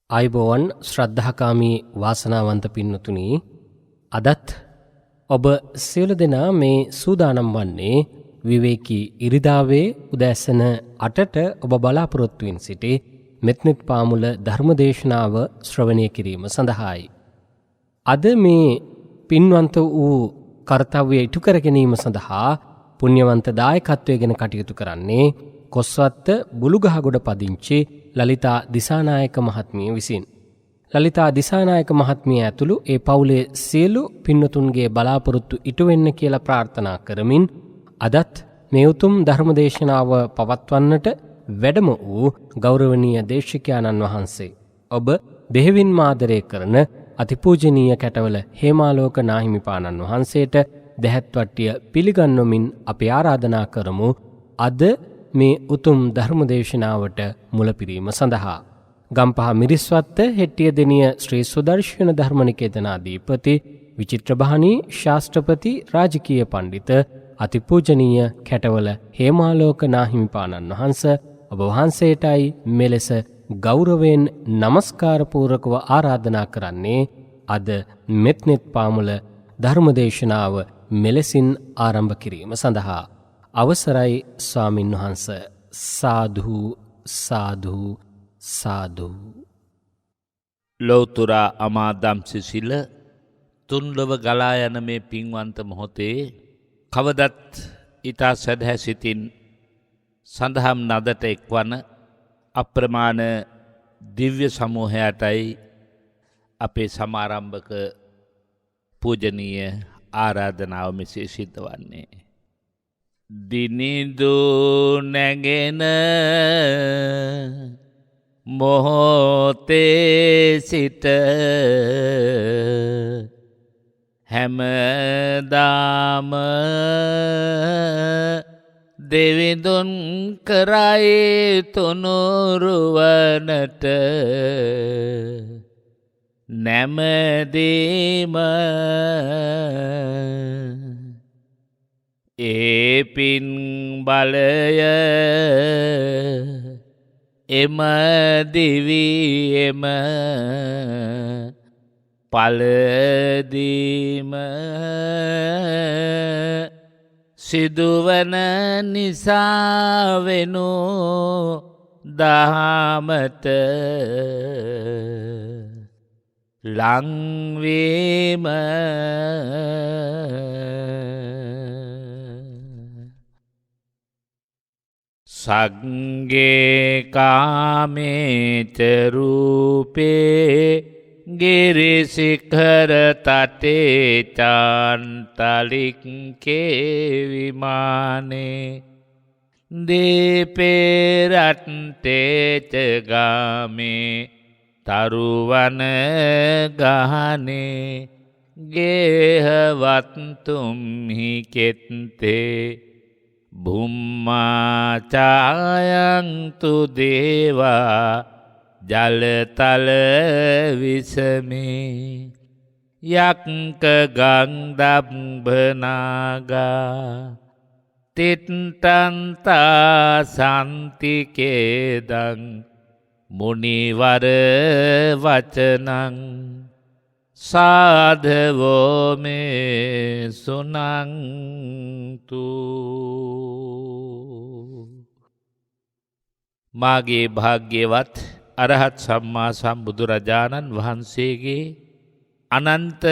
ආයුබෝවන් ශ්‍රද්ධාකාමී වාසනාවන්ත පින්නතුනි, අදත් ඔබ සියලු දෙනා මේ සූදානම් වන්නේ විවේකී ඉරිදාවේ උදෑසන 8ට ඔබ බලාපොරොත්තුවෙන් සිටි මෙත්නෙත් පාමුල ධර්මදේශනාව ශ්‍රවණය කිරීම සඳහායි. අද මේ පින්වන්ත වූ කර්තව්‍ය ඉටු කර ගැනීම සඳහා පුණ්‍යවන්ත දායකත්වයෙන් කටයුතු කරන්නේ කොස්වත්ත බුලුගහගොඩ පදිංචි ලලිතා දිසානායක මහත්මිය විසින්. ලලිතා දිසානායක මහත්මිය ඇතුළු ඒ පවුලේ සියලු පින්නතුන්ගේ බලාපොරොත්තු ඉටු වෙන්න කියලා ප්‍රාර්ථනා කරමින් අදත් මේ උතුම් ධර්මදේශනාව පවත්වන්නට වැඩම වූ ගෞරවනීය දේශිකානන් වහන්සේ ඔබ බෙහෙවින් ආදරය කරන අතිපූජනීය කැටවල හේමාලෝක නාහිමිපාණන් වහන්සේට දැහැත්වට්ටිය පිළිගන්වමින් අපි ආරාධනා කරමු අද මේ උතුම් ධර්මදේශනාවට මුලපිරීම සඳහා. ගම්පහ මිරිස්වත්ත හෙට්ටිය දෙනිය ශ්‍රී සුදර්ශන ධර්මනිකේතනාධිපති විචිත්‍රභානී ශාස්ත්‍රපති රාජකීය පණ්ඩිත අතිපූජනීය කැටවල හේමාලෝක නාහිමිපාණන් වහන්ස ඔබ වහන්සේටයි මෙලෙස ගෞරවයෙන් නමස්කාරපූර්වකව ආරාධනා කරන්නේ අද මෙත්නෙත් පාමුල ධර්මදේශනාව මෙලෙසින් ආරම්භ කිරීම සඳහා. අවසරයි ස්වාමින් වහන්ස. සාදු සාදු සාදු. ලෞතුරා අමාදම් සිසිල තුන්ලොව ගලා යන මේ පින්වන්ත මොහොතේ කවදත් ඊතා සදහැ සිතින් සඳහම් නදට එක්වන අප්‍රමාණ දිව්‍ය සමූහයටයි අපේ සමාරම්භක පූජනීය ආරාධනාව මෙසේ සිද්ධ වන්නේ. දිනිදු නැගෙන මොහොතේ සිට හැමදාම දෙවිඳුන් කරයි තුනුරුවනට නැමදීම ඒ පින් බලය එම දිවියෙම පලදීම සිදුවන නිසාවෙනු දහමට ලංවීම සග්ගේ කාමේච රූපේ ගිරිසිඛර තටේ චාන්තලික්කේ විමානේ දීපේ රට්ටේච ගාමේ තරුවන ගහනේ ගේහවත්තුම්හි කෙත්තේ බුම්මාචායන්තු දේවා ජලතල විසමේ යක්ක ගංදබ්බනාගා තිට්ටන්තා සන්තිකේදං මුනිවර වචනං සාධවෝ මේ සුනන්තු. මාගේ භාග්‍යවත් අරහත් සම්මා සම්බුදුරජාණන් වහන්සේගේ අනන්ත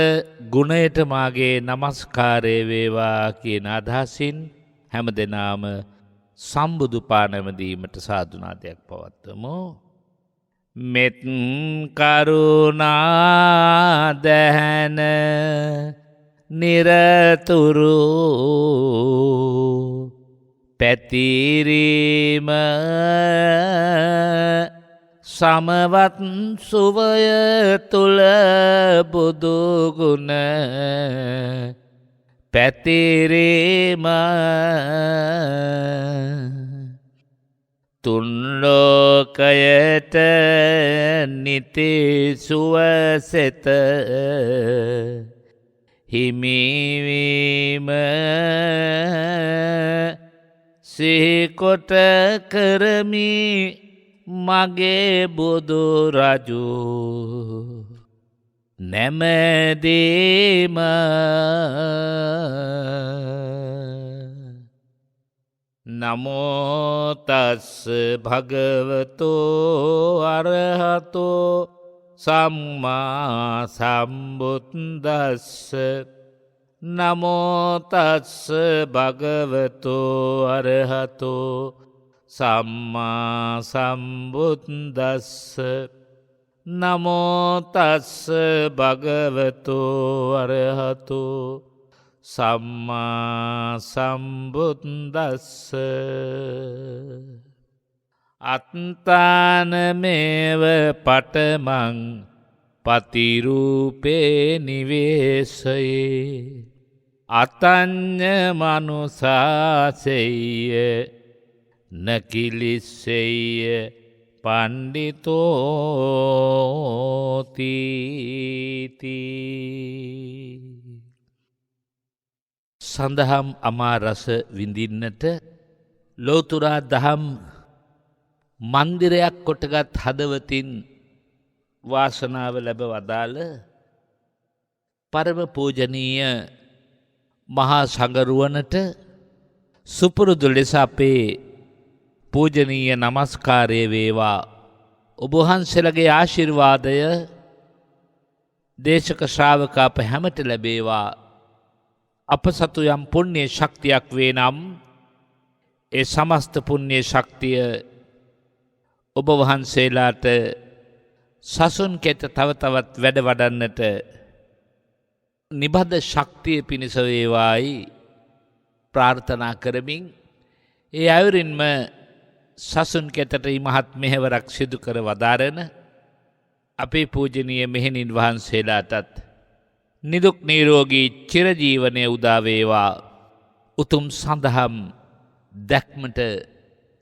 ගුණයට මාගේ නමස්කාරය වේවා කියන අදහසින් හැම දෙනාම සම්බුදු පානමදීමට සාදුනාදයක් පවත්වමු. මෙත් කරුණා දැහැන නිරතුරු පැතිරීම සමවත් සුවය තුල බුදුගුණ පැතිරීම තුන් ලෝකයට නිති සුවසෙත හිමිවීම සිහිකොට කරමි මගේ බුදු රජු නැමදීම නමෝ තස්ස භගවතෝ අරහතෝ සම්මා සම්බුද්දස්ස නමෝ තස්ස භගවතෝ අරහතෝ සම්මා සම්බුද්දස්ස නමෝ තස්ස භගවතෝ අරහතෝ සම්මා සම්බුද්දස්ස අත්තානමේව පඨමං පතිරූපේ නිවේසයේ අතඤ්ඤ මනුසාසෙය්‍ය නකිලිස්සෙය්‍ය පණ්ඩිතෝති. සඳහම් අමා රස විඳින්නට ලෝතුරා දහම් මන්දිරයක් කොටගත් හදවතින් වාසනාව ලැබ වදාළ පරම පූජනීය මහා සංඝරුවනට සුපුරුදු ලෙස අපේ පූජනීය නමස්කාරය වේවා. ඔබ වහන්සේලගේ ආශිර්වාදය දේශක ශ්‍රාවක අප හැමට ලැබේවා. අප සතු යම් පුණ්‍ය ශක්තියක් වේ නම් ඒ සමස්ත පුණ්‍ය ශක්තිය ඔබ වහන්සේලාට සසුන් කෙත තව තවත් වැඩ වඩන්නට නිබඳ ශක්තිය පිණිස වේවායි ප්‍රාර්ථනා කරමින් ඒ අයුරින්ම සසුන් කෙතට ඉමහත් මෙහෙවරක් සිදු කර වදාරන අපේ පූජනීය මෙහෙණින් වහන්සේලාටත් නිදුක් නිරෝගී චිරජීවනය උදා වේවා. උතුම් සඳහම් දැක්මට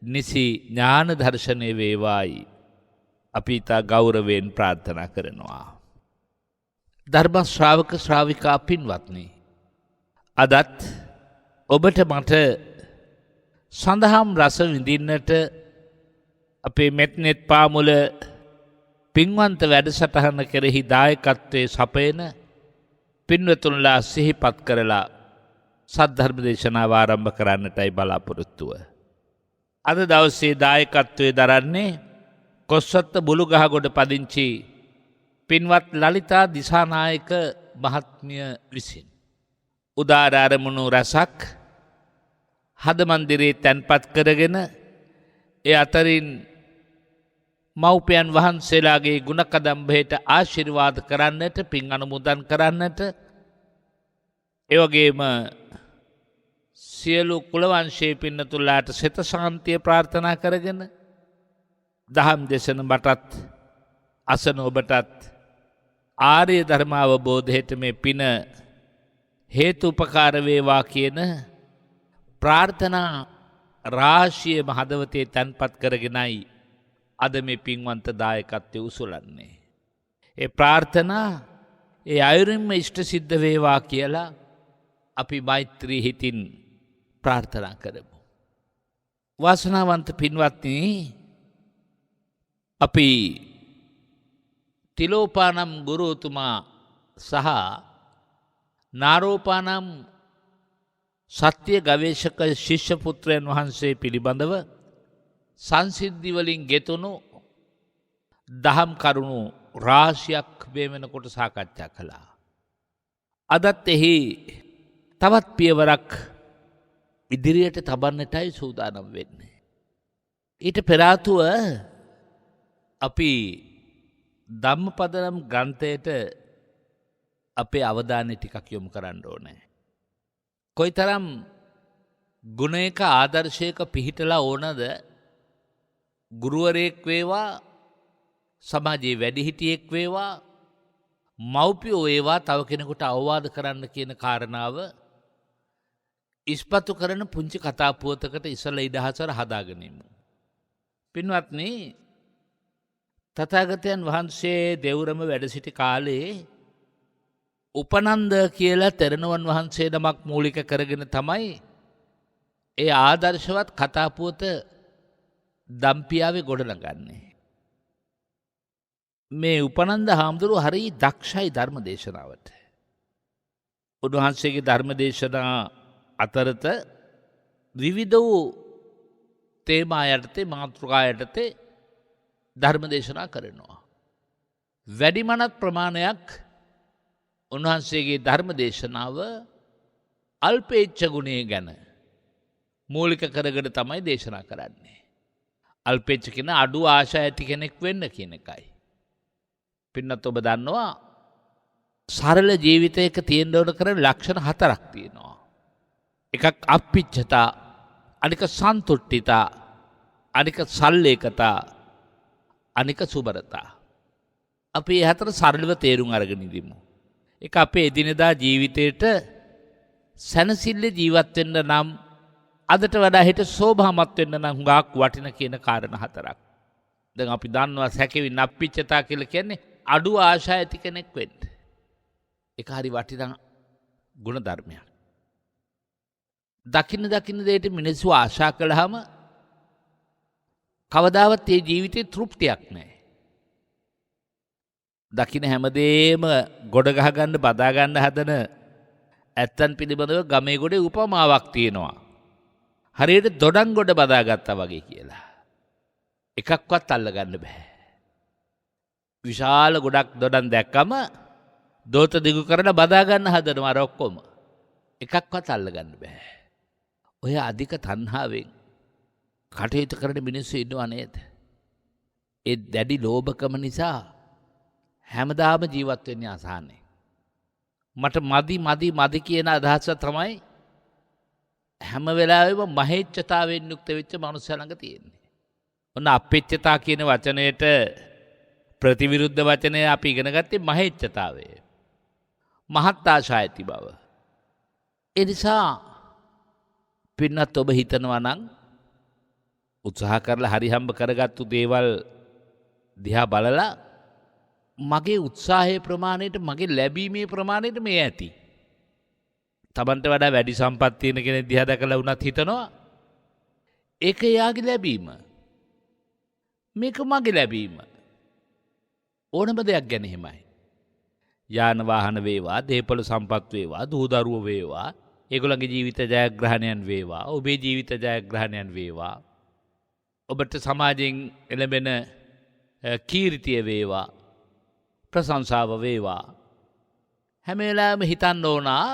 නිසි ඥාන දර්ශනය වේවායි අපි තා ගෞරවයෙන් ප්‍රාර්ථනා කරනවා. ධර්ම ශ්‍රාවක ශ්‍රාවිකා පින්වත්නි, අදත් ඔබට මට සඳහම් රස විඳින්නට අපේ මෙත්නෙත් පාමුල පින්වන්ත වැඩසටහන කෙරෙහි දායකත්වයේ සපයන පින්වතුන්ලා සිහිපත් කරලා සද්ධර්ම දේශනාව ආරම්භ කරන්නටයි බලාපොරොත්තුව. අද දවසේ දායකත්වයේ දරන්නේ කොස්වත්ත බුලුගහගොඩ පදිංචි පින්වත් ලලිතා දිසානායක මහත්මිය විසින්. උදාර අරමුණු රසක් හද මන්දිරේ තැන්පත් කරගෙන ඒ අතරින් මව්පියන් වහන්සේලාගේ ගුණකදම්බයට ආශිර්වාද කරන්නට, පින් අනුමෝදන් කරන්නට, එවැගේම සියලු කුලවංශයේ පින්නතුලාට සිත ශාන්තිය ප්‍රාර්ථනා කරගෙන දහම් දේශන මටත් අසන ඔබටත් ආර්ය ධර්ම අවබෝධයට මේ පින හේතු උපකාර වේවා කියන ප්‍රාර්ථනා රාශියම හදවතේ තැන්පත් කරගෙනයි අද මේ පින්වන්ත දායකත්වය උසුලන්නේ. ඒ ප්‍රාර්ථනා ඒ අයුරින්ම ඉෂ්ට සිද්ධ වේවා කියලා අපි මෛත්‍රී හිතින් ප්‍රාර්ථනා කරමු. වාසනාවන්ත පින්වත්නි, අපි තිලෝපානම් ගුරුතුමා සහ නාරෝපානම් සත්‍ය ගවේෂක ශිෂ්‍ය පුත්‍රයන් වහන්සේ පිළිබඳව සංසිද්ධි වලින් ගෙතුණු දහම් කරුණු රාශියක් මේ වෙනකොට සාකච්ඡා කළා. අදත් එහි තවත් පියවරක් ඉදිරියට තබන්නටයි සූදානම් වෙන්නේ. ඊට පෙර ආතුව අපි ධම්මපදනම් ග්‍රන්ථයට අපේ අවධානය ටිකක් යොමු කරන්න ඕනේ. කොයිතරම් ගුණයක ආදර්ශයක පිහිටලා ඕනද ගුරුවරයෙක් වේවා, සමාජයේ වැඩිහිටියෙක් වේවා, මව්පියෝ වේවා තව කෙනෙකුට අවවාද කරන්න කියන කාරණාව ඉස්පතු කරන පුංචි කතා පුවතකට ඉස්සලා ඉදහසර හදාගනිමු. පින්වත්නි, තථාගතයන් වහන්සේ දෙව්රම වැඩ සිටි කාලේ උපනන්ද කියලා තෙරණුවන් වහන්සේ නමක් මූලික කරගෙන තමයි ඒ ආදර්ශවත් කතා පුවත දම්පියාවේ ගොඩනගන්නේ. මේ උපනන්ද හාමුදුරුව හරි දක්ෂයි ධර්ම දේශනාවට. උන්වහන්සේගේ ධර්ම දේශනා අතරත විවිධ වූ තේමා යටතේ මාතෘකා යටතේ ධර්ම දේශනා කරනවා. වැඩිමනත් ප්‍රමාණයක් උන්වහන්සේගේ ධර්ම දේශනාව අල්පේච්ඡ ගුණය ගැන මූලික කරගෙන තමයි දේශනා කරන්නේ. අල්පේච්ඡ කියන අඩු ආශා ඇති කෙනෙක් වෙන්න කියන එකයි. පින්නත් ඔබ දන්නවා සරල ජීවිතයක තියෙන්න ඕන කරන ලක්ෂණ 4ක් තියෙනවා. එකක් අප්පිච්ඡතා, අනික සන්තුට්ඨිතා, අනික සල්ලේකතා, අනික සුබරතා. අපි මේ හතර සරලව තේරුම් අරගෙන ඉදිමු. ඒක අපේ එදිනෙදා ජීවිතේට සැනසille ජීවත් වෙන්න නම් අදට වඩා හෙට සෝභාමත් වෙන්න නම් හුඟක් වටින කියන කාරණා 4ක්. දැන් අපි දන්නවා සැකෙවින් අප්පිච්ඡතා කියලා කියන්නේ අඩු ආශා ඇති කෙනෙක් වෙන්න. ඒක හරි වටිනා ගුණ ධර්මයක්. දකින්න දෙයට මිනිස්සු ආශා කළාම කවදාවත් ඒ ජීවිතේ තෘප්තියක් නැහැ. දකින්න හැමදේම ගොඩ ගහ ගන්න බදා ගන්න හදන ඇත්තන් පිළිබඳව ගමේ ගොඩේ උපමාවක් තියෙනවා. හරියට දොඩම් ගොඩ බදාගත්තා වගේ කියලා. එකක්වත් අල්ලගන්න බෑ. විශාල ගොඩක් දොඩම් දැක්කම දෝත දිගු කරලා බදා ගන්න හදනවා අර ඔක්කොම. එකක්වත් අල්ලගන්න බෑ. ඔය අධික තණ්හාවෙන් කටයුතු කරන මිනිස්සු ඉන්නවා නේද? ඒ දැඩි ලෝභකම නිසා හැමදාම ජීවත් වෙන්නේ අසහනේ. මට මදි කියන අදහස තමයි හැම වෙලාවෙම මහේච්ඡතාවෙන් යුක්ත වෙච්ච මනුස්සය ළඟ තියෙන්නේ. ඔන්න අපේච්ඡතා කියන වචනයට ප්‍රතිවිරුද්ධ වචනය අපි ඉගෙන ගත්තේ මහේච්ඡතාවය. මහත් ආශා ඇති බව. ඒ නිසා පින්නත් ඔබ හිතනවා නම් උත්සාහ කරලා හරි හම්බ කරගත්තු දේවල් දිහා බලලා මගේ උත්සාහයේ ප්‍රමාණයට මගේ ලැබීමේ ප්‍රමාණයට මේ ඇති. තමන්ට වඩා වැඩි සම්පත් තියෙන කෙනෙක් දිහා දැකලා වුණත් හිතනවා ඒක යාගේ ලැබීම. මේක මගේ ලැබීම. ඕනම දෙයක් ගැන එහෙමයි. යාන වාහන වේවා, දේපොළ සම්පත් වේවා, දූ දරුවෝ වේවා, ඒගොල්ලන්ගේ ජීවිත ජයග්‍රහණයන් වේවා, ඔබේ ජීවිත ජයග්‍රහණයන් වේවා. ඔබට සමාජයෙන් එළඹෙන කීර්තිය වේවා, ප්‍රශංසාව වේවා. හැම වෙලාවෙම හිතන්න ඕනා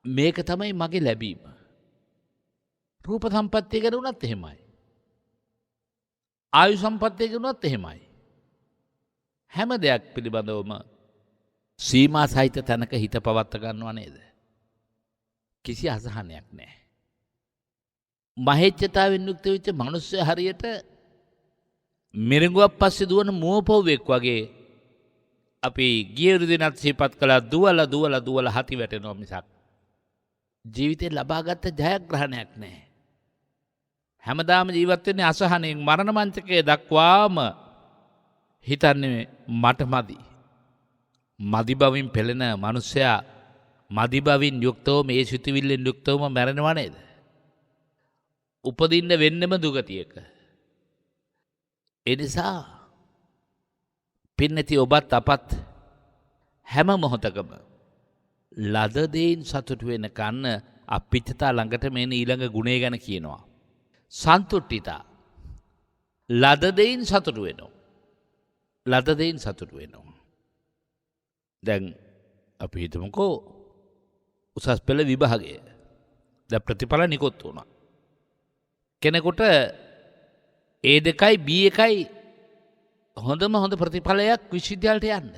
මේක තමයි මගේ ලැබීම. රූප සම්පත්තිය ගැන උනත් එහෙමයි. ආයු සම්පත්තිය ගැන උනත් එහෙමයි. හැම දෙයක් පිළිබඳවම සීමා සහිත තැනක හිත පවත්ව ගන්නව නේද? කිසි අසහනයක් නැහැ. මහේච්ඡතාවෙන් යුක්ත වෙච්ච මිනිස්සු හරියට මිරිඟුවක් පස්සේ දුවන මෝපොවෙක් වගේ අපි ගියරු දිනත් සිහිපත් කළා දුවලා හති වැටෙනවා මිසක් ජීවිතේ ලබාගත් ජයග්‍රහණයක් නැහැ. හැමදාම ජීවත් වෙන්නේ අසහනෙන් මරණ මංචකයේ දක්වාම හිතන්නේ මට මදි බවින් පෙළෙන මිනිසයා මදි බවින් යුක්තව මේ සිතුවිල්ලෙන් යුක්තවම මැරෙනව නේද? උපදින්න වෙන්නෙම දුගතියක. ඒ නිසා පින්නති ඔබත් අපත් හැම මොහොතකම ලද දෙයින් සතුටු වෙන කන්න අපිච්චතා ළඟට මේන ඊළඟ ගුණය ගැන කියනවා. සන්තුට්ඨිතා. ලද දෙයින් සතුටු වෙනවා. ලද දෙයින් සතුටු වෙනවා. දැන් අපි හිතමුකෝ උසස් පෙළ විභාගය. දැන් ප්‍රතිඵල නිකුත් වුණා. කෙනෙකුට A2යි B1යි හොඳම හොඳ ප්‍රතිඵලයක් විශ්වවිද්‍යාලයට යන්න.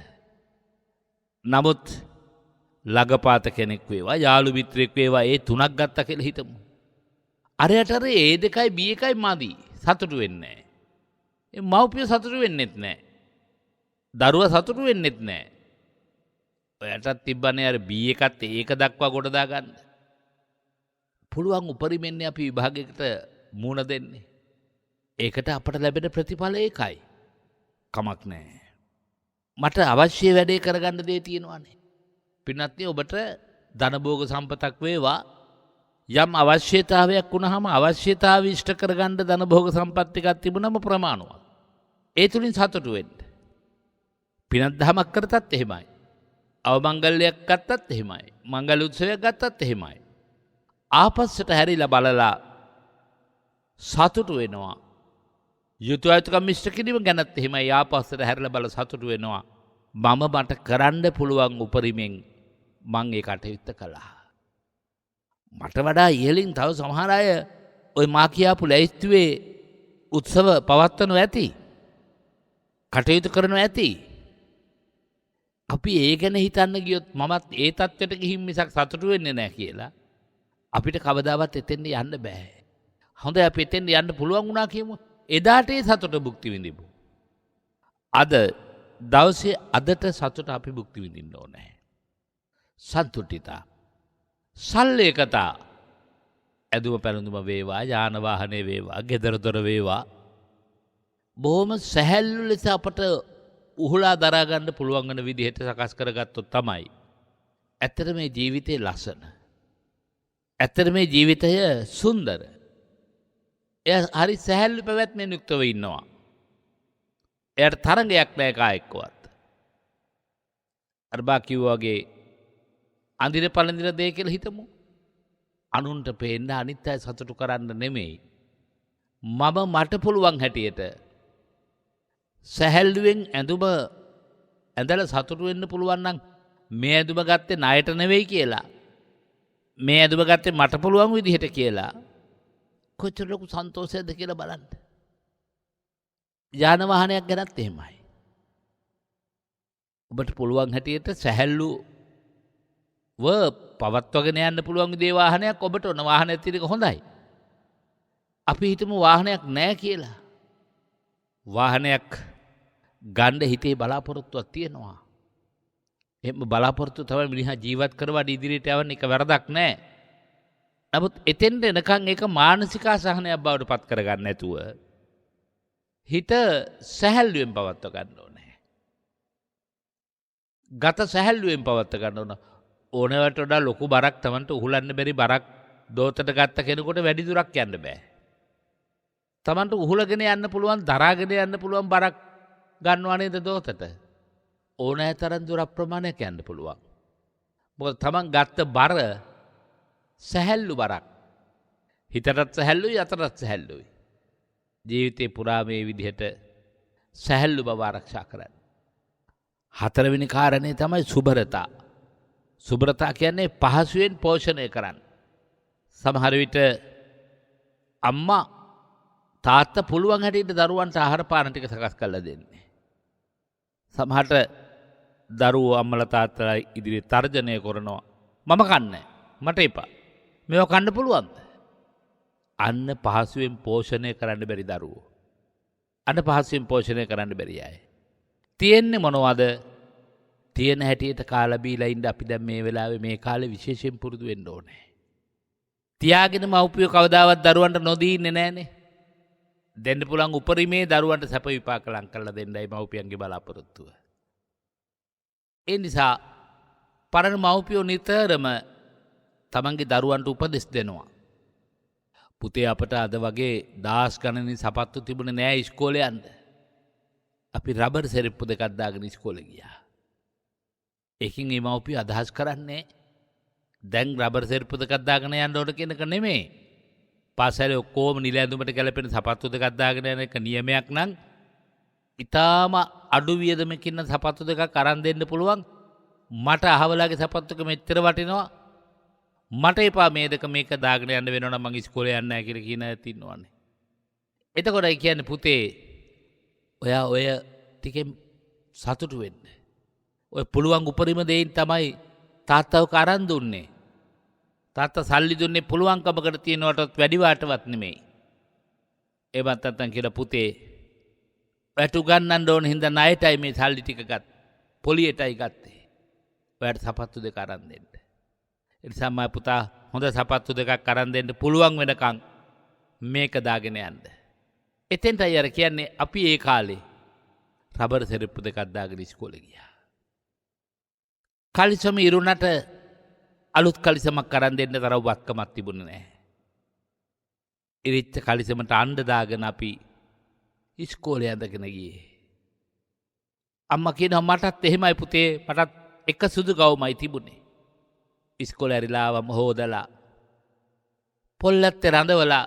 නමුත් ළඟපාත කෙනෙක් වේවා යාළු මිත්‍රෙක් වේවා ඒ තුනක් ගත්තා කියලා හිතමු. අරයට අර A2යි B1යි මදි. සතුටු වෙන්නේ නැහැ. ඒ මව්පිය සතුටු වෙන්නෙත් නැහැ. දරුවා සතුටු වෙන්නෙත් නැහැ. ඔයටත් තිබ්බනේ අර B1ත් ඒක දක්වා කොට දාගන්න. පුළුවන් උපරිමෙන්නේ අපි විභාගයකට මූණ දෙන්නේ. ඒකට අපට ලැබෙන ප්‍රතිඵල ඒකයි. කමක් නැහැ. මට අවශ්‍ය වැඩේ කරගන්න දේ තියෙනවානේ. පින්වත්නි ඔබට ධනභෝග සම්පතක් වේවා, යම් අවශ්‍යතාවයක් වුණාම අවශ්‍යතාව ඉෂ්ට කරගන්න ධන භෝග සම්පත් ටිකක් තිබුණම ප්‍රමාණවත්. ඒ තුලින් සතුටු වෙන්න. පිනක් දහමක් කරතත් එහෙමයි. අවමංගල්‍යයක් ගත්තත් එහෙමයි. මංගල උත්සවයක් ගත්තත් එහෙමයි. ආපස්සට හැරිලා බලලා සතුටු වෙනවා. යුතුයතුකම් ඉෂ්ට කිරීම ගැනත් එහෙමයි. ආපස්සට හැරිලා බල සතුටු වෙනවා. මම මට කරන්න පුළුවන් උපරිමෙන් මං ඒ කටයුත්ත කළා. මට වඩා ඉහළින් තව සමහර අය ওই මා කියාපු ලැයිස්තුවේ උත්සව පවත්වනු ඇති. කටයුතු කරනු ඇති. අපි ඒ ගැන හිතන්න ගියොත් මමත් ඒ තත්ත්වයට ගිහින් මිසක් සතුටු වෙන්නේ නැහැ කියලා අපිට කවදාවත් එතෙන්ට යන්න බෑ. හොඳයි අපි එතෙන්ට යන්න පුළුවන් වුණා කියමු. එදාට ඒ සතුට භුක්ති විඳිමු. අද දවසේ අදට සතුට අපි භුක්ති විඳින්න ඕනේ. සන්තුෂ්ඨිතා සල්ලේකතා ඇදුම පැළඳුම වේවා යාන වාහනේ වේවා ගෙදර දොර වේවා බොහොම සැහැල්ලු ලෙස අපට උහුලා දරා ගන්න පුළුවන් වෙන විදිහට සකස් කරගත්තොත් තමයි ඇත්තට මේ ජීවිතේ ලස්සන. ඇත්තට මේ ජීවිතය සුන්දර. එය හරි සැහැල්ලු පැවැත්මෙන් යුක්තව ඉන්නවා. එයාට තරංගයක් නැහැ කායකවත්. අර බා කිව්වා වගේ අඳිර පළඳින දේ කියලා හිතමු. අනුන්ට පේන්න අනිත් අය සතුටු කරන්න නෙමෙයි. මම මට පුළුවන් හැටියට සැහැල්ලුවෙන් ඇඳුම ඇඳලා සතුටු වෙන්න පුළුවන් නම් මේ ඇඳුම ගත්තේ ණයට නෙවෙයි කියලා. මේ ඇඳුම ගත්තේ මට පුළුවන් විදිහට කියලා. කොච්චර ලොකු සන්තෝෂයක්ද කියලා බලන්න. යාන වාහනයක් ගැනත් එහෙමයි. ඔබට පුළුවන් හැටියට සැහැල්ලු පවත්වගෙන යන්න පුළුවන් දේ වාහනයක් ඔබට ඕන වාහනයක් තියෙන එක හොඳයි. අපි හිතමු වාහනයක් නැහැ කියලා. වාහනයක් ගන්න හිතේ බලාපොරොත්තුවක් තියෙනවා. එහෙම බලාපොරොත්තු තමයි මිනිහා ජීවත් කරවන්න ඉදිරියට යවන්න එක වැරදක් නැහැ. නමුත් එතෙන්ට එනකන් ඒක මානසික අසහනයක් බවට පත් කරගන්න නැතුව හිත සැහැල්ලුවෙන් පවත්ව ගන්න ඕනේ. ගත සැහැල්ලුවෙන් පවත්ව ගන්න ඕන. ඕනෑවට වඩා ලොකු බරක් Tamanට උහුලන්න බැරි බරක් දෝතට ගත්ත කෙනෙකුට වැඩි දුරක් යන්න බෑ. Tamanට උහුලගෙන යන්න පුළුවන් දරාගෙන යන්න පුළුවන් බරක් ගන්නවා නේද දෝතට? ඕනෑ තරම් දුර ප්‍රමාණයක් යන්න පුළුවන්. මොකද Taman ගත්ත බර සැහැල්ලු බරක්. හිතටත් සැහැල්ලුයි අතටත් සැහැල්ලුයි. ජීවිතේ පුරා මේ විදිහට සැහැල්ලු බව ආරක්ෂා කරන්න. හතරවෙනි කාරණේ තමයි සුබරතා. සුබරතා කියන්නේ පහසුවෙන් පෝෂණය කරන්න. සමහර විට අම්මා තාත්තා පුළුවන් හැටියට දරුවන්ට ආහාර පාන ටික සකස් කරලා දෙන්නේ. සමහරට දරුවෝ අම්මලා තාත්තලා ඉදිරියේ තර්ජනය කරනවා. මම කන්නේ මට එපා. මේවා කන්න පුළුවන්ද? අන්න පහසුවෙන් පෝෂණය කරන්න බැරි දරුවෝ. අන්න පහසුවෙන් පෝෂණය කරන්න බැරි අය. තියෙන්නේ මොනවද? තියෙන හැටියට කාලා බීලා ඉන්න අපි දැන් මේ වෙලාවේ මේ කාලේ විශේෂයෙන් පුරුදු වෙන්න ඕනේ. තියාගෙන මව්පියෝ කවදාවත් දරුවන්ට නොදී ඉන්නේ නැහනේ. දෙන්න පුළුවන් උපරිමේ දරුවන්ට සැප විපාක ලං කරලා දෙන්නයි මව්පියන්ගේ බලාපොරොත්තුව. ඒ නිසා පරණ මව්පියෝ නිතරම තමන්ගේ දරුවන්ට උපදෙස් දෙනවා. පුතේ අපට අද වගේ දාස් ගණනින් සපත්තු තිබුණේ නෑ ඉස්කෝලේ යන්න. අපි රබර් සෙරෙප්පු දෙකක් දාගෙන ඉස්කෝලේ ගියා. ඒකින් මේ මව්පියෝ අදහස් කරන්නේ දැන් රබර් සෙරෙප්පු දෙකක් දාගෙන යන්න ඕන කියන එක නෙමෙයි. පාසලේ ඔක්කොම නිල ඇඳුමට ගැලපෙන සපත්තු දෙකක් දාගෙන යන එක නියමයක් නම් ඊටාම අඩු වියදමකින් සපත්තු දෙකක් අරන් දෙන්න පුළුවන්. මට අහවලාගේ සපත්තුක මෙච්චර වටිනවා. මට එපා මේ දෙක මේක දාගෙන යන්න වෙනවා නම් මං ඉස්කෝලේ යන්නේ නැහැ කියලා කියන ඇත් ඉන්නවනේ. එතකොටයි කියන්නේ පුතේ ඔයා ඔය ටිකෙන් සතුටු වෙන්න. ඔය පුළුවන් උපරිම දෙයින් තමයි තාත්තව කරන් දුන්නේ. තාත්තා සල්ලි දුන්නේ පුළුවන්කමකට තියෙනවටත් වැඩි වාටවත් නෙමෙයි. ඒවත් නැත්තම් කියලා පුතේ වැටු ගන්නන්න ඕන හින්දා ණයටයි මේ සල්ලි ටික ගත්. පොලියටයි ගත්තේ. ඔයාට සපත්තු දෙක අරන් දෙන්න. ඒ නිසා මම පුතා හොඳ සපත්තු දෙකක් අරන් දෙන්න පුළුවන් වෙනකන් මේක දාගෙන යන්න. එතෙන්ටයි අර කියන්නේ අපි ඒ කාලේ රබර් සෙරෙප්පු දෙකක් දාගෙන ඉස්කෝලේ ගියා. කලිසම ඉරුණට අලුත් කලිසමක් කරන් දෙන්න තරම් වත්කමක් තිබුණේ නැහැ. ඉරිච්ච කලිසමට අඬ දාගෙන අපි ඉස්කෝලේ ඇඳගෙන ගියේ. අම්මා කියනවා මටත් එහෙමයි පුතේ මටත් එක සුදු ගවුමයි තිබුණේ. ඉස්කෝලේ ඇරිලා ආවම හොදලා පොල්ලත්තේ රඳවලා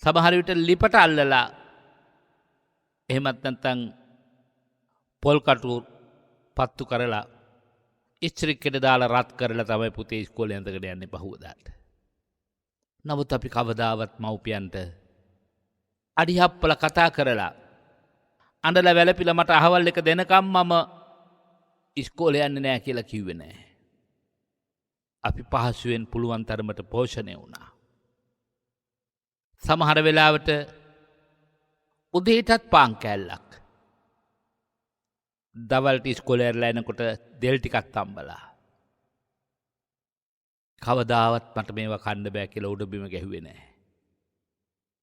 සමහර විට ලිපට අල්ලලා එහෙමත් නැත්නම් පොල් කටු පත්තු කරලා ඉස්ත්‍රික්කෙට දාලා රත් කරලා තමයි පුතේ ඉස්කෝලේ ඇඳගෙන යන්නේ පහුවදාට. නමුත් අපි කවදාවත් මව්පියන්ට අඩිහප්පල කතා කරලා අඬලා වැළපිලා මට අහවල් එක දෙනකම් මම ඉස්කෝලේ යන්නේ නැහැ කියලා කිව්වේ නැහැ. අපි පහසුවෙන් පුළුවන් තරමට පෝෂණය වුණා. සමහර වෙලාවට උදේටත් පාන් කෑල්ලක්. දවල්ට ඉස්කෝලේ ඇරලා එනකොට දෙල් ටිකක් තම්බලා. කවදාවත් මට මේවා කන්න බෑ කියලා උඩ බිම ගැහුවේ නැහැ.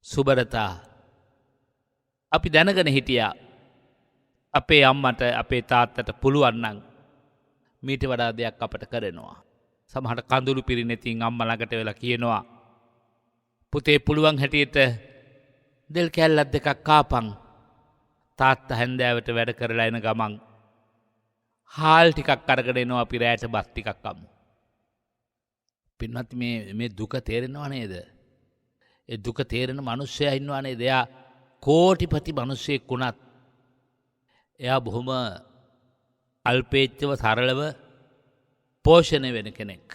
සුබරතා අපි දැනගෙන හිටියා අපේ අම්මට අපේ තාත්තට පුළුවන් නම් මීට වඩා දෙයක් අපට කරනවා. සමහර කඳුළු පිරිනැතින් අම්මා ළඟට වෙලා කියනවා පුතේ පුළුවන් හැටියට දෙල් කෑල්ලක් දෙකක් කාපන්. තාත්තා හැන්දෑවට වැඩ කරලා එන ගමන් හාල් ටිකක් අරගෙන එනවා අපි රැයට බත් ටිකක් අම්මු. පින්වත් මේ දුක තේරෙනව නේද? ඒ දුක තේරෙන මිනිස්සයා ඉන්නවා නේද? එයා කෝටිපති මිනිසෙක් වුණත් එයා බොහොම අල්පේච්ඡව සරලව පෝෂණය වෙන කෙනෙක්.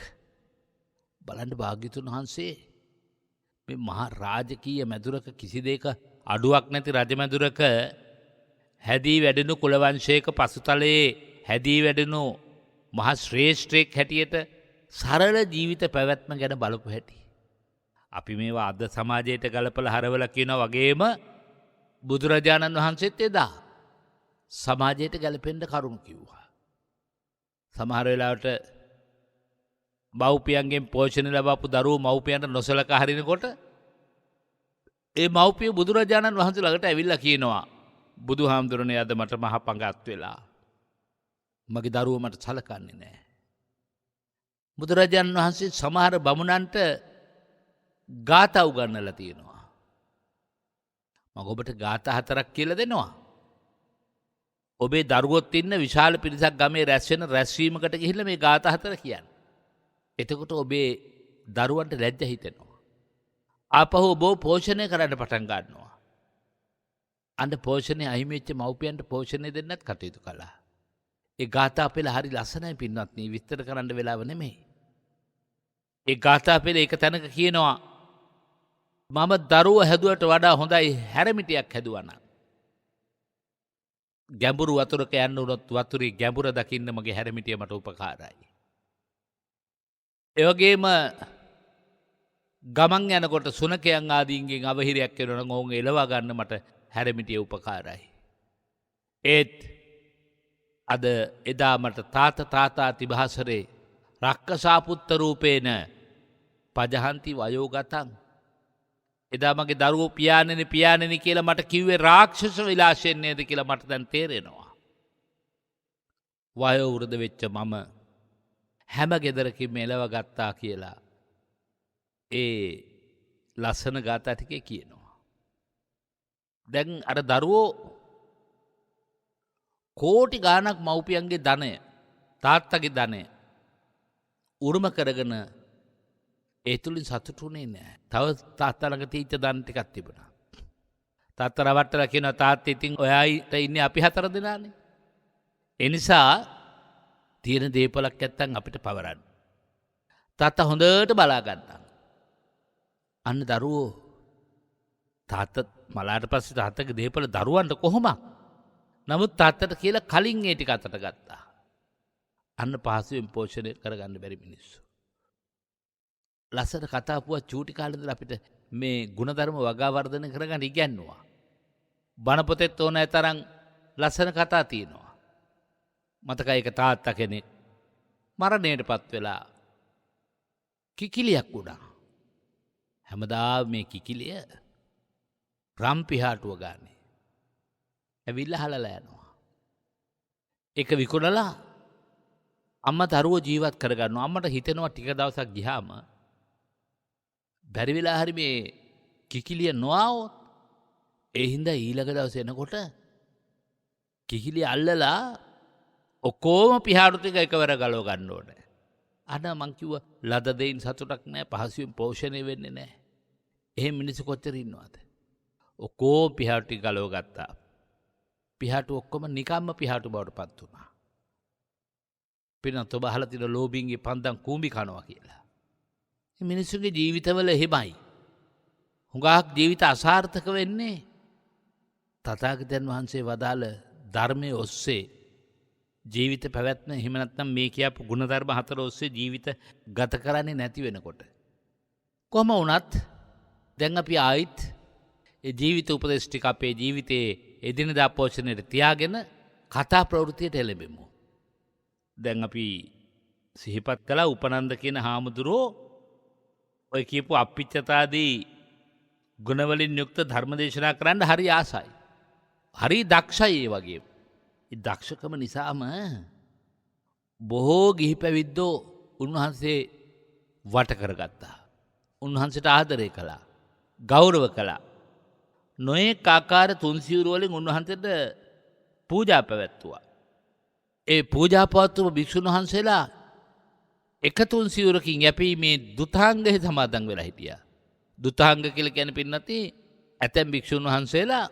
බලන්න භාග්‍යතුන් වහන්සේ මේ මහා රාජකීය මැදුරක කිසි දෙයක අඩුවක් නැති රජ මැදුරක හැදී වැඩෙනු කුලවංශයක පසුතලයේ හැදී වැඩෙනු මහා ශ්‍රේෂ්ඨයෙක් හැටියට සරල ජීවිත පැවැත්ම ගැන බලපු හැටි. අපි මේවා අද සමාජයට ගලපලා හරවලා කියනවා වගේම බුදුරජාණන් වහන්සේත් එදා සමාජයට ගැලපෙන්න කරුණු කිව්වා. සමහර වෙලාවට මව්පියන්ගෙන් පෝෂණය ලබපු දරුවෝ මව්පියන්ට නොසලකා හරිනකොට ඒ මව්පිය බුදුරජාණන් වහන්සේ ළඟට ඇවිල්ලා කියනවා බුදුහාමුදුරනේ අද මට මහ පඟත් වෙලා මගේ දරුවෝ මට සලකන්නේ නැහැ. බුදුරජාණන් වහන්සේ සමහර බමුණන්ට ගාථා උගන්වලා තියෙනවා. මම ඔබට ගාථා 4ක් කියලා දෙනවා. ඔබේ දරුවොත් ඉන්න විශාල පිරිසක් ගමේ රැස් වෙන රැස්වීමකට ගිහිල්ලා මේ ගාථා 4 කියන්න. එතකොට ඔබේ දරුවන්ට ලැජ්ජ හිතෙනවා. ආපහු ඔබ පෝෂණය කරන්න පටන් ගන්නවා. අන්න පෝෂණය අහිමි වෙච්ච මව්පියන්ට පෝෂණය දෙන්නත් කටයුතු කළා. ඒ ගාථා පෙළ හරි ලස්සනයි පින්වත්නි, විස්තර කරන්න වෙලාව නෙමෙයි. ඒ ගාථා පෙළ එක තැනක කියනවා මම දරුව හැදුවට වඩා හොඳයි හැරමිටියක් හැදුවා නම්. ගැඹුරු වතුරක යන්න උනොත් වතුරේ ගැඹුර දකින්න මගේ හැරමිටිය මට උපකාරයි. ඒ වගේම ගමන් යනකොට සුනකයන් ආදීන්ගෙන් අවහිරයක් වෙනවා නම් ඔවුන් එලවා ගන්න මට හැරමිටිය උපකාරයි. ඒත් අද එදා මට තාතා තිබහසරේ රක්කසාපුත්ත රූපේන පජහන්ති වයෝගතං. එදා මගේ දරුවෝ පියාණෙනි කියලා මට කිව්වේ රාක්ෂස විලාසයෙන් නේද කියලා මට දැන් තේරෙනවා. වයෝ වෘද්ධ වෙච්ච මම හැම ගෙදරකින්ම එලව ගත්තා කියලා ඒ ලස්සන ගාථා ටිකේ කියනවා. දැන් අර දරුවෝ කෝටි ගාණක් මව්පියන්ගේ ධනය, තාත්තගේ ධනය උරුම කරගෙන ඒ තුලින් සතුටුුනේ නැහැ. තව තාත්තා ළඟ තීච්ච ධන ටිකක් තිබුණා. තාත්තා රවට්ටලා කියනවා තාත්තා ඉතින් ඔයාට ඉන්නේ අපි 4 දෙනානේ. ඒ නිසා තියෙන දේපලක් නැත්තම් අපිට පවරන්න. තාත්තා හොඳට බලා ගන්නවා. අන්න දරුවෝ තාත්තා මලාට පස්සේ තාත්තගේ දේපල දරුවන්ට කොහොමද? නමුත් තාත්තට කියලා කලින් ඒ ටික අතට ගත්තා. අන්න පහසුවෙන් පෝෂණය කරගන්න බැරි මිනිස්සු. ලස්සන කතා පුවත් චූටි කාලේ ඉඳලා අපිට මේ ಗುಣධර්ම වගා වර්ධනය කරගන්න ඉගැන්නුවා. බණ පොතේත් ඕනෑ තරම් ලස්සන කතා තියෙනවා. මතකයි එක තාත්තා කෙනෙක් මරණයටපත් වෙලා කිකිලියක් උඩා. හැමදාම මේ කිකිලිය රම්පිහාටුව ගානේ. ඇවිල්ලා හලලා යනවා. ඒක විකුණලා අම්මා දරුවෝ ජීවත් කරගන්නවා. අම්මට හිතෙනවා ටික දවසක් ගියාම බැරි වෙලා හරි මේ කිකිලිය නොආවොත් ඒ හින්දා ඊළඟ දවසේ එනකොට කිකිලිය අල්ලලා ඔක්කොම පිහාටු ටික එකවර ගලව ගන්න ඕනේ. අන්න මං කිව්වා ලද දෙයින් සතුටක් නැහැ, පහසුවෙන් පෝෂණය වෙන්නේ නැහැ. එහෙම මිනිස්සු කොච්චර ඉන්නවද? ඔක්කොම පිහාටු ටික ගලව ගත්තා. පිහාටු ඔක්කොම නිකම්ම පිහාටු බවට පත් වුණා. පින්නත් ඔබ අහලා තියෙන ලෝබින්ගේ පන්දම් කූඹි කනවා කියලා. මේ මිනිස්සුගේ ජීවිතවල එහෙමයි. හුඟක් ජීවිත අසාර්ථක වෙන්නේ තථාගතයන් වහන්සේ වදාළ ධර්මයේ ඔස්සේ ජීවිත පැවැත්ම එහෙම නැත්නම් මේ කියපු ගුණධර්ම හතර ඔස්සේ ජීවිත ගත කරන්නේ නැති වෙනකොට. කොහොම වුණත් දැන් අපි ආයිත් ඒ ජීවිත උපදේශ ටික අපේ ජීවිතයේ එදිනදා පෝෂණයට තියාගෙන කතා ප්‍රවෘත්තියට එළඹෙමු. දැන් අපි සිහිපත් කළා උපනන්ද කියන හාමුදුරුවෝ ඔය කියපු අප්පිච්චතාදී ගුණවලින් යුක්ත ධර්ම දේශනා කරන්න හරි ආසයි. හරි දක්ෂයි ඒ වගේ. ඒ දක්ෂකම නිසාම බොහෝ ගිහි පැවිද්දෝ උන්වහන්සේ වට කරගත්තා. උන්වහන්සේට ආදරය කළා. ගෞරව කළා. නොයෙක් ආකාර තුන්සිවුරු වලින් උන්වහන්සේට පූජා පැවැත්තුවා. ඒ පූජා පවත්වපු භික්ෂුන් වහන්සේලා එක තුන්සිවුරකින් යැපීමේ දුතාංගයේ සමාදන් වෙලා හිටියා. දුතාංග කියලා කියන්නේ පින්නති ඇතැම් භික්ෂුන් වහන්සේලා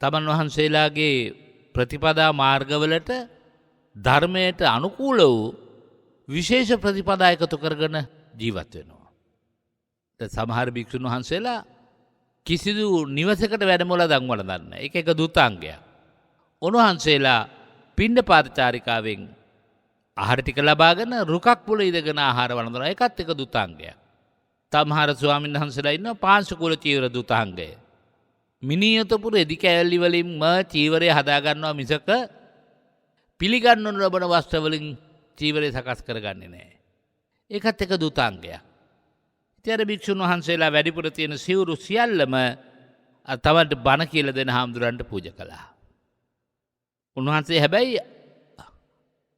තමන් වහන්සේලාගේ ප්‍රතිපදා මාර්ගවලට ධර්මයට අනුකූල වූ විශේෂ ප්‍රතිපදා එකතු කරගෙන ජීවත් වෙනවා. සමහර භික්ෂුන් වහන්සේලා කිසිදු නිවසකට වැඩමවලා දන් වළඳන්නේ නැහැ. ඒක එක දුතාංගයක්. උන්වහන්සේලා පිණ්ඩපාත චාරිකාවෙන් ආහාර ටික ලබාගෙන රුකක් මුල ඉඳගෙන ආහාර වළඳනවා. ඒකත් එක දුතාංගයක්. සමහර ස්වාමීන් වහන්සේලා ඉන්නවා පාංශුකුල චීවර දුතාංගය. මිනියතපුර එදි කෑල්ලි වලින්ම චීවරය හදා ගන්නවා මිසක පිළිගන්නු ලබන වස්ත්‍ර වලින් චීවරය සකස් කරගන්නේ නැහැ. ඒකත් එක දුතාංගයක්. ඉතින් භික්ෂුන් වහන්සේලා වැඩිපුර තියෙන සිවුරු සියල්ලම තමන්ට බණ කියලා දෙන හාමුදුරන්ට පූජා කළා. උන්වහන්සේ හැබැයි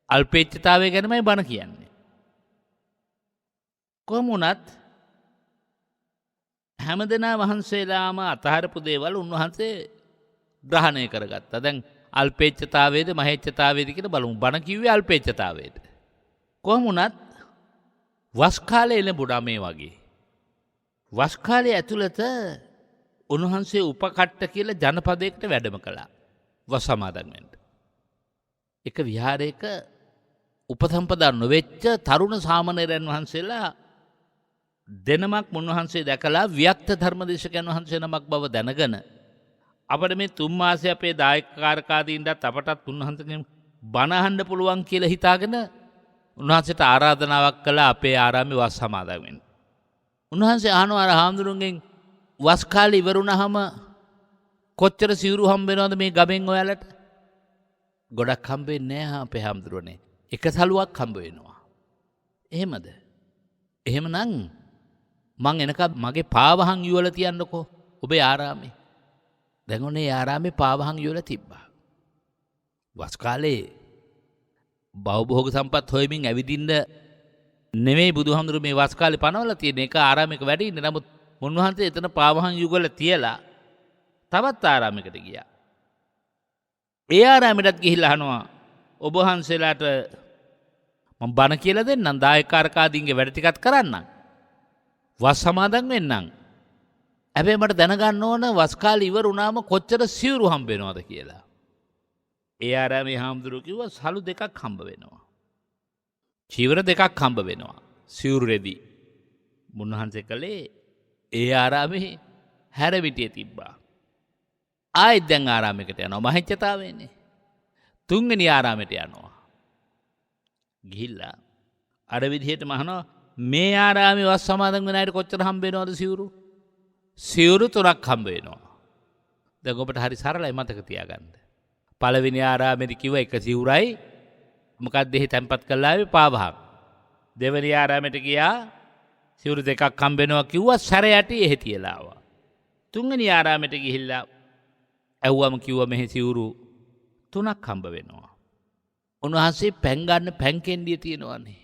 අල්පේච්ඡතාවය ගැනමයි බණ කියන්නේ. කොහොම වුණත් හැමදෙනා වහන්සේලාම අතහරපු දේවල් උන්වහන්සේ ග්‍රහණය කරගත්තා. දැන් අල්පේච්ඡතාවයේද මහේච්ඡතාවයේද කියලා බලමු. බණ කිව්වේ අල්පේච්ඡතාවයේද. කොහොම වුණත් වස් කාලේ එළඹුණා මේ වගේ. වස් කාලේ ඇතුළත උන්වහන්සේ උපකට්ට කියලා ජනපදයකට වැඩම කළා. වස් සමාදන් වෙන්න. එක විහාරයක උපසම්පදා නොවෙච්ච තරුණ සාමණේරයන් වහන්සේලා දෙනමක් මුන්වහන්සේ දැකලා වික්ත ධර්මදේශකයන් වහන්සේ නමක් බව දැනගෙන අපිට මේ තුන් මාසයේ අපේ දායකකාරකාදීන්ටත් අපටත් උන්වහන්සේගෙන් බණ අහන්න පුළුවන් කියලා හිතාගෙන උන්වහන්සේට ආරාධනාවක් කළා අපේ ආරාමේ වස් සමාදන් වෙන්න. උන්වහන්සේ අහනවා අර හාමුදුරුවන්ගෙන් වස් කාලේ ඉවර වුණාම කොච්චර සිවුරු හම්බ වෙනවද මේ ගමෙන් ඔයාලට? ගොඩක් හම්බ වෙන්නේ නැහැ අපේ හාමුදුරුවනේ. එක සලුවක් හම්බ වෙනවා. එහෙමද? එහෙමනම් මං එනකම් මගේ පාවහන් යුවල තියන්නකෝ ඔබේ ආරාමේ. දැන් ඔන්නේ ආරාමේ පාවහන් යුවල තිබ්බා. වස් කාලේ භවභෝග සම්පත් හොයමින් ඇවිදින්න නෙමෙයි බුදුහාමුදුරුවෝ මේ වස් කාලේ පනවලා තියෙන එක ආරාමයක වැඩ ඉන්න. නමුත් මුන්වහන්සේ එතන පාවහන් යුගල තියලා තවත් ආරාමයකට ගියා. ඒ ආරාමයටත් ගිහිල්ලා අහනවා ඔබ වහන්සේලාට මම බණ කියලා දෙන්නම් දායකකාරකාදීන්ගේ වැඩ ටිකක් කරන්නම්. වස් සමාදන් වෙන්නම්. හැබැයි මට දැනගන්න ඕන වස් කාලේ ඉවර වුණාම කොච්චර සිවුරු හම්බ වෙනවද කියලා. ඒ ආරාමේ හාමුදුරුවෝ කිව්වා සලු දෙකක් හම්බ වෙනවා. චීවර දෙකක් හම්බ වෙනවා. සිවුරු රෙදි. මුන්වහන්සේ කළේ ඒ ආරාමේ හැරමිටිය තිබ්බා. ආයෙත් දැන් ආරාමයකට යනවා මහච්චතාවේනේ. තුන්වෙනි ආරාමයට යනවා. ගිහිල්ලා අර විදිහටම අහනවා මේ ආරාමේ වස් සමාදන් වෙන අයට කොච්චර හම්බ වෙනවද සිවුරු? සිවුරු 3ක් හම්බ වෙනවා. දැන් ඔබට හරි සරලයි මතක තියාගන්න. පළවෙනි ආරාමේදී කිව්වා එක සිවුරයි මොකක්ද එහි තැන්පත් කළා ආවේ පාවහක්. දෙවෙනි ආරාමයට ගියා සිවුරු දෙකක් හම්බ වෙනවා කිව්වා සැර යටි එහෙ තියලා ආවා. තුන්වෙනි ආරාමයට ගිහිල්ලා ඇව්වම කිව්වා මෙහි සිවුරු 3ක් හම්බ වෙනවා. උන්වහන්සේ පැන් ගන්න පැන් කෙන්ඩිය තියෙනවානේ.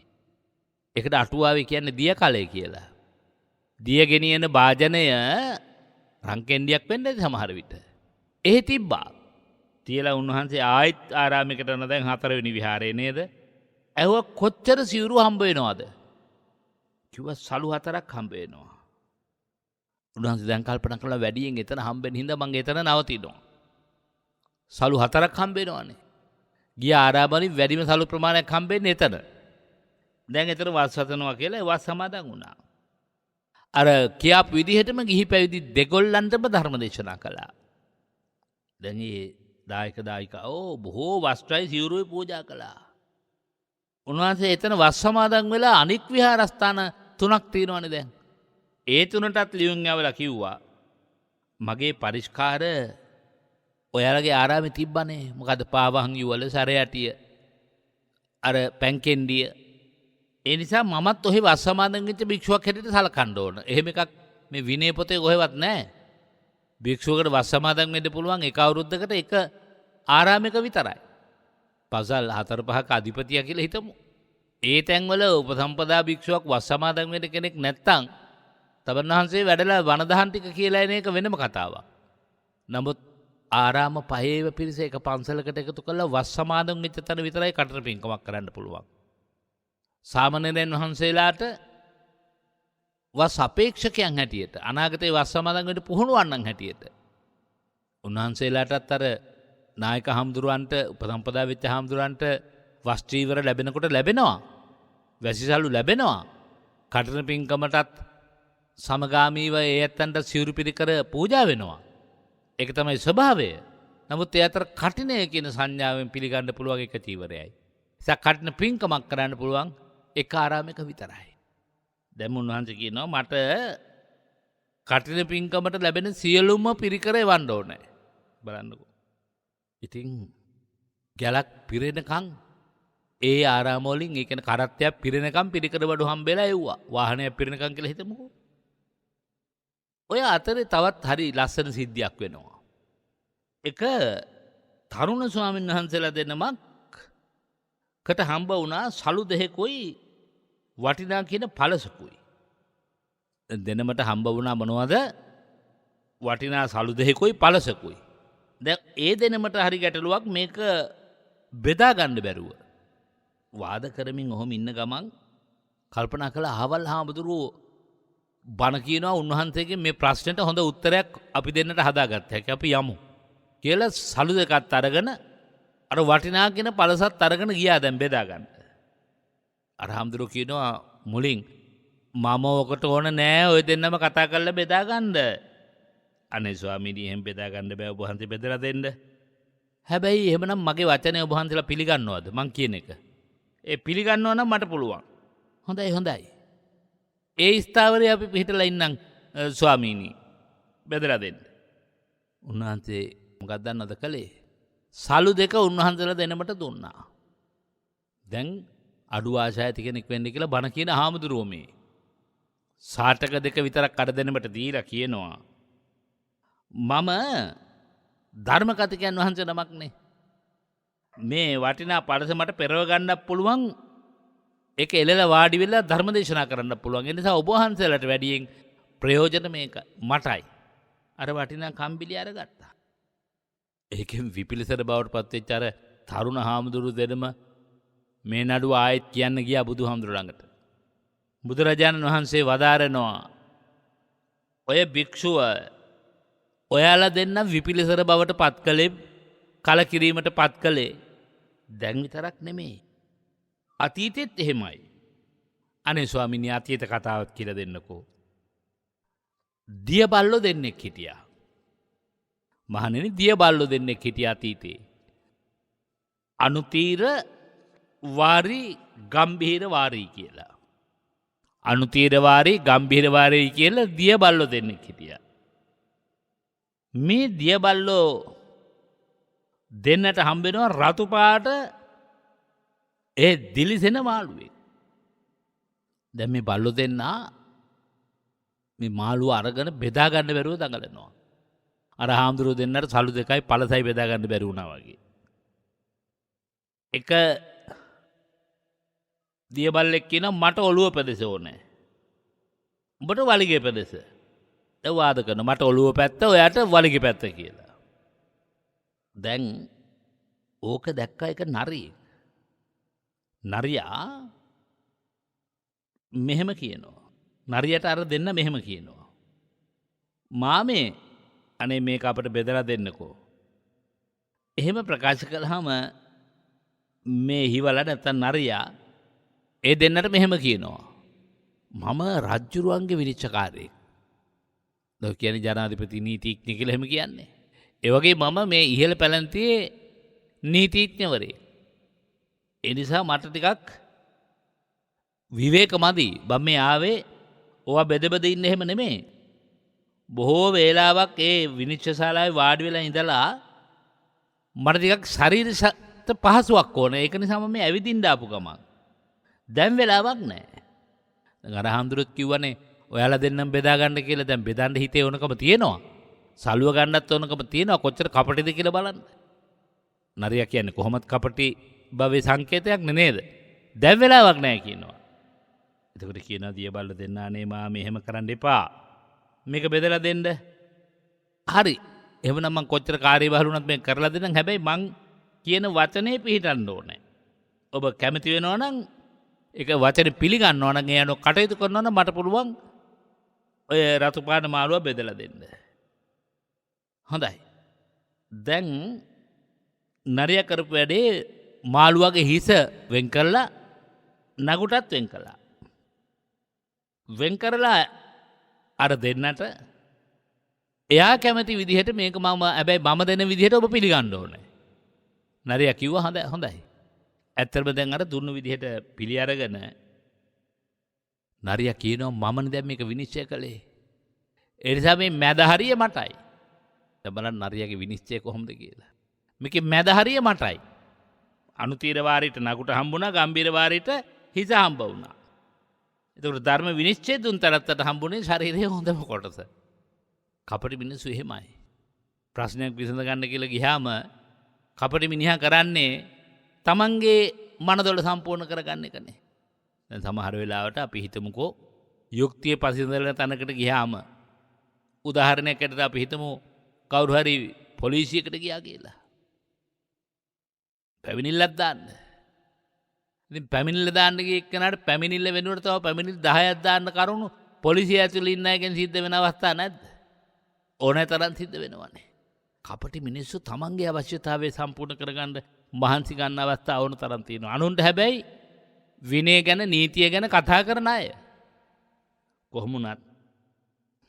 ඒකට අටුවාවේ කියන්නේ දිය කලය කියලා. දිය ගෙනියන භාජනය රංකෙන්ඩියක් වෙන්න සමහර විට. එහෙ තිබ්බා. තියලා උන්වහන්සේ ආයෙත් ආරාමයකට යන දැන් 4 වෙනි විහාරේ නේද? ඇහුවා කොච්චර සිවුරු හම්බ වෙනවද? කිව්වා සලු 4ක් හම්බ වෙනවා. උන්වහන්සේ දැන් කල්පනා කළා වැඩියෙන් එතන හම්බෙන්න හින්දා මම එතන නවතිනවා. සලු 4ක් හම්බ වෙනවනේ. ගිය ආරාමවලින් වැඩිම සලු ප්‍රමාණයක් හම්බෙන්නේ එතන. දැන් එතන වස් හදනවා කියලා වස් සමාදන් වුණා. අර කියාපු විදිහටම ගිහි පැවිදි දෙගොල්ලන්ටම ධර්ම දේශනා කළා. දැන් මේ දායක දායිකාවෝ බොහෝ වස්ත්‍රයි සිවුරුයි පූජා කළා. උන්වහන්සේ එතන වස් සමාදන් වෙලා අනික් විහාරස්ථාන 3ක් තියෙනවනේ දැන්. ඒ 3ටත් ලියුම් යවලා කිව්වා මගේ පරිස්කාර ඔයාලගේ ආරාමේ තිබ්බනේ. මොකද පාවහන් යුවල සරයටිය අර පැන්කෙන්ඩිය. ඒ නිසා මමත් ඔහෙ වස් සමාදන් වෙච්ච භික්ෂුවක් හැටියට සලකන්න ඕන. එහෙම එකක් මේ විනය පොතේ කොහෙවත් නැහැ. භික්ෂුවකට වස් සමාදන් වෙන්න පුළුවන් එක අවුරුද්දකට එක ආරාමයක විතරයි. පසල් 4-5ක අධිපතියා කියලා හිතමු. ඒ තැන්වල උපසම්පදා භික්ෂුවක් වස් සමාදන් වෙන්න කෙනෙක් නැත්තම් තබන් වහන්සේ වැඩලා වනදහන් ටික කියලා එන එක වෙනම කතාවක්. නමුත් ආරාම පහේව පිරිස එක පන්සලකට එකතු කරලා වස් සමාදන් වෙච්ච තැන විතරයි කටට පින්කමක් කරන්න පුළුවන්. සාමණේරයන් වහන්සේලාට වස් අපේක්ෂකයන් හැටියට අනාගතයේ වස් සමාදන් වෙන්න පුහුණුවන්නන් හැටියට උන්වහන්සේලාටත් අර නායක හාමුදුරුවන්ට උපසම්පදා වෙච්ච හාමුදුරුවන්ට වස් චීවර ලැබෙනකොට ලැබෙනවා. වැසිසලු ලැබෙනවා. කටන පින්කමටත් සමගාමීව ඒ ඇත්තන්ට සිවුරු පිරිකර පූජා වෙනවා. ඒක තමයි ස්වභාවය. නමුත් ඒ අතර කටිනය කියන සංඥාවෙන් පිළිගන්න පුළුවන් එක චීවරයයි. ඒක කටින පින්කමක් කරන්න පුළුවන් එක ආරාමයක විතරයි. දැන් උන්වහන්සේ කියනවා මට කටින පින්කමට ලැබෙන සියලුම පිරිකර එවන්න ඕනේ. බලන්නකෝ. ඉතින් ගැලක් පිරෙනකන් ඒ ආරාම වලින් ඒ කියන්නේ කරත්තයක් පිරෙනකන් පිරිකර බඩු හම්බෙලා එව්වා. වාහනයක් පිරෙනකන් කියලා හිතමුකෝ. ඔය අතරේ තවත් හරි ලස්සන සිද්ධියක් වෙනවා. එක තරුණ ස්වාමීන් වහන්සේලා දෙනමකට හම්බ වුණා සලු දෙකකුයි වටිනා කියන පළසකුයි. දෙනමට හම්බ වුණා මොනවද? වටිනා සලු දෙකකුයි පළසකුයි. දැන් ඒ දෙනමට හරි ගැටලුවක් මේක බෙදා ගන්න බැරුව. වාද කරමින් ඔහොම ඉන්න ගමන් කල්පනා කළා ආවල් හාමුදුරුවෝ බණ කියනවා උන්වහන්සේගේ මේ ප්‍රශ්නෙට හොඳ උත්තරයක් අපි දෙන්නට හදාගත්ත හැකි අපි යමු කියලා සලු දෙකත් අරගෙන අර වටිනා කියන පළසත් අරගෙන ගියා දැන් බෙදා ගන්න. අර හාමුදුරුවෝ කියනවා මුලින් මම ඔකට ඕන නෑ ඔය දෙන්නම කතා කරලා බෙදා ගන්න. අනේ ස්වාමීනි එහෙම බෙදා ගන්න බෑ ඔබ වහන්සේ බෙදලා දෙන්න. හැබැයි එහෙමනම් මගේ වචනේ ඔබ වහන්සේලා පිළිගන්නවද මං කියන එක? ඒ පිළිගන්නවා නම් මට පුළුවන්. හොඳයි හොඳයි. ඒ ස්ථාවරේ අපි පිටලා ඉන්නම් ස්වාමීනි බෙදලා දෙන්න. උන්වහන්සේ මොකක්ද දන්නවද කළේ? සලු දෙක උන්වහන්සේලා දෙනමට දුන්නා. දැන් අඩු ආශය ඇති කෙනෙක් වෙන්න කියලා බණ කියන හාමුදුරුවෝ මේ සාටක දෙක විතරක් අර දෙනමට දීලා කියනවා මම ධර්ම කතිකයන් වහන්සේ නමක්නේ. මේ වටිනා පළස මට පෙරව ගන්නත් පුළුවන්. ඒක එළලා වාඩි වෙලා ධර්ම දේශනා කරන්න පුළුවන්. ඒ නිසා ඔබ වහන්සේලාට වැඩියෙන් ප්‍රයෝජන මේක මටයි. අර වටිනා කම්බිලි අරගත්තා. ඒකෙන් විපිලිසර බවට පත් වෙච්ච අර තරුණ හාමුදුරු දෙනම මේ නඩුව ආයෙත් කියන්න ගියා බුදුහාමුදුරු ළඟට. බුදුරජාණන් වහන්සේ වදාරනවා ඔය භික්ෂුව ඔයාලා දෙන්න විපිලිසර බවට පත් කළේ කලකිරීමට පත් කළේ දැන් විතරක් නෙමෙයි. අතීතෙත් එහෙමයි. අනේ ස්වාමීනි අතීත කතාවත් කියලා දෙන්නකෝ. දිය බල්ලෝ දෙන්නෙක් හිටියා. මහණෙනි දිය බල්ලෝ දෙන්නෙක් හිටියා අතීතේ. අනුතීර වාරී ගම්භීර වාරී කියලා. අනුතීර වාරී ගම්භීර වාරී කියලා දිය බල්ලෝ දෙන්නෙක් හිටියා. මේ දිය බල්ලෝ දෙන්නට හම්බෙනවා රතු පාට ඒ දිලිසෙන මාළුවෙක්. දැන් මේ බල්ලෝ දෙන්නා මේ මාළුව අරගෙන බෙදා ගන්න බැරුව දඟලනවා. අර හාමුදුරුවෝ දෙන්නට සලු දෙකයි පළසයි බෙදා ගන්න බැරි වුණා වගේ. එක දියබල්ලෙක් කියනවා මට ඔළුව පැදෙස ඕනේ. උඹට වලිගේ පැදෙස. දැන් වාද කරන මට ඔළුව පැත්ත ඔයාට වලිගේ පැත්ත කියලා. දැන් ඕක දැක්ක එක නරියෙක්. නරියා මෙහෙම කියනවා. නරියට අර දෙන්න මෙහෙම කියනවා. මාමේ අනේ මේක අපට බෙදලා දෙන්නකෝ. එහෙම ප්‍රකාශ කළාම මේ හිවල නැත්තම් නරියා ඒ දෙන්නට මෙහෙම කියනවා. මම රජ්ජුරුවන්ගේ විනිශ්චයකාරයෙක්. ඔය කියන්නේ ජනාධිපති නීතිඥ කියලා එහෙම කියන්නේ. ඒ වගේ මම මේ ඉහළ පැලැන්තියේ නීතිඥවරයෙක්. ඒ නිසා මට ටිකක් විවේක මදි. මම මේ ආවේ ඕවා බෙද බෙද ඉන්න එහෙම නෙමෙයි. බොහෝ වේලාවක් ඒ විනිශ්චය ශාලාවේ වාඩි වෙලා ඉඳලා මට ටිකක් ශරීරයට පහසුවක් ඕනේ. ඒක නිසා මම මේ ඇවිදින්න ආපු ගමන්. දැන් වෙලාවක් නැහැ. දැන් අර හඳුරුත් කිව්වනේ ඔයාලා දෙන්නම් බෙදා ගන්න කියලා. දැන් බෙදන්න හිතේ ඕනකම තියෙනවා. සලුව ගන්නත් ඕනකම තියෙනවා. කොච්චර කපටිද කියලා බලන්න. නරියා කියන්නේ කොහොමද කපටි භවයේ සංකේතයක් නේද? දැන් වෙලාවක් නැහැ කියනවා. එතකොට කියනවා දියබල්ල දෙන්න අනේ මා මෙහෙම කරන්න එපා. මේක බෙදලා දෙන්න. හරි. එහෙමනම් මං කොච්චර කාර්යබහුල වුණත් මේක කරලා දෙන්නම්. හැබැයි මං කියන වචනේ පිළිටන්න ඕනේ. ඔබ කැමති වෙනවා නම් ඒක වචනේ පිළිගන්නවා නම් ඒ අනුව කටයුතු කරනවා නම් මට පුළුවන් ඔය රතු පාට මාළුව බෙදලා දෙන්න. හොඳයි. දැන් නරියා කරපු වැඩේ මාළුවගේ හිස වෙන් කරලා නගුටත් වෙන් කළා. වෙන් කරලා අර දෙන්නට එයා කැමති විදිහට මේක මම හැබැයි මම දෙන විදිහට ඔබ පිළිගන්න ඕනේ. නරියා කිව්වා හොඳයි. ඇත්තටම දැන් අර දුන්නු විදිහට පිළි අරගෙන නරියා කියනවා මමනේ දැන් මේක විනිශ්චය කළේ. ඒ නිසා මේ මැද හරිය මටයි. දැන් බලන්න නරියාගේ විනිශ්චය කොහොමද කියලා. මේකේ මැද හරිය මටයි. අනුතීර වාරීට නගුට හම්බුණා, ගම්බීර වාරීට හිස හම්බ වුණා. එතකොට ධර්ම විනිශ්චය දුන් තරත්තට හම්බුනේ ශරීරයේ හොඳම කොටස. කපටි මිනිස්සු එහෙමයි. ප්‍රශ්නයක් විසඳ ගන්න කියලා ගියාම කපටි මිනිහා කරන්නේ තමන්ගේ මනදොල සම්පූර්ණ කරගන්න එකනේ. දැන් සමහර වෙලාවට අපි හිතමුකෝ යුක්තිය පසිඳලන තැනකට ගියාම උදාහරණයකට අපි හිතමු කවුරු හරි පොලිසියකට ගියා කියලා. පැමිණිල්ලක් දාන්න. ඉතින් පැමිණිල්ල දාන්න ගිය එක්කනට පැමිණිල්ල වෙනුවට තව පැමිණිලි 10ක් දාන්න කරුණු පොලිසිය ඇතුළේ ඉන්න අයගෙන් සිද්ධ වෙන අවස්ථා නැද්ද? ඕනෑ තරම් සිද්ධ වෙනවනේ. කපටි මිනිස්සු තමන්ගේ අවශ්‍යතාවය සම්පූර්ණ කරගන්න මහන්සි ගන්න අවස්ථා ඕන තරම් තියෙනවා. අනුන්ට හැබැයි විනය ගැන නීතිය ගැන කතා කරන අය. කොහොම වුණත්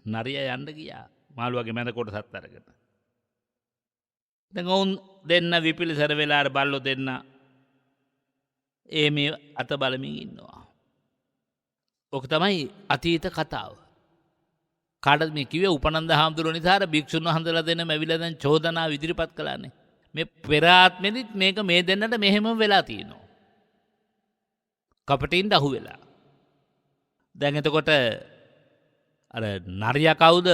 නරියා යන්න ගියා මාළුවගේ මැද කොටසත් අරගෙන. දැන් ඔවුන් දෙන්න විපිලිසර වෙලා අර බල්ලෝ දෙන්න මේ අත බලමින් ඉන්නවා. ඔක තමයි අතීත කතාව. කාටද මේ කිව්වේ? උපනන්ද හාමුදුරුවෝ නිසා අර භික්ෂුන් වහන්සේලා දෙන්නම ඇවිල්ලා දැන් චෝදනාව ඉදිරිපත් කළානේ. මේ පෙර ආත්මෙදිත් මේක මේ දෙන්නට මෙහෙම වෙලා තියෙනවා. කපටින්ට අහු වෙලා. දැන් එතකොට අර නරියා කවුද?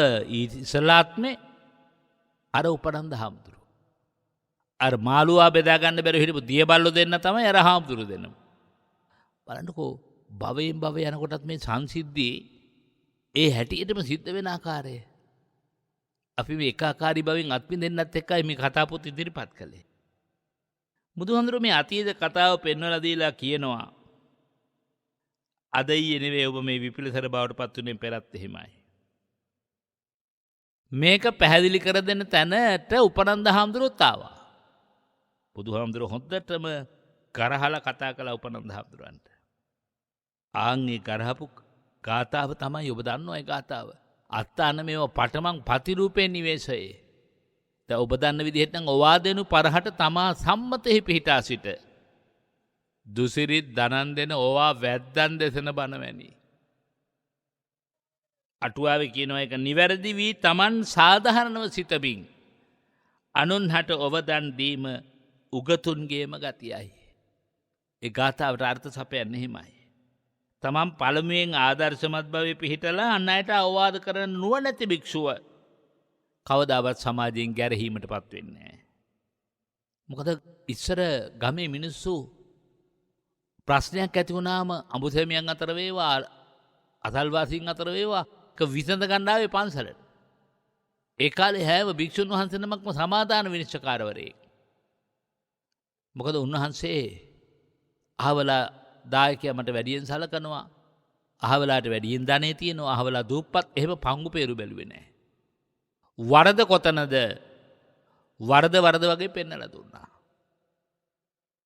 ඉස්ලාත්මේ අර උපනන්ද හාමුදුරුවෝ. අර මාළුවා බෙදා ගන්න බැරි හිටපු දියබල්ලෝ දෙන්න තමයි අර හාමුදුරුවෝ දෙන්නම. බලන්නකෝ භවයෙන් භවය යනකොටත් මේ සංසිද්ධියේ ඒ හැටියටම සිද්ධ වෙන ආකාරය. අපි මේ ඒකාකාරී භවෙන් අත්විඳෙන්නත් එක්කයි මේ කතා පොත් ඉදිරිපත් කළේ. බුදුහාමුදුරුවෝ මේ අතීත කතාව පෙන්වලා දීලා කියනවා අද ඊයේ නෙවෙයි ඔබ මේ විපිලිසර බවට පත් වුණේ පෙරත් එහෙමයි. මේක පැහැදිලි කර දෙන්න තැනට උපනන්ද හාමුදුරුවෝත් ආවා. බුදුහාමුදුරුවෝ හොද්දටම කරහලා කතා කළා උපනන්ද හාමුදුරුවන්ට. ආන්ගේ කරහපු ගාථාව තමයි ඔබ දන්නවා ඒ ගාථාව. අත්තාන මේව පටමං පතිරූපේ නිවේශයේ. දැන් ඔබ දන්න විදිහට නම් ඔවාදෙනු පරහට තමා සම්මතෙහි පිහිටා සිට. දුසිරිත් දනන් දෙන ඕවා වැද්දන් දෙසන බණවැනි. අටුවාවේ කියනවා එක නිවැරදි වී තමන් සාධාරණව සිතමින් අනුන් හට ඔවදන් දීම උගතුන්ගේම ගතියයි. ඒ ගාථාවට අර්ථ සපයන්නේ එහෙමයි. තමන් පළමුවෙන් ආදර්ශමත් භවයේ පිහිටලා අන් අයට අවවාද කරන නුවණැති භික්ෂුව කවදාවත් සමාජයෙන් ගැරහීමටපත් වෙන්නේ නැහැ. මොකද ඉස්සර ගමේ මිනිස්සු ප්‍රශ්නයක් ඇති වුණාම අඹුසැමියන් අතර වේවා අසල්වාසීන් අතර වේවා විසඳ ගණ්ඩාවේ පන්සලට. ඒ කාලේ හැම භික්ෂුන් වහන්සේ නමක්ම සමාදාන විනිශ්චයකාරවරයෙක්. මොකද උන්වහන්සේ අහවලා දායකයා මට වැඩියෙන් සලකනවා. අහවලාට වැඩියෙන් ධනෙ තියෙනවා. අහවලා දුප්පත් එහෙම පංගු peeru බැලුවේ නැහැ. වරද කොතනද? වරද වගේ පෙන්නලා දුන්නා.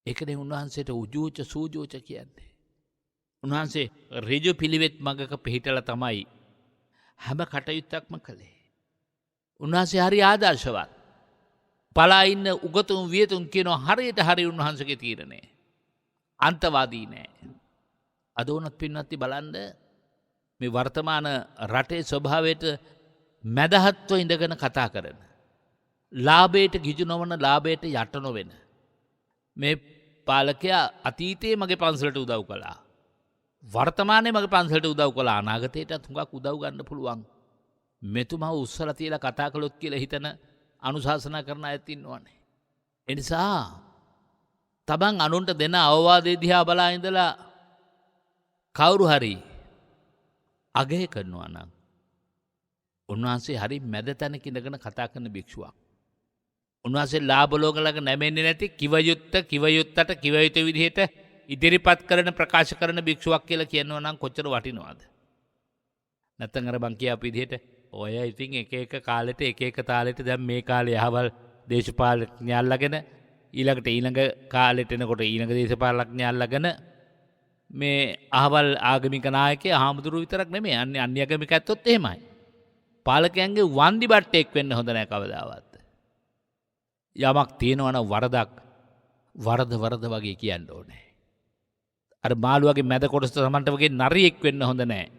ඒකනේ උන්වහන්සේට උජූච සූජෝච කියන්නේ. උන්වහන්සේ ඍජු පිළිවෙත් මගක පිහිටලා තමයි හැම කටයුත්තක්ම කළේ. උන්වහන්සේ හරි ආදර්ශවත්. පලා ඉන්න උගතුන් වියතුන් කියනවා හරියට හරි උන්වහන්සේගේ තීරණය. අන්තවාදී නෑ. අද වුණත් පින්වත්නි බලන්න මේ වර්තමාන රටේ ස්වභාවයට මැදහත්ව ඉඳගෙන කතා කරන. ලාභයට ගිජු නොවන ලාභයට යට නොවෙන. මේ පාලකයා අතීතයේ මගේ පන්සලට උදව් කළා. වර්තමානයේ මගේ පන්සලට උදව් කළා. අනාගතයටත් හුඟක් උදව් ගන්න පුළුවන්. මෙතුමා උස්සලා තියලා කතා කළොත් කියලා හිතන අනුශාසනා කරන අයත් ඉන්නවනේ. ඒ නිසා තමන් අනුන්ට දෙන අවවාදයේ දිහා බලා ඉඳලා කවුරු හරි අගය කරනවා නම් උන්වහන්සේ හරි මැද තැනක ඉඳගෙන කතා කරන භික්ෂුවක්. උන්වහන්සේ ලාභ ලෝක ළඟ නැමෙන්නේ නැති කිවයුත්තට කිවයුතු විදිහට ඉදිරිපත් කරන ප්‍රකාශ කරන භික්ෂුවක් කියලා කියනවා නම් කොච්චර වටිනවද? නැත්නම් අර බං කියාපු විදිහට ඔය ඉතින් එක කාලෙට එක තාලෙට දැන් මේ කාලේ යහවල් දේශපාලඥයන් ළගෙන ඊළඟ කාලෙට එනකොට ඊළඟ දේශපාලඥයන් ළගෙන මේ අහවල් ආගමික නායකයා හාමුදුරුවෝ විතරක් නෙමෙයි අන්‍ය ආගමික ඇත්තොත් එහෙමයි. පාලකයන්ගේ වන්දි බට්ටෙක් වෙන්න හොඳ නැහැ කවදාවත්. යමක් තියෙනවා නම් වරද වගේ කියන්න ඕනේ. අර මාළුවගේ මැද කොටස සමන්ට වගේ නරියෙක් වෙන්න හොඳ නැහැ.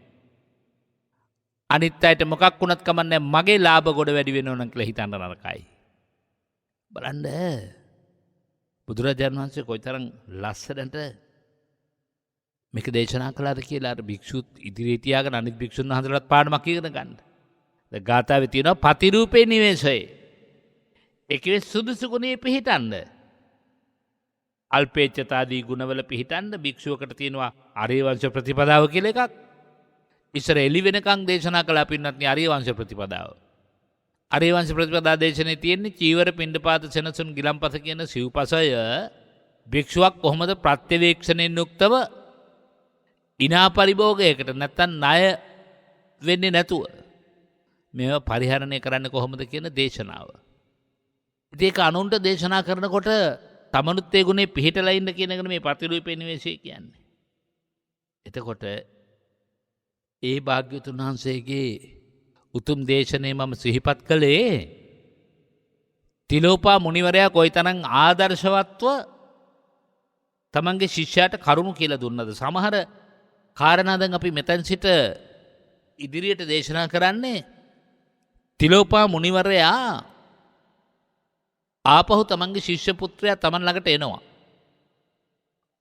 අනිත් අයට මොකක් වුණත් කමන්නේ මගේ ලාභ ගොඩ වැඩි වෙනව නම් කියලා හිතන්න නරකයි. බලන්න බුදුරජාණන් වහන්සේ කොයිතරම් ලස්සනට මේක දේශනා කළාද කියලා අර භික්ෂුත් ඉදිරියේ තියාගෙන අනිත් භික්ෂුන් වහන්සේලාට පාඩමක් ඉගෙන ගන්න. දැන් ගාථාවේ තියෙනවා පතිරූපේ නිවේශයේ. ඒකේ සුදුසු ගුණේ පිහිටන්න. අල්පේච්ඡතාදී ගුණවල පිහිටන්න භික්ෂුවකට තියෙනවා ආර්ය වංශ ප්‍රතිපදාව කියලා එකක්. ඉස්සර එළි වෙනකන් දේශනා කළා පින්නත් ආර්ය වංශ ප්‍රතිපදාව. ආර්ය වංශ ප්‍රතිපදා දේශනේ තියෙන්නේ චීවර පිණ්ඩපාත සෙනසුන් ගිලම්පස කියන සිව්පසය භික්ෂුවක් කොහොමද ප්‍රත්‍යවේක්ෂණයෙන් යුක්තව ඉනා පරිභෝගයකට නැත්තම් ණය වෙන්නේ නැතුව මේවා පරිහරණය කරන්නේ කොහොමද කියන දේශනාව. ඉතින් ඒක අනුන්ට දේශනා කරනකොට තමනුත් ඒ ගුණේ පිහිටලා ඉන්න කියන එක මේ ප්‍රතිරූපේ නිවේශය කියන්නේ. එතකොට ඒ භාග්‍යවතුන් වහන්සේගේ උතුම් දේශනේ මම සිහිපත් කළේ තිලෝපා මුනිවරයා කොයිතරම් ආදර්ශවත්ව තමන්ගේ ශිෂ්‍යයාට කරුණු කියලා දුන්නද. සමහර කාරණා දැන් අපි මෙතෙන් සිට ඉදිරියට දේශනා කරන්නේ තිලෝපා මුනිවරයා ආපහු තමන්ගේ ශිෂ්‍ය පුත්‍රයා තමන් ළඟට එනවා.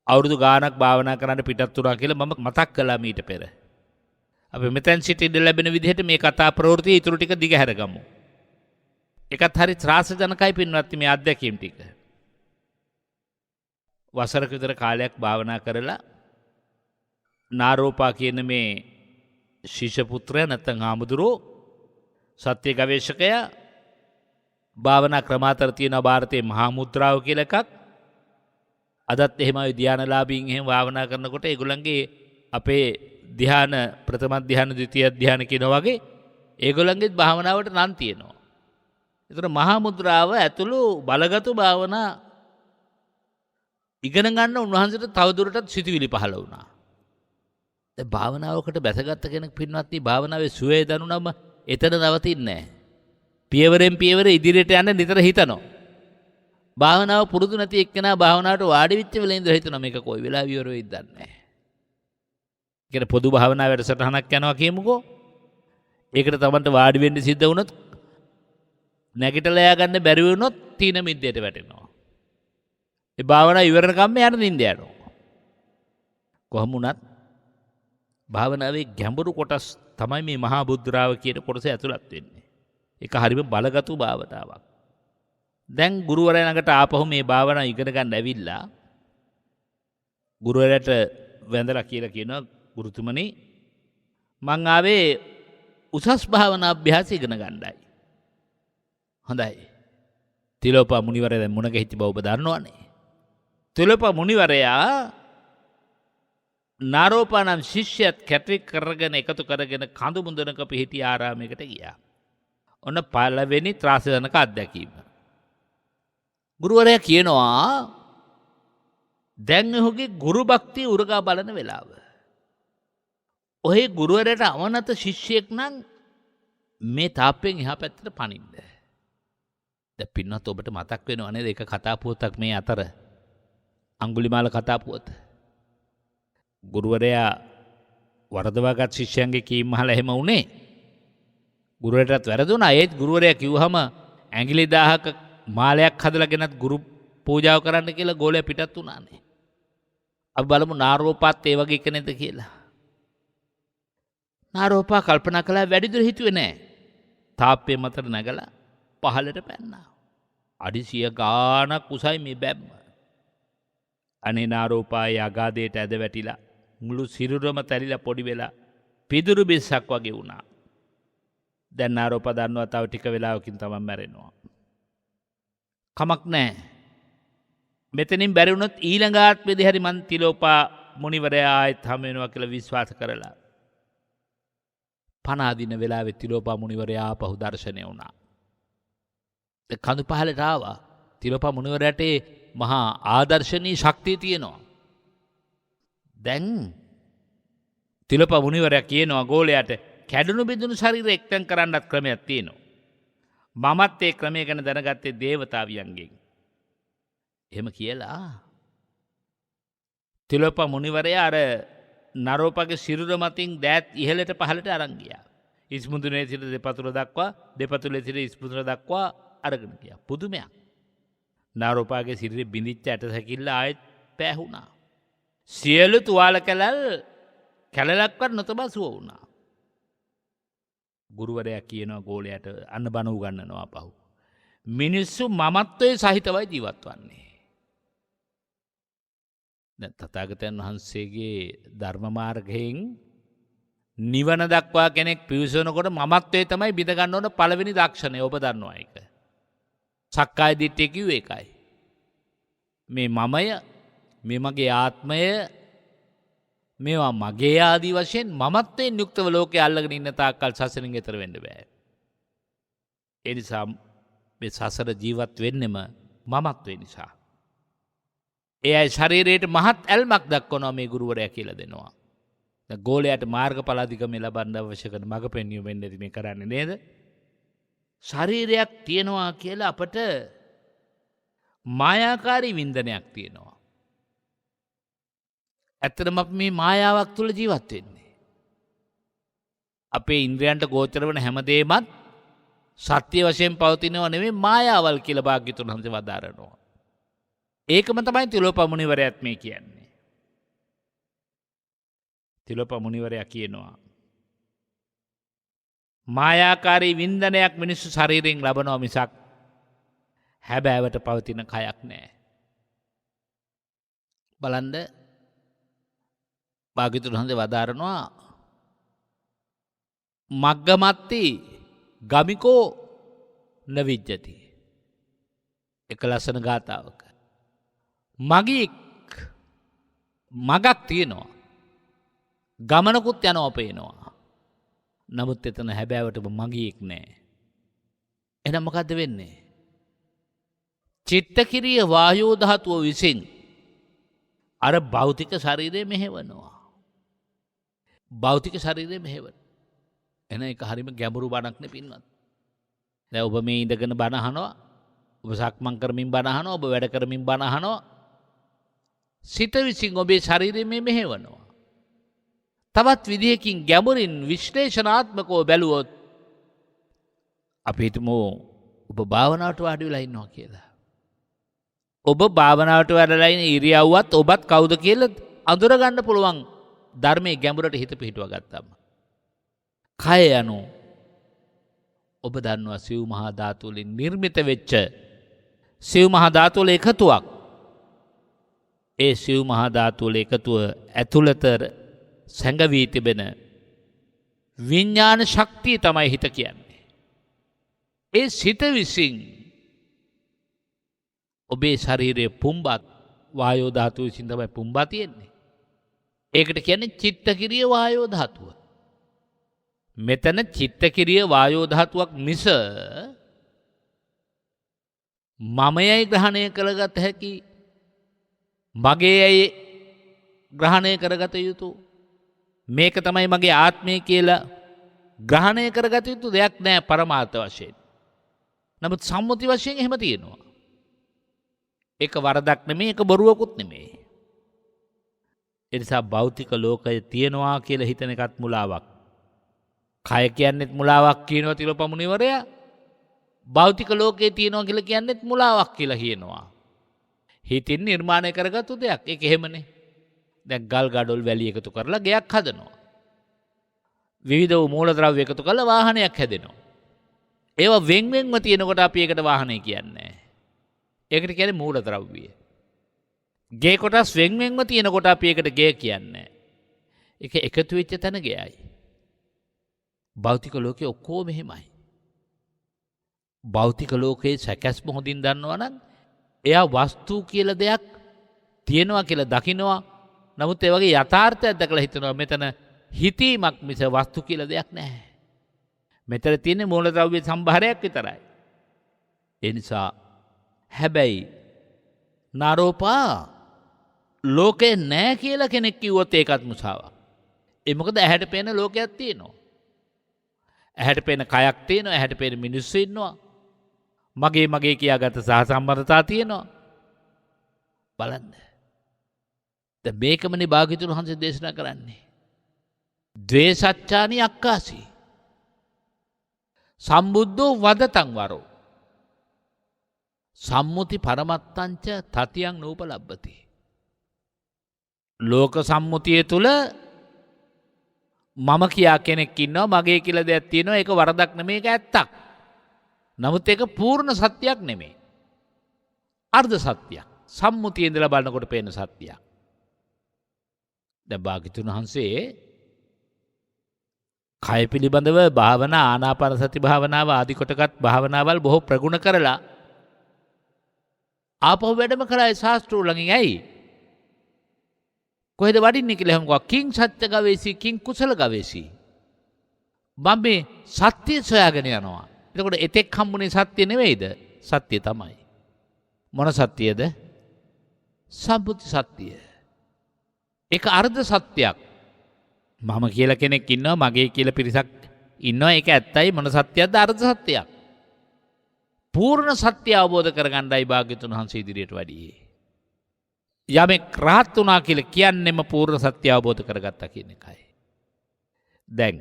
අවුරුදු ගාණක් භාවනා කරන්න පිටත් වුණා කියලා මම මතක් කළා මීට පෙර. අපි මෙතෙන් සිට ඉඳ ලැබෙන විදිහට මේ කතා ප්‍රවෘත්ති ඊටු ටික දිගහැරගමු. ඒකත් හරි ත්‍රාසජනකයි පින්වත්නි මේ අත්දැකීම් ටික. වසරක විතර කාලයක් භාවනා කරලා නාරෝපා කියන මේ ශිෂ්‍ය පුත්‍රයා නැත්නම් ආමුදුරෝ සත්‍ය ගවේෂකයා භාවනා ක්‍රමාතර තියෙන ಭಾರತයේ මහා මුද්‍රාව කියලා එකක්. අදත් එහෙමයි ධානලාභීන් එහෙම භාවනා කරනකොට ඒගොල්ලන්ගේ අපේ ධ්‍යාන ප්‍රථම ධ්‍යාන ද්විතීය ධ්‍යාන කියනවා වගේ ඒගොල්ලන්ගේ භාවනාවට නම් තියෙනවා. ඒතර මහා මුද්‍රාව ඇතුළු බලගතු භාවනා ඉගෙන ගන්න උන්වහන්සේට තවදුරටත් සිතුවිලි පහළ වුණා. දැන් භාවනාවකට බැසගත්ත කෙනෙක් පින්වත්නි භාවනාවේ සුවේ දනුනම එතන නවතින්නේ නැහැ. පියවරෙන් පියවර ඉදිරියට යන්න නිතර හිතනවා. භාවනාව පුරුදු නැති එක්කෙනා භාවනාවට වාඩි වෙච්ච වෙලේ ඉඳලා හිතනවා මේක කොයි වෙලාවෙ ඉවර වෙයිද දන්නේ නැහැ. ඒකට පොදු භාවනා වැඩසටහනක් යනවා කියමුකෝ. ඒකට තමන්ට වාඩි වෙන්න සිද්ධ වුණොත් නැගිටලා ය아가න්න බැරි වුණොත් තීන මිද්දේට වැටෙනවා. ඒ භාවනාව ඉවරනකම් යන නිින්ද යනවා. කොහොම වුණත් භාවනාවේ ගැඹුරු කොටස් තමයි මේ මහා බුද්ධාව කියන කොටස ඇතුළත් වෙන්නේ. ඒක හරිම බලගතු භාවනාවක්. දැන් ගුරුවරයා ළඟට ආපහු මේ භාවනාව ඉගෙන ගන්න ඇවිල්ලා ගුරුවරයාට වැඳලා කියලා කියනවා ගුරුතුමනි මං ආවේ උසස් භාවනා අභ්‍යාස ඉගෙන ගන්නයි. හොඳයි. තිලෝපා මුනිවරයා දැන් මුණ ගැහිච්ච බව ඔබ දන්නවනේ. තිලෝපා මුනිවරයා නාරෝපා නම් ශිෂ්‍යයත් කැටරික් කරගෙන එකතු කරගෙන කඳු මුදුනක පිහිටි ආරාමයකට ගියා. ඔන්න පළවෙනි ත්‍රාසජනක අත්දැකීම. ගුරුවරයා කියනවා දැන් ඔහුගේ ගුරු භක්තිය උරගා බලන වෙලාව. ඔහේ ගුරුවරයාට අවනත ශිෂ්‍යයෙක් නම් මේ තාප්පෙන් එහා පැත්තට පනින්න. දැන් පින්නත් ඔබට මතක් වෙනව නේද එක කතා පුවතක් මේ අතර අඟුලිමාල කතා පුවත. ගුරුවරයා වරදවාගත් ශිෂ්‍යයන්ගේ කීම් අහලා එහෙම වුණේ. ගුරුවරයාටත් වැරදුනා. ඒත් ගුරුවරයා කිව්වහම ඇඟිලි 1000ක මාලයක් හදලා ගෙනත් ගුරු පූජාව කරන්න කියලා ගෝලයා පිටත් වුණානේ. අපි බලමු නාරෝපාත් ඒ වගේ කෙනෙක්ද කියලා. නාරෝපා කල්පනා කළා වැඩි දුර හිතුවේ නෑ. තාප්පේ මතට නැගලා පහළට පැන්නා. අඩි 100 ගාණක් උසයි මේ බැම්ම. අනේ නාරෝපායේ අගාධයට ඇද වැටිලා මුළු සිරුරම තැලිලා පොඩි වෙලා පිදුරු බිස්සක් වගේ වුණා. දැන් නාරෝපා දන්නවා තව ටික වෙලාවකින් තමයි මැරෙනවා. කමක් නැහැ. මෙතනින් බැරි වුණොත් ඊළඟ ආත්මෙදී හරි මන් තිලෝපා මුනිවරයා ආයෙත් හම් වෙනවා කියලා විශ්වාස කරලා පණ අදින වෙලාවේ තිලෝපා මුනිවරයා ආපහු දර්ශනය වුණා. ඒ කඳු පහලට ආවා. තිලෝපා මුනිවරයාට මහා ආදර්ශනීය ශක්තිය තියෙනවා. දැන් තිලෝපා මුනිවරයා කියනවා ගෝලයාට කැඩුණු බිඳුණු ශරීරය එක්තෙන් කරන්නත් ක්‍රමයක් තියෙනවා. මමත් ඒ ක්‍රමය ගැන දැනගත්තේ දේවතාවියන්ගෙන්. එහෙම කියලා තිලෝපා මුනිවරයා අර නරෝපාගේ සිරුර මතින් දෑත් ඉහළට පහළට අරන් ගියා. ඉස්මුදුනේ සිට දෙපතුල දක්වා දෙපතුලේ සිට ඉස්මුදුන දක්වා අරගෙන ගියා. පුදුමයක්. නාරෝපාගේ සිරුරේ බිඳිච්ච ඇටසැකිල්ල ආයෙත් පෑහුණා. සියලු තුවාල කැලලක්වත් නොතබා සුව වුණා. ගුරුවරයා කියනවා ගෝලයාට අන්න බණ උගන්වනවා පහු. මිනිස්සු මමත්වයේ සහිතවයි ජීවත් වන්නේ. දැන් තථාගතයන් වහන්සේගේ ධර්ම මාර්ගයෙන් නිවන දක්වා කෙනෙක් පිවිසනකොට මමත්වයේ තමයි බිඳ ගන්න ඕන පළවෙනි ලක්ෂණය. ඔබ දන්නවා ඒක. සක්කාය දිට්ඨිය කිව්වේ ඒකයි. මේ මමය, මේ මගේ ආත්මය, මේවා මගේ ආදී වශයෙන් මමත්වයෙන් යුක්තව ලෝකේ අල්ලගෙන ඉන්න තාක්කල් සසරින් එතර වෙන්න බෑ. ඒ නිසා මේ සසර ජීවත් වෙන්නෙම මමත්වේ නිසා. ඒ අය ශරීරයට මහත් ඇල්මක් දක්වනවා මේ ගුරුවරයා කියලා දෙනවා. දැන් ගෝලයාට මාර්ගඵල අධිගමනය ලබන්න අවශ්‍ය කරන මඟ පෙන්වීම වෙන්නේ මේ කරන්නේ නේද? ශරීරයක් තියෙනවා කියලා අපට මායාකාරී වින්දනයක් තියෙනවා. ඇත්තටම අපි මේ මායාවක් තුළ ජීවත් වෙන්නේ. අපේ ඉන්ද්‍රයන්ට ගෝචර වන හැමදේමත් සත්‍ය වශයෙන් පවතිනව නෙමෙයි මායාවල් කියලා භාග්‍යතුන් වහන්සේ වදාරනවා. ඒකම තමයි තිලෝපා මුනිවරයාත් මේ කියන්නේ. තිලෝපා මුනිවරයා කියනවා මායාකාරී වින්දනයක් මිනිස්සු ශරීරයෙන් ලබනවා මිසක් හැබෑවට පවතින කයක් නෑ. බලන්න භාග්‍යතුන් වහන්සේ වදාරනවා මග්ගමත්ති ගමිකෝ නවිජ්ජති. එක ලස්සන ගාථාවක. මගක් තියෙනවා. ගමනකුත් යනවා පේනවා. නමුත් එතන හැබෑවටම මගියෙක් නෑ. එහෙනම් මොකද්ද වෙන්නේ? චිත්තකිරිය වායෝ ධාතුව විසින් අර භෞතික ශරීරය මෙහෙවනවා. භෞතික ශරීරය මෙහෙවන. එන එක හරිම ගැඹුරු බණක් නේ පින්වත්. දැන් ඔබ මේ ඉඳගෙන බණ අහනවා. ඔබ සක්මන් කරමින් බණ අහනවා. ඔබ වැඩ කරමින් බණ අහනවා. සිත විසින් ඔබේ ශරීරය මේ මෙහෙවනවා. තවත් විදිහකින් ගැඹුරින් විශ්ලේෂණාත්මකව බැලුවොත් අපි හිතමු ඔබ භාවනාවට වාඩි වෙලා ඉන්නවා කියලා. ඔබ භාවනාවට වැඩලා ඉන්න ඉරියව්වත් ඔබත් කවුද කියලා අඳුර ගන්න පුළුවන් ධර්මයේ ගැඹුරට හිත පිහිටුවා ගත්තාම. කය යනු ඔබ දන්නවා සිව් මහා ධාතු වලින් නිර්මිත වෙච්ච සිව් මහා ධාතු වල එකතුවක්. ඒ සිව් මහා ධාතුවල එකතුව ඇතුළත සැඟවී තිබෙන විඥාන ශක්තිය තමයි හිත කියන්නේ. ඒ සිත විසින් ඔබේ ශරීරයේ පුම්බත් වායෝ ධාතුව විසින් තමයි පුම්බා තියෙන්නේ. ඒකට කියන්නේ චිත්තකිරිය වායෝ ධාතුව. මෙතන චිත්තකිරිය වායෝ ධාතුවක් මිස මමයයි ග්‍රහණය කරගත හැකි මගේයයි ග්‍රහණය කරගත යුතු මේක තමයි මගේ ආත්මය කියලා ග්‍රහණය කරගත යුතු දෙයක් නෑ පරමාර්ථ වශයෙන්. නමුත් සම්මුති වශයෙන් එහෙම තියෙනවා. ඒක වරදක් නෙමෙයි, ඒක බොරුවකුත් නෙමෙයි. ඒ නිසා භෞතික ලෝකය තියෙනවා කියලා හිතන එකත් මුලාවක්. කය කියන්නේත් මුලාවක් කියනවා තිලපමුණිවරයා. භෞතික ලෝකයේ තියෙනවා කියලා කියන්නේත් මුලාවක් කියලා කියනවා. හිතින් නිර්මාණය කරගත්තු දෙයක්. ඒක එහෙමනේ. දැන් ගල් ගඩොල් වැලි එකතු කරලා ගෙයක් හදනවා. විවිධ වූ මූලද්‍රව්‍ය එකතු කරලා වාහනයක් හැදෙනවා. ඒවා වෙන්වෙන්ව තියෙනකොට අපි ඒකට වාහනය කියන්නේ. ඒකට කියන්නේ මූලද්‍රව්‍ය. ගේ කොටස් වෙන්වෙන්ව තියෙනකොට අපි ඒකට ගේ කියන්නේ. ඒක එකතු වෙච්ච තැන ගේයි. භෞතික ලෝකයේ ඔක්කොම එහෙමයි. භෞතික ලෝකයේ සැකැස්ම හොඳින් දන්නවා නම් එයා වස්තු කියලා දෙයක් තියෙනවා කියලා දකිනවා. නමුත් ඒ වගේ යථාර්ථයක් දැකලා හිතනවා මෙතන හිතීමක් මිස වස්තු කියලා දෙයක් නැහැ. මෙතන තියෙන්නේ මූලද්‍රව්‍ය සම්භාරයක් විතරයි. ඒ නිසා හැබැයි නාරෝපා ලෝකේ නැහැ කියලා කෙනෙක් කිව්වොත් ඒකත් මුසාවක්. ඒ මොකද ඇහැට පේන ලෝකයක් තියෙනවා. ඇහැට පේන කයක් තියෙනවා, ඇහැට පේන මිනිස්සු ඉන්නවා. මගේ කියාගත සහසම්බන්ධතා තියෙනවා. බලන්න. දැන් මේකමනේ භාග්‍යවතුන් වහන්සේ දේශනා කරන්නේ. ද්වේසච්ඡානි අක්කාසි. සම්බුද්ධෝ වදතං වරෝ. සම්මුති පරමත්තංච තතියං නූපලබ්බති. ලෝක සම්මුතිය තුල මම කියා කෙනෙක් ඉන්නවා, මගේ කියලා දෙයක් තියෙනවා. ඒක වරදක් නෙමෙයි, ඒක ඇත්තක්. නමුත් ඒක පූර්ණ සත්‍යයක් නෙමෙයි. අර්ධ සත්‍යයක්. සම්මුතියේ ඉඳලා බලනකොට පේන සත්‍යයක්. දැන් භාග්‍යවතුන් වහන්සේ කය පිළිබඳව භාවනා, ආනාපාන සති භාවනාව ආදී කොටගත් භාවනාවල් බොහෝ ප්‍රගුණ කරලා ආපහු වැඩම කරා ඒ ශාස්ත්‍රූ ළඟින්. ඇයි? කොහෙද වඩින්නේ කියලා හමුවා. කිං සත්‍ය ගවේෂී කිං කුසල ගවේෂී. මම මේ සත්‍ය සොයාගෙන යනවා. එතකොට එතෙක් හම්බුනේ සත්‍ය නෙවෙයිද? සත්‍ය තමයි. මොන සත්‍යද? සම්බුද්ධ සත්‍ය. ඒක අර්ධ සත්‍යයක්. මම කියලා කෙනෙක් ඉන්නවා, මගේ කියලා පිරිසක් ඉන්නවා. ඒක ඇත්තයි. මොන සත්‍යයක්ද? අර්ධ සත්‍යයක්. පූර්ණ සත්‍ය අවබෝධ කරගන්නයි භාග්‍යවතුන් වහන්සේ ඉදිරියට වැඩියේ. යමෙක් රහත් වුණා කියලා කියන්නෙම පූර්ණ සත්‍ය අවබෝධ කරගත්තා කියන එකයි. දැන්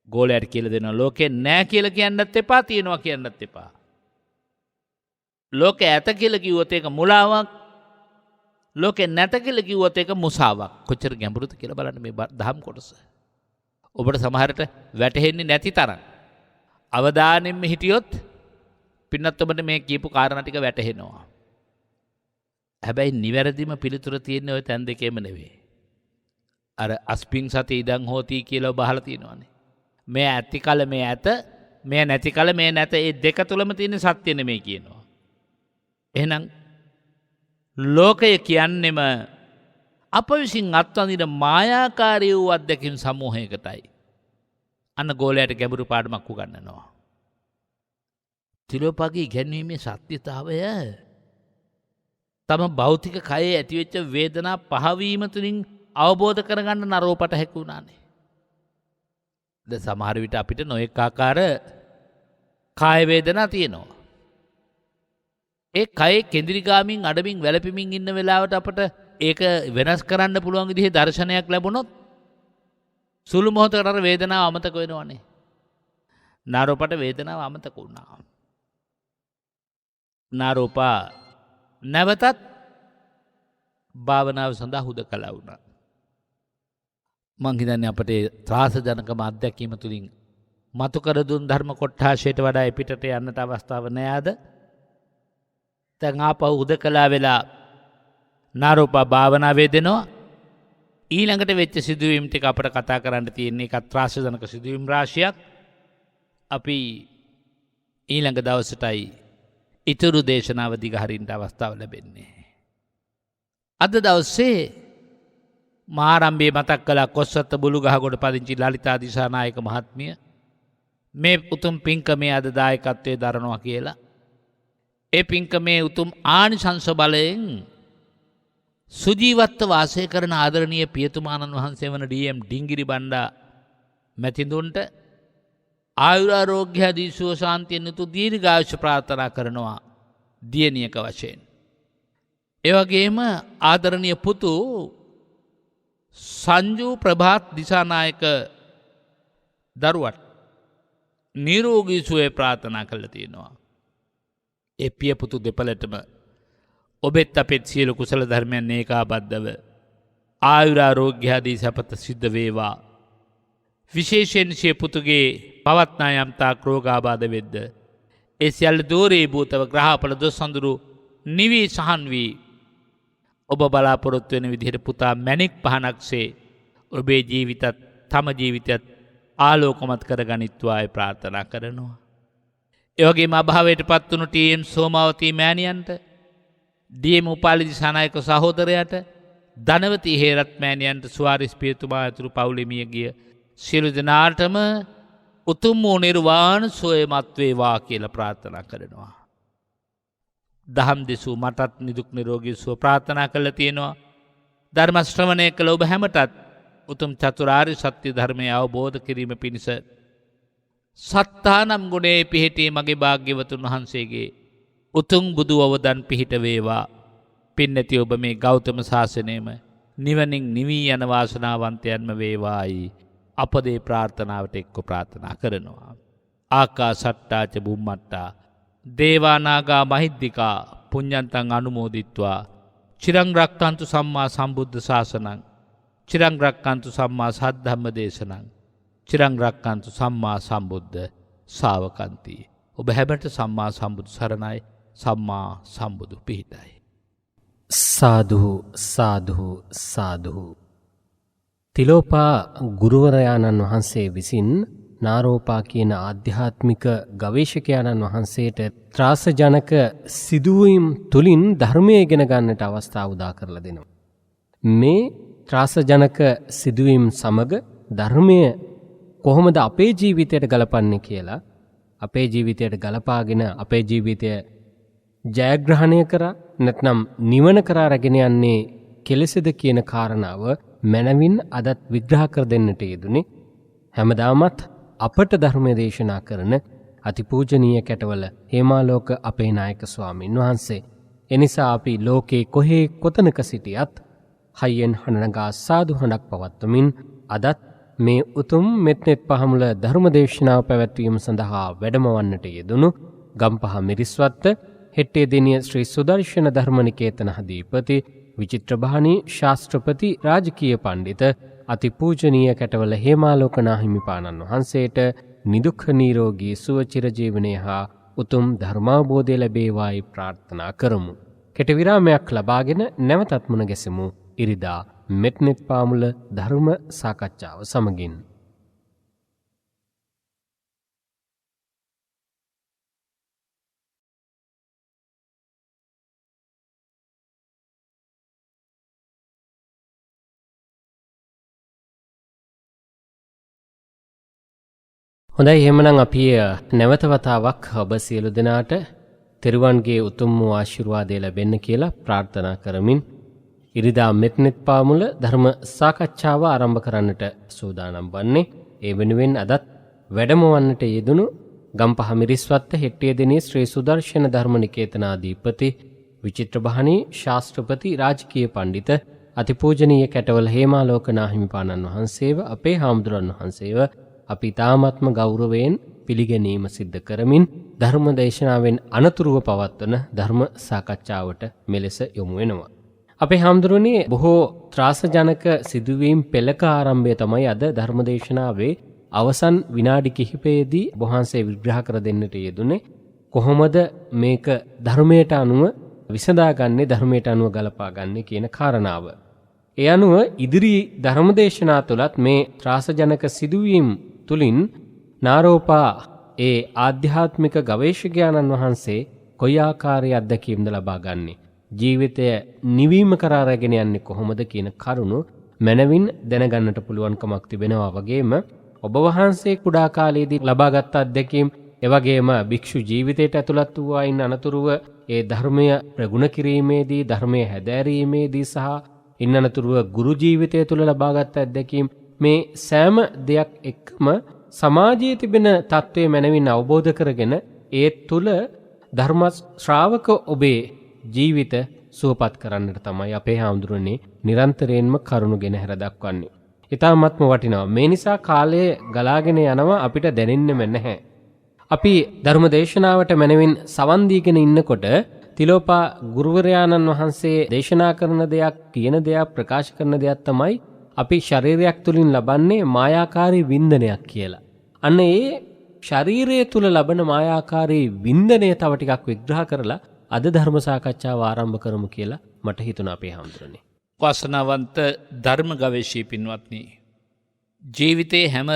ගෝලයට කියලා දෙනවා ලෝකේ නැහැ කියලා කියන්නත් එපා, තියෙනවා කියන්නත් එපා. ලෝකේ ඇත කියලා කිව්වොත් ඒක මුලාවක්. ලෝකේ නැත කියලා කිව්වොත් ඒක මුසාවක්. කොච්චර ගැඹුරුද කියලා බලන්න මේ දහම් කොටස. ඔබට සමහරට වැටහෙන්නේ නැති තරම් අවධානයෙන්ම හිටියොත් පින්නත් ඔබට මේ කියපු කාරණා ටික වැටහෙනවා. හැබැයි නිවැරදිම පිළිතුර තියෙන්නේ ওই තැන් දෙකේම නෙවෙයි. අර අස්පින් සති ඉදන් හෝති කියලා ඔබ අහලා තියෙනවානේ. මේ ඇති කල මේ ඇත, මේ නැති කල මේ නැත. මේ දෙක තුලම තියෙන සත්‍ය නෙමෙයි කියනවා. එහෙනම් ලෝකය කියන්නෙම අප විසින් අත්වඳින මායාකාරී වූ අත්දැකීම් සමූහයකටයි. අන්න ගෝලයට ගැඹුරු පාඩමක් උගන්වනවා. තිලෝපගේ ඉගැන්වීමේ සත්‍යතාවය තම භෞතික කයේ ඇතිවෙච්ච වේදනා පහවීම තුළින් අවබෝධ කරගන්න නරෝපට හැකි වුණානේ. දැන් සමහර විට අපිට නොඑක ආකාර කාය වේදනා තියෙනවා. ඒ කයේ කෙන්ද්‍රිගාමින් අඩමින් වැළපෙමින් ඉන්න වෙලාවට අපට ඒක වෙනස් කරන්න පුළුවන් විදිහේ දර්ශනයක් ලැබුණොත් සුළු මොහොතකට අර වේදනාව අමතක වෙනවනේ. නාරෝපට වේදනාව අමතක වුණා. නාරෝපා නැවතත් භාවනාව සඳහා හුදකලා වුණා. මං හිතන්නේ අපට ත්‍රාසජනකම අත්දැකීම තුළින් මතු කර දුන් ධර්ම කොට්ඨාශයට වඩා පිටට යන්නට අවස්ථාව නෑද? දැන් ආපහු හුදකලා වෙලා නාරෝපා භාවනාවේ දෙනවා. ඊළඟට වෙච්ච සිදුවීම් ටික අපට කතා කරන්න තියෙන්නේ එකත් ත්‍රාසජනක සිදුවීම් රාශියක්. අපි ඊළඟ දවසටයි ඉතුරු දේශනාව දිගහරින්ට අවස්ථාව ලැබෙන්නේ. අද දවසේ මාරම්භයේ මතක් කළා කොස්සත්ත බුලුගහගොඩ පදිංචි ලලිතා දිසානායක මහත්මිය මේ උතුම් පින්කමේ අද දායකත්වයේ දරනවා කියලා. ඒ පින්කමේ උතුම් ආනිසංස බලයෙන් සුජීවත්ව වාසය කරන ආදරණීය පියතුමාණන් වහන්සේ වන ඩී.එම්. ඩිංගිරි බණ්ඩා මැතිඳුන්ට ආයුරාරෝග්‍ය ආදී සුව ශාන්තියෙන් යුතු දීර්ඝායුෂ ප්‍රාර්ථනා කරනවා දියණියක වශයෙන්. ඒ වගේම ආදරණීය පුතු සංජු ප්‍රභාත් දිසානායක දරුවට නිරෝගී සුවය ප්‍රාර්ථනා කළා තියෙනවා. ඒ පිය පුතු දෙපළටම ඔබෙත් අපෙත් සියලු කුසල ධර්මයන් ඒකාබද්ධව ආයුරාරෝග්‍ය ආදී සපත සිද්ධ වේවා. විශේෂයෙන් සිය පුතුගේ පවත්නා යම් තාක් රෝගාබාධ වෙද්ද ඒ සියල්ල දෝරේ භූතව ග්‍රහඵල දොස්සඳුරු නිවි සහන් වී ඔබ බලාපොරොත්තු වෙන විදිහට පුතා මැණික් පහනක්සේ ඔබේ ජීවිතත් තම ජීවිතයත් ආලෝකමත් කරගනිත්වායි ප්‍රාර්ථනා කරනවා. ඒ වගේම අභාවයට පත් වුණු ටී.එම්. සෝමාවතී මෑණියන්ට, ඩී.එම්. උපාලි දිසානායක සහෝදරයාට, ධනවතී හේරත් මෑණියන්ට, සුවාරිස් පියතුමා ඇතුළු පවුලේ මිය ගිය සියලු දෙනාටම උතුම් වූ නිර්වාණ සුවයමත් වේවා කියලා ප්‍රාර්ථනා කරනවා. දහම් දෙසූ මටත් නිදුක් නිරෝගී සුව ප්‍රාර්ථනා කළා තියෙනවා. ධර්ම ශ්‍රවණය කළ ඔබ හැමටත් උතුම් චතුරාර්ය සත්‍ය ධර්මය අවබෝධ කිරීම පිණිස සත්තානම් ගුණේ පිහිටි මගේ භාග්‍යවතුන් වහන්සේගේ උතුම් බුදු අවදන් පිහිට වේවා. පින්නැති ඔබ මේ ගෞතම ශාසනයම නිවනින් නිවී යන වාසනාවන්තයන්ම වේවායි අපදේ ප්‍රාර්ථනාවට එක්ක ප්‍රාර්ථනා කරනවා. ආකාසට්ටාච බුම්මට්ටා දේවානාගා මහිද්దికා පුඤ්ඤන්තං අනුමෝදිත්වා චිරං රක්ඛන්තු සම්මා සම්බුද්ධ ශාසනං චිරං රක්ඛන්තු සම්මා සද්ධම්ම දේශනං චිරං රක්ඛන්තු සම්මා සම්බුද්ධ ශාවකන්ති. ඔබ හැමට සම්මා සම්බුදු සරණයි. සම්මා සම්බුදු පිහිටයි. සාදු සාදු සාදු. තිලෝපා ගුරුවරයාණන් වහන්සේ විසින් නාරෝපා කියන ආධ්‍යාත්මික ගවේෂකයාණන් වහන්සේට ත්‍රාසජනක සිදුවීම් තුලින් ධර්මය ඉගෙන ගන්නට අවස්ථාව උදා කරලා දෙනවා. මේ ත්‍රාසජනක සිදුවීම් සමග ධර්මය කොහොමද අපේ ජීවිතයට ගලපන්නේ කියලා, අපේ ජීවිතයට ගලපාගෙන අපේ ජීවිතය ජයග්‍රහණය කරා නැත්නම් නිවන කරා රැගෙන යන්නේ කෙලෙසද කියන කාරණාව මනවින් අදත් විග්‍රහ කර දෙන්නට යෙදුනේ. හැමදාමත් අපට ධර්මය දේශනා කරන අතිපූජනීය කැටවල හේමාලෝක අපේ නායක ස්වාමීන් වහන්සේ. එනිසා අපි ලෝකේ කොහේ කොතනක සිටියත් හයියෙන් හඬනගා සාදු හඬක් පවත්වමින් අදත් මේ උතුම් මෙත්නෙත් පහමුල ධර්ම දේශනාව පැවැත්වීම සඳහා වැඩමවන්නට යෙදුණු ගම්පහ මිරිස්වත්ත හෙට්ටේ දිනිය ශ්‍රී සුදර්ශන ධර්මනිකේතන අධිපති විචිත්‍රභානී ශාස්ත්‍රපති රාජකීය පණ්ඩිත අතිපූජනීය කැටවල හේමාලෝක නාහිමිපාණන් වහන්සේට නිදුක් නිරෝගී සුව චිරජීවනය හා උතුම් ධර්මාවබෝධය ලැබේවායි ප්‍රාර්ථනා කරමු. කෙටි විරාමයක් ලබාගෙන නැවතත් මුණ ගැසෙමු ඉරිදා මෙත්නෙත් පාමුල ධර්ම සාකච්ඡාව සමගින්. හොඳයි, එහෙමනම් අපි නැවත වතාවක් ඔබ සියලු දෙනාට තෙරුවන්ගේ උතුම් වූ ආශිර්වාදය ලැබෙන්න කියලා ප්‍රාර්ථනා කරමින් ඉරිදා මෙත්නෙත් පාමුල ධර්ම සාකච්ඡාව ආරම්භ කරන්නට සූදානම් වන්නේ. ඒ වෙනුවෙන් අදත් වැඩමවන්නට යෙදුණු ගම්පහ මිරිස්වත්ත හෙට්ටිය දිනේ ශ්‍රී සුදර්ශන ධර්මනිකේතනාධිපති විචිත්‍රභානී ශාස්ත්‍රපති රාජකීය පණ්ඩිත අතිපූජනීය කැටවල හේමාලෝක නාහිමිපාණන් වහන්සේව අපේ හාමුදුරන් වහන්සේව අපි තාමත්ම ගෞරවයෙන් පිළිගැනීම සිද්ධ කරමින් ධර්ම දේශනාවෙන් අනතුරුව පවත්වන ධර්ම සාකච්ඡාවට මෙලෙස යොමු වෙනවා. අපේ හාමුදුරනේ බොහෝ ත්‍රාසජනක සිදුවීම් පෙළක ආරම්භය තමයි අද ධර්ම දේශනාවේ අවසන් විනාඩි කිහිපයේදී වහන්සේ විග්‍රහ කර දෙන්නට යෙදුනේ. කොහොමද මේක ධර්මයට අනුව විසඳාගන්නේ ධර්මයට අනුව ගලපාගන්නේ කියන කාරණාව. ඒ අනුව ඉදිරි ධර්මදේශනා තුළත් මේ ත්‍රාසජනක සිදුවීම් තුළින් නාරෝපා ඒ ආධ්‍යාත්මික ගවේෂකයාණන් වහන්සේ කොයි ආකාරයේ අත්දැකීම්ද ලබා ගන්නේ, ජීවිතය නිවීම කරා රැගෙන යන්නේ කොහොමද කියන කරුණු මනවින් දැනගන්නට පුළුවන්කමක් තිබෙනවා. වගේම ඔබ වහන්සේ කුඩා කාලයේදී ලබාගත් අත්දැකීම්, එවැගේම භික්ෂු ජීවිතයට ඇතුළත් වූ අයින් අනතුරුව ඒ ධර්මය ප්‍රගුණ කිරීමේදී, ධර්මය හැදෑරීමේදී සහ ඉන් අනතුරුව ගුරු ජීවිතය තුළ ලබාගත් අත්දැකීම්, මේ සෑම දෙයක් එක්කම සමාජයේ තිබෙන තත්ත්වය මනවින් අවබෝධ කරගෙන ඒ තුළ ධර්ම ශ්‍රාවක ඔබේ ජීවිත සුවපත් කරන්නට තමයි අපේ හාමුදුරනේ නිරන්තරයෙන්ම කරුණු ගෙන හැර දක්වන්නේ. ඉතාමත්ම වටිනවා. මේ නිසා කාලය ගලාගෙන යනවා අපිට දැනෙන්නෙම නැහැ. අපි ධර්ම දේශනාවට මනවින් සවන් දීගෙන ඉන්නකොට තිලෝපා ගුරුවරයාණන් වහන්සේ දේශනා කරන දෙයක්, කියන දෙයක්, ප්‍රකාශ කරන දෙයක් තමයි අපි ශරීරයක් තුලින් ලබන්නේ මායාකාරී වින්දනයක් කියලා. අන්න ඒ ශරීරය තුල ලබන මායාකාරී වින්දනය තව ටිකක් විග්‍රහ කරලා අද ධර්ම සාකච්ඡාව ආරම්භ කරමු කියලා මට හිතුණා අපේ හාමුදුරනේ. වාසනාවන්ත ධර්ම ගවේෂී පින්වත්නි, ජීවිතයේ හැම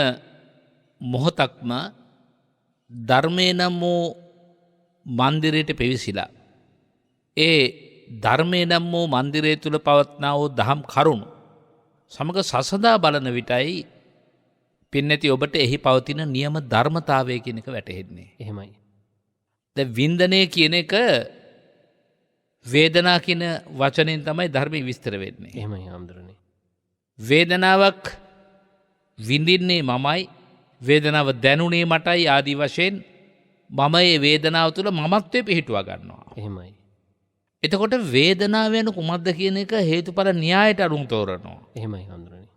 මොහොතක්ම ධර්මය නම් වූ මන්දිරයට පිවිසිලා ඒ ධර්මය නම් වූ මන්දිරය තුළ පවත්නා වූ දහම් කරුණු සමග සසඳා බලන විටයි පින්නැති ඔබට එහි පවතින නියම ධර්මතාවය කියන එක වැටහෙන්නේ. එහෙමයි. දැන් වින්දනය කියන එක වේදනා කියන වචනෙන් තමයි ධර්මයේ විස්තර වෙන්නේ. එහෙමයි හාමුදුරනේ. වේදනාවක් විඳින්නේ මමයි, වේදනාව දැනුනේ මටයි ආදී වශයෙන් මම මේ වේදනාව තුළ මමත්වයේ පිහිටුවා ගන්නවා. එහෙමයි. එතකොට වේදනාව යන කුමක්ද කියන එක හේතුඵල න්‍යායට අනුව තෝරනවා. එහෙමයි හාමුදුරනේ.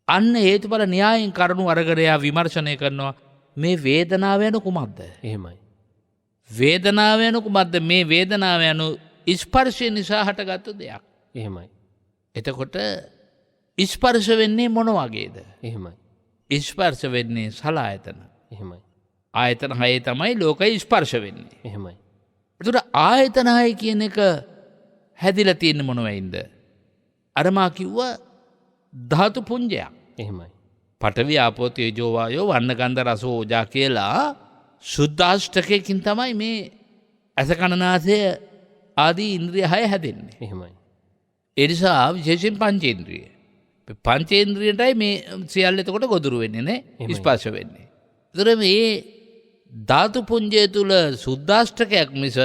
අන්න හේතුඵල න්‍යායෙන් කරුණු අරගෙන යා විමර්ශනය කරනවා මේ වේදනාව යන කුමක්ද? එහෙමයි. වේදනාව යන කුමක්ද? මේ වේදනාව යන ස්පර්ශය නිසා හටගත්තු දෙයක්. එහෙමයි. එතකොට ස්පර්ශ වෙන්නේ මොන වගේද? එහෙමයි. ස්පර්ශ වෙන්නේ සලආයතන. එහෙමයි. ආයතන හයේ තමයි ලෝකය ස්පර්ශ වෙන්නේ. එහෙමයි. එතකොට ආයතන හය කියන එක හැදිලා තියෙන්නේ මොන වෙයින්ද? අර මා කිව්වා ධාතු පුඤ්ජයක්. එහෙමයි. පඨවි ආපෝ තේජෝ වායෝ වන්න ගන්ධ රස ඕජා කියලා සුද්ධාෂ්ටකයකින් තමයි මේ ඇස කන නාසය ආදී ඉන්ද්‍රිය හය හැදෙන්නේ. එහෙමයි. ඒ නිසා විශේෂයෙන් පංචේන්ද්‍රිය. පංචේන්ද්‍රියටයි මේ සියල්ල එතකොට ගොදුරු වෙන්නේ නේ, ස්පර්ශ වෙන්නේ. ඒතර මේ ධාතු පුඤ්ජය තුල සුද්ධාෂ්ටකයක් මිස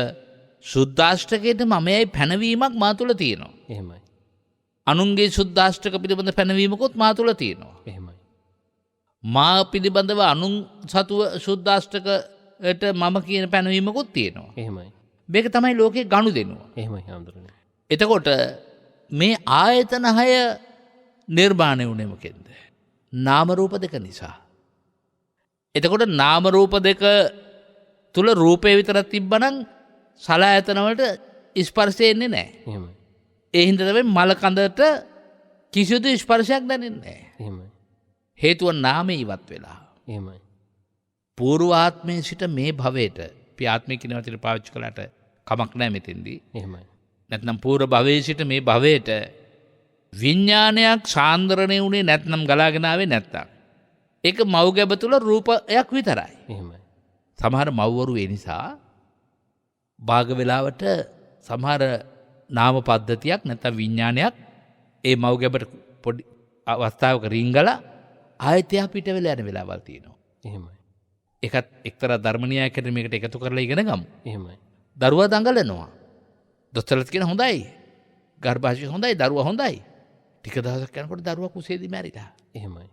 සුද්ධාෂ්ටකයට මමයි පැනවීමක් මා තුල තියෙනවා. එහෙමයි. අනුන්ගේ සුද්ධාෂ්ටක පිළිබඳ පැනවීමකුත් මා තුල තියෙනවා. එහෙමයි. මා පිළිබඳව අනුන් සතුව සුද්ධාෂ්ටකයට මම කියන පැනවීමකුත් තියෙනවා. එහෙමයි. මේක තමයි ලෝකේ ගනුදෙනුව. එහෙමයි හාමුදුරනේ. එතකොට මේ ආයතන හය නිර්මාණය වුණේ මොකෙන්ද? නාම රූප දෙක නිසා. එතකොට නාම රූප දෙක තුල රූපේ විතරක් තිබ්බනම් සලආයතන වලට ස්පර්ශය එන්නේ නැහැ. එහෙමයි. ඒ හින්දා තමයි මල කඳට කිසිදු ස්පර්ශයක් දැනෙන්නේ නැහැ. එහෙමයි. හේතුව නාමයේ ඉවත් වෙලා. එහෙමයි. పూర్ව ආත්මයේ සිට මේ භවයට අපි ආත්මය කියන වචනේ පාවිච්චි කළාට කමක් නැහැ මෙතෙන්දී. එහෙමයි. නැත්නම් పూర్ව භවයේ සිට මේ භවයට විඥානයක් සාන්ද්‍රණය වුණේ නැත්නම් ගලාගෙන ආවේ නැත්තම් ඒක මව් ගැබ තුල රූපයක් විතරයි. එහෙමයි. සමහර මව්වරු ඒ නිසා භාග වෙලාවට සමහර නාම පද්ධතියක් නැත්නම් විඥානයක් ඒ මව් ගැබට පොඩි අවස්ථාවක රිංගලා ආයතය පිට වෙලා යන වෙලාවල් තියෙනවා. එහෙමයි. ඒකත් එක්තරා ධර්ම න්‍යායකට මේකට එකතු කරලා ඉගෙන ගමු. එහෙමයි. දරුවා දඟලනවා. දොස්තරලත් කියන හොඳයි. ගර්භාෂය හොඳයි, දරුවා හොඳයි. ටික දවසක් යනකොට දරුවා කුසේදී මැරිලා. එහෙමයි.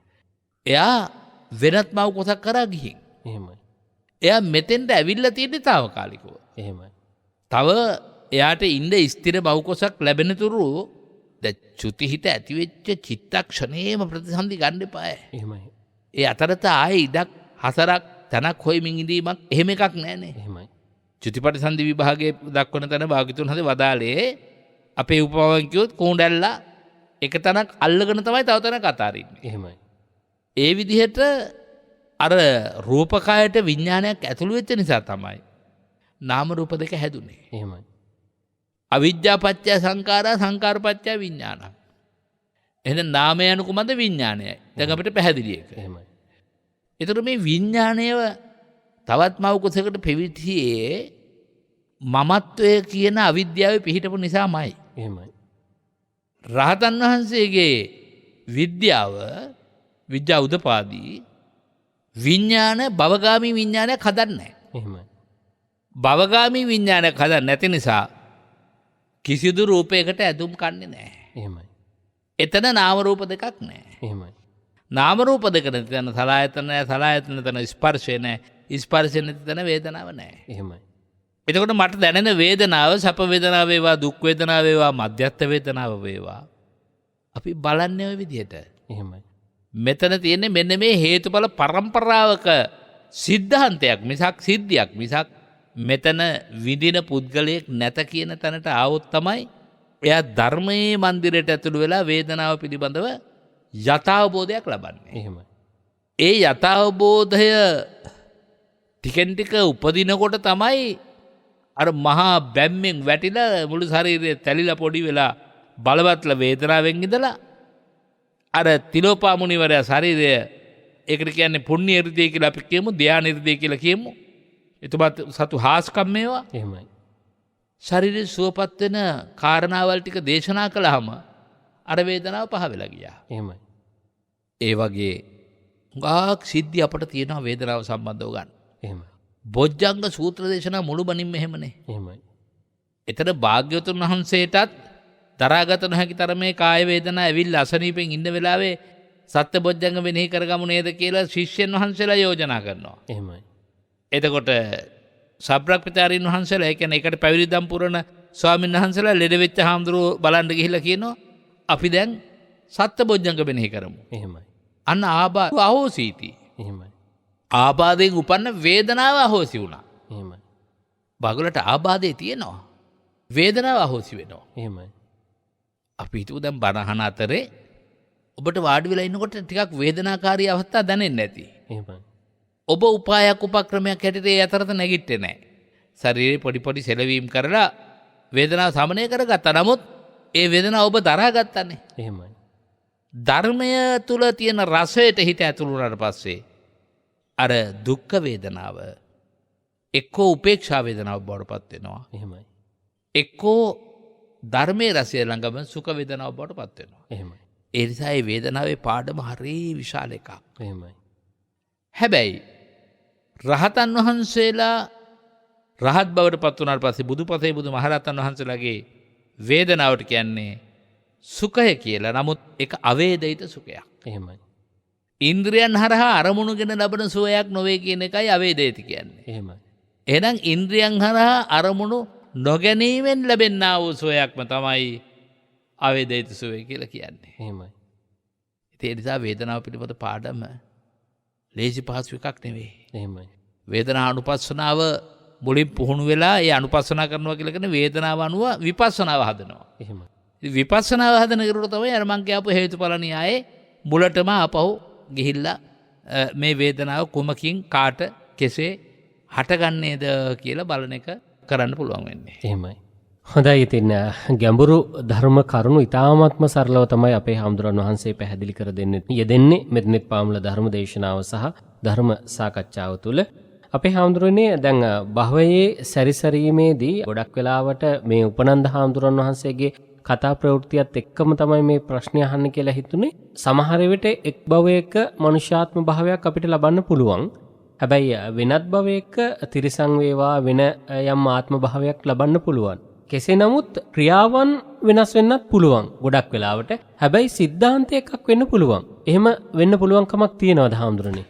එයා වෙනත් මව් කොටක් කරා ගිහින්. එහෙමයි. එයා මෙතෙන්ට ඇවිල්ලා තියෙන්නේ తాවකාලිකව. එහෙමයි. තව එයාට ඉන්න ස්ථිර මව් කොටක් ලැබෙන තුරු චුති හිත ඇති වෙච්ච චිත්තක්ෂණේම ප්‍රතිසන්දි ගන්න එපායි. එහෙමයි. ඒ අතරත ආයේ ඉඩක් හතරක් තනක් හොයමින් ඉඳීමක් එහෙම එකක් නැහැනේ. එහෙමයි. චුතිපටිසන්ධි විභාගයේ දක්වන තැන භාග්‍යතුන් හදේ වදාලේ අපේ උපමාවෙන් කිව්වොත් කෝණ්ඩැල්ලා එක තැනක් අල්ලගෙන තමයි තව තැනක් අතාරින්නේ. එහෙමයි. ඒ විදිහට අර රූපකයට විඥානයක් ඇතුළු වෙච්ච නිසා තමයි නාම රූප දෙක හැදුනේ. එහෙමයි. අවිද්‍යාපච්චය සංඛාරා සංඛාරපච්චය විඥානං. එහෙනම් නාමය අනුකුමද විඥානයයි. දැන් අපිට පැහැදිලි එක. එහෙමයි. ඒතර මේ විඥාණයව තවත් මව කුසයකට පෙවිතියේ මමත්වය කියන අවිද්‍යාවේ පිහිටපු නිසාමයි. එහෙමයි. රහතන් වහන්සේගේ විද්‍යාව විද්‍යා උදපාදී විඥාන භවගාමී විඥානයක් හදන්නේ නැහැ. එහෙමයි. භවගාමී විඥානයක් හදන්නේ නැති නිසා කිසිදු රූපයකට ඇදුම් කන්නේ නැහැ. එහෙමයි. එතන නාම රූප දෙකක් නැහැ. එහෙමයි. නාම රූප දෙක නැති තැන සලආයතන නැහැ, සලආයතන තැන ස්පර්ශය නැහැ, ස්පර්ශය නැති තැන වේදනාව නැහැ. එහෙමයි. එතකොට මට දැනෙන වේදනාව සැප වේදනාව වේවා, දුක් වේදනාව වේවා, මධ්‍යස්ථ වේදනාව වේවා අපි බලන්නේ ওই විදිහට. එහෙමයි. මෙතන තියෙන්නේ මෙන්න මේ හේතුඵල පරම්පරාවක සිද්ධාන්තයක් මිසක් සිද්ධියක් මිසක් මෙතන විඳින පුද්ගලයෙක් නැත කියන තැනට ආවොත් තමයි එයා ධර්මයේ මන්දිරයට ඇතුළු වෙලා වේදනාව පිළිබඳව යථාබෝධයක් ලබන්නේ. එහෙමයි. ඒ යථාබෝධය ටිකෙන් ටික උපදිනකොට තමයි අර මහා බැම්මෙන් වැටිලා මුළු ශරීරය තැලිලා පොඩි වෙලා බලවත්ල වේදනාවෙන් ඉඳලා අර තිලෝපා මුනිවරයා ශරීරය ඒකට කියන්නේ පුණ්‍ය irdiya කියලා අපි කියමු, ධ්‍යාන irdiya කියලා කියමු. එතුමාත් සතු හාස්කම් මේවා එහෙමයි. ශරීරය සුවපත් වෙන කාරණාවල් ටික දේශනා කළාම අර වේදනාව පහ වෙලා ගියා. එහෙමයි. ඒ වගේ හුඟක් සිද්ධි අපට තියෙනවා වේදනාව සම්බන්ධව ගන්න. එහෙමයි. බොජ්ජංග සූත්‍ර දේශනා මුළුමනින්ම එහෙමනේ. එහෙමයි. එතන භාග්‍යවතුන් වහන්සේටත් දරාගත නොහැකි තරමේ කාය වේදනා ඇවිල්ලා අසනීපෙන් ඉන්න වෙලාවේ සත්‍ය බොජ්ජංග මෙනෙහි කරගමු නේද කියලා ශිෂ්‍යයන් වහන්සේලා යෝජනා කරනවා. එහෙමයි. එතකොට සබ්‍රක්‍මචාරීන් වහන්සේලා ඒ කියන්නේ ඒකට පැවිදිදම් පුරන ස්වාමීන් වහන්සේලා ලෙඩ වෙච්ච හාමුදුරුවෝ බලන්න ගිහිල්ලා කියනවා අපි දැන් සත්‍ය බොජ්ජංග මෙනෙහි කරමු. එහෙමයි. අන්න ආබාධ අහෝසීති. එහෙමයි. ආබාධයෙන් උපන්න වේදනාව අහෝසි වුණා. එහෙමයි. බගලට ආබාධය තියෙනවා. වේදනාව අහෝසි වෙනවා. එහෙමයි. අපි හිතුව දැන් බණහන අතරේ ඔබට වාඩි වෙලා ඉන්නකොට ටිකක් වේදනාකාරී අවස්ථා දැනෙන්නේ නැති. එහෙමයි. ඔබ උපායක් උපක්‍රමයක් හැටියට ඒ අතරත නැගිට්ටේ නැහැ. ශරීරේ පොඩි පොඩි සෙලවීම් කරලා වේදනාව සමනය කරගත්තා. නමුත් ඒ වේදනාව ඔබ දරාගත්තානේ. එහෙමයි. ධර්මය තුල තියෙන රසයට හිත ඇතුළු වුණාට පස්සේ අර දුක්ඛ වේදනාව එක්කෝ උපේක්ෂා වේදනාව බවට පත් වෙනවා. එහෙමයි. එක්කෝ ධර්මයේ රසය ළඟම සුඛ වේදනාව බවට පත් වෙනවා. එහෙමයි. ඒ නිසා මේ වේදනාවේ පාඩම හරි විශාල එකක්. එහෙමයි. හැබැයි රහතන් වහන්සේලා රහත් බවට පත් වුණාට පස්සේ බුදුපසේ බුදුමහරහතන් වහන්සේලාගේ වේදනාවට කියන්නේ සුඛය කියලා. නමුත් ඒක අවේදිත සුඛයක්. එහෙමයි. ඉන්ද්‍රියන් හරහා අරමුණුගෙන ලබන සුවයක් නොවේ කියන එකයි අවේදිත කියන්නේ. එහෙමයි. එහෙනම් ඉන්ද්‍රියන් හරහා අරමුණු නොගැනීමෙන් ලැබෙනා වූ සුවයක්ම තමයි අවේදිත සුවය කියලා කියන්නේ. එහෙමයි. ඒ නිසා වේදනාව පිළිබඳ පාඩම ලේසි පහසු එකක් නෙවෙයි. එහෙමයි. වේදනා අනුපස්සනාව මුලින් පුහුණු වෙලා ඒ අනුපස්සනා කරනවා කියලා කියන වේදනාව අනුව විපස්සනාව හදනවා. එහෙමයි. ඉතින් විපස්සනාව හදන කෙරුවට තමයි අර මං කියපු හේතුඵල න්‍යායේ මුලටම ආපහු ගිහිල්ලා මේ වේදනාව කුමකින් කාට කෙසේ හටගන්නේද කියලා බලන එක කරන්න පුළුවන් වෙන්නේ. එහෙමයි. හොඳයි. ඉතින් ගැඹුරු ධර්ම කරුණු ඉතාමත්ම සරලව තමයි අපේ හාමුදුරන් වහන්සේ පැහැදිලි කර යෙදෙන්නේ මෙතනෙත් පාමුල ධර්ම දේශනාව සහ ධර්ම සාකච්ඡාව තුළ. අපේ හාමුදුරනේ දැන් භවයේ සැරිසරීමේදී ගොඩක් වෙලාවට මේ උපනන්ද හාමුදුරන් වහන්සේගේ කතා ප්‍රවෘත්තියත් එක්කම තමයි මේ ප්‍රශ්නය අහන්න කියලා හිතුනේ. සමහර විට එක් භවයක මනුෂ්‍යාත්ම භාවයක් අපිට ලබන්න පුළුවන්. හැබැයි වෙනත් භවයක තිරිසන් වේවා වෙන යම් ආත්ම භාවයක් ලබන්න පුළුවන්. කෙසේ නමුත් ක්‍රියාවන් වෙනස් වෙන්නත් පුළුවන් ගොඩක් වෙලාවට. හැබැයි සිද්ධාන්ත එකක් වෙන්න පුළුවන්. එහෙම වෙන්න පුළුවන්කමක් තියෙනවද හාමුදුරනේ?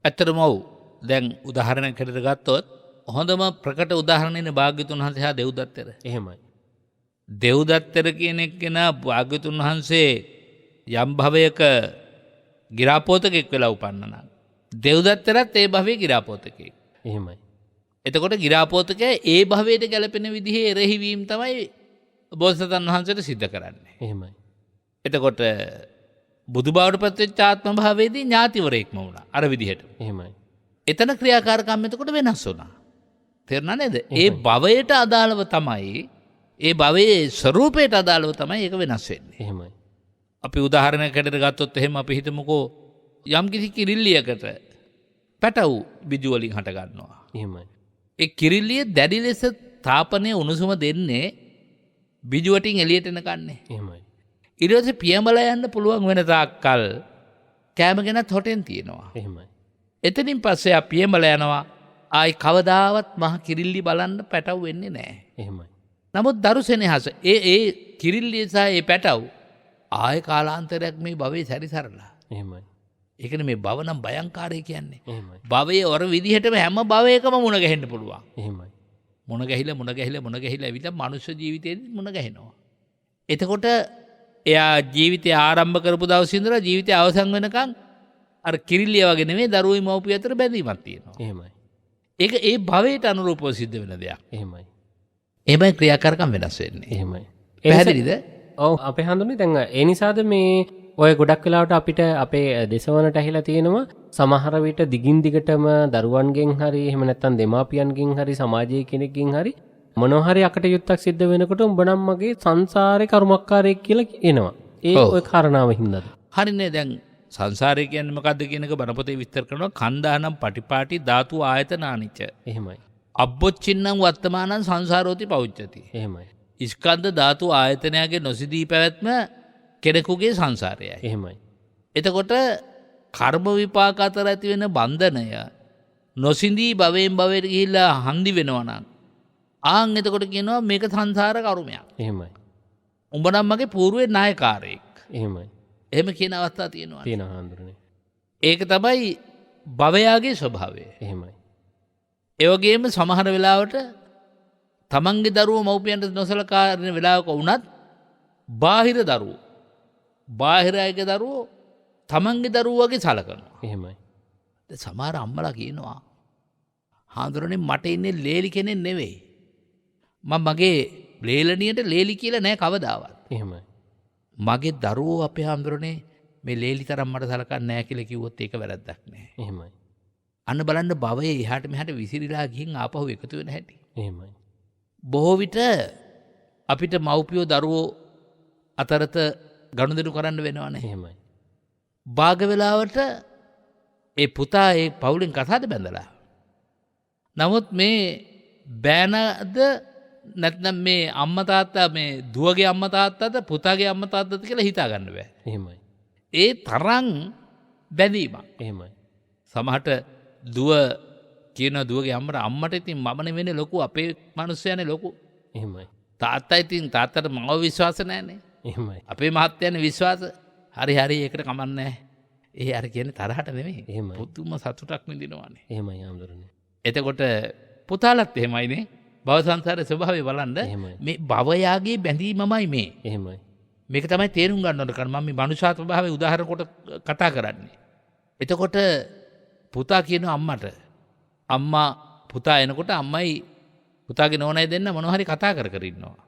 ඇත්තටම ඔව්. දැන් උදාහරණයක් ගත්තොත් හොඳම ප්‍රකට උදාහරණයනේ භාග්‍යතුන් වහන්සේ හා දෙව්දත්තර. එහෙමයි. දෙව්දත්තර කියන එක්කෙනා භාග්‍යතුන් වහන්සේ යම් භවයක ගිරාපෝතකෙක් වෙලා උපන්නා නම් දෙව්දත්තරත් ඒ භවයේ ගිරාපෝතකෙක්. එහෙමයි. එතකොට ගිරාපෝතකයා ඒ භවයට ගැලපෙන විදිහේ එරෙහිවීම තමයි බෝසතාණන් වහන්සේට සිද්ධ කරන්නේ. එහෙමයි. එතකොට බුදු බවට පත්වෙච්ච ආත්ම භාවයේදී ඥාතිවරයෙක්ම වුණා අර විදිහට. එහෙමයි. එතන ක්‍රියාකාරකම් එතකොට වෙනස් වුණා. තේරුණා නේද? ඒ භවයට අදාළව තමයි ඒ භවයේ ස්වරූපයට අදාළව තමයි ඒක වෙනස් වෙන්නේ. එහෙමයි. අපි උදාහරණයකට ගත්තොත් එහෙම අපි හිතමුකෝ යම්කිසි කිරිල්ලියකට පැටව් බිජු වලින් හට ගන්නවා. එහෙමයි. ඒ කිරිල්ලිය දැඩි ලෙස තාපනය උණුසුම දෙන්නේ බිජු වටින් එළියට එන කන්නේ. එහෙමයි. ඊට පස්සේ පියඹලා යන්න පුළුවන් වෙන තාක්කල් කෑම ගෙනත් හොටෙන් තියෙනවා. එහෙමයි. එතනින් පස්සේ ආ පියඹලා යනවා. ආයි කවදාවත් මහ කිරිල්ලි බලන්න පැටව් වෙන්නේ නැහැ. එහෙමයි. නමුත් දරු සෙනෙහස ඒ කිරිල්ලිය සහ ඒ පැටව් ආය කාලාන්තරයක් මේ භවයේ සැරිසරලා. එහෙමයි. ඒකනේ මේ භව නම් භයංකාරය කියන්නේ. එහෙමයි. භවයේ ඔර විදිහටම හැම භවයකම මුණ ගැහෙන්න පුළුවන්. එහෙමයි. මුණ ගැහිලා ඇවිල්ලා මනුෂ්‍ය ජීවිතේදී මුණ ගැහෙනවා. එතකොට එයා ජීවිතය ආරම්භ කරපු දවසේ ඉඳලා ජීවිතය අවසන් වෙනකන් අර කිරිල්ලිය වගේ නෙමෙයි දරුවෝ මව්පිය අතර බැඳීමක් තියෙනවා. එහෙමයි. ඒක ඒ භවයට අනුරූපව සිද්ධ වෙන දෙයක්. එහෙමයි. එහෙමයි ක්‍රියාකාරකම් වෙනස් වෙන්නේ. එහෙමයි. පැහැදිලිද? ඔව් අපේ හඳුනේ දැන් ඒ නිසාද මේ ඔය ගොඩක් වෙලාවට අපිට අපේ දෙසවනට ඇහිලා තියෙනවා සමහර විට දිගින් දිගටම දරුවන්ගෙන් හරි එහෙම නැත්නම් දෙමාපියන්ගෙන් හරි සමාජයේ කෙනෙක්ගෙන් හරි මොනවා හරි අකටයුත්තක් සිද්ධ වෙනකොට උඹ නම් මගේ සංසාරේ කර්මකාරයෙක් කියලා එනවා. ඒ ඔය කාරණාව හින්දාද? හරිනේ දැන් සංසාරය කියන්නේ මොකද්ද කියන එක බණපොතේ විස්තර කරනවා කන්දානම් පටිපාටි ධාතු ආයතනානිච. එහෙමයි. අබ්බොච්චින්නම් වර්තමානං සංසාරෝති පෞච්චති. එහෙමයි. ස්කන්ධ ධාතු ආයතනයගේ නොසිදී පැවැත්ම කෙනෙකුගේ සංසාරයයි. එහෙමයි. එතකොට කර්ම විපාක අතර ඇති වෙන බන්ධනය නොසිඳී භවයෙන් භවයට ගිහිල්ලා හන්දි වෙනවා නම් ආන් එතකොට කියනවා මේක සංසාර කර්මයක්. එහෙමයි. උඹ නම් මගේ పూర్වේ නායකාරයෙක්. එහෙමයි. එහෙම කියන අවස්ථා තියෙනවා. තියෙනවා හඳුනේ. ඒක තමයි භවයාගේ ස්වභාවය. එහෙමයි. ඒ වගේම සමහර වෙලාවට තමන්ගේ දරුවෝ මව්පියන්ට නොසලකා ඉන්න වෙලාවක වුණත් බාහිර දරුවෝ බාහිර අයගේ දරුවෝ තමන්ගේ දරුවෝ වගේ සලකනවා. එහෙමයි. සමහර අම්මලා කියනවා හාමුදුරනේ මට ඉන්නේ ලේලි කෙනෙක් නෙවෙයි. මම මගේ ලේලනියට ලේලි කියලා නෑ කවදාවත්. එහෙමයි. මගේ දරුවෝ අපේ හාමුදුරනේ මේ ලේලි තරම් මට සලකන්නේ නෑ කියලා කිව්වොත් ඒක වැරද්දක් නෑ. එහෙමයි. අන්න බලන්න භවයේ එහාට මෙහාට විසිරීලා ගිහින් ආපහු එකතු වෙන හැටි. එහෙමයි. බොහෝ විට අපිට මව්පියෝ දරුවෝ අතරත ගනුදෙනු කරන්න වෙනවනේ. එහෙමයි. භාග වෙලාවට ඒ පුතා ඒ පවුලෙන් කතාද බැඳලා. නමුත් මේ බෑනද නැත්නම් මේ අම්මා තාත්තා මේ දුවගේ අම්මා තාත්තාද පුතාගේ අම්මා තාත්තද කියලා හිතා ගන්න බෑ. එහෙමයි. ඒ තරම් බැඳීමක්. එහෙමයි. සමහරට දුව කියන දුවගේ අම්මට ඉතින් මම නෙවෙයි ලොකු අපේ මිනිස්සයනේ ලොකු. එහෙමයි. තාත්තා ඉතින් තාත්තට මව විශ්වාස නැහැනේ. එහෙමයි. අපේ මහත්තයනේ විශ්වාස. හරි ඒකට කමන්නේ නැහැ. ඒ අර කියන්නේ තරහට නෙමෙයි. එහෙමයි. පුදුම සතුටක් විඳිනවානේ. එහෙමයි හඳුනේ. එතකොට පුතාලත් එහෙමයිනේ. භව සංසාරේ ස්වභාවය බලන්න එහෙමයි. මේ භවයාගේ බැඳීමමයි මේ. එහෙමයි. මේක තමයි තේරුම් ගන්න ඕන කරන්නේ. මම මේ මනුෂ්‍යාත්ම භාවයේ උදාහරණ කොට කතා කරන්නේ. එතකොට පුතා කියනවා අම්මට. අම්මා පුතා එනකොට අම්මයි පුතාගේ නෝනයි දෙන්න මොනවා හරි කතා කර ඉන්නවා.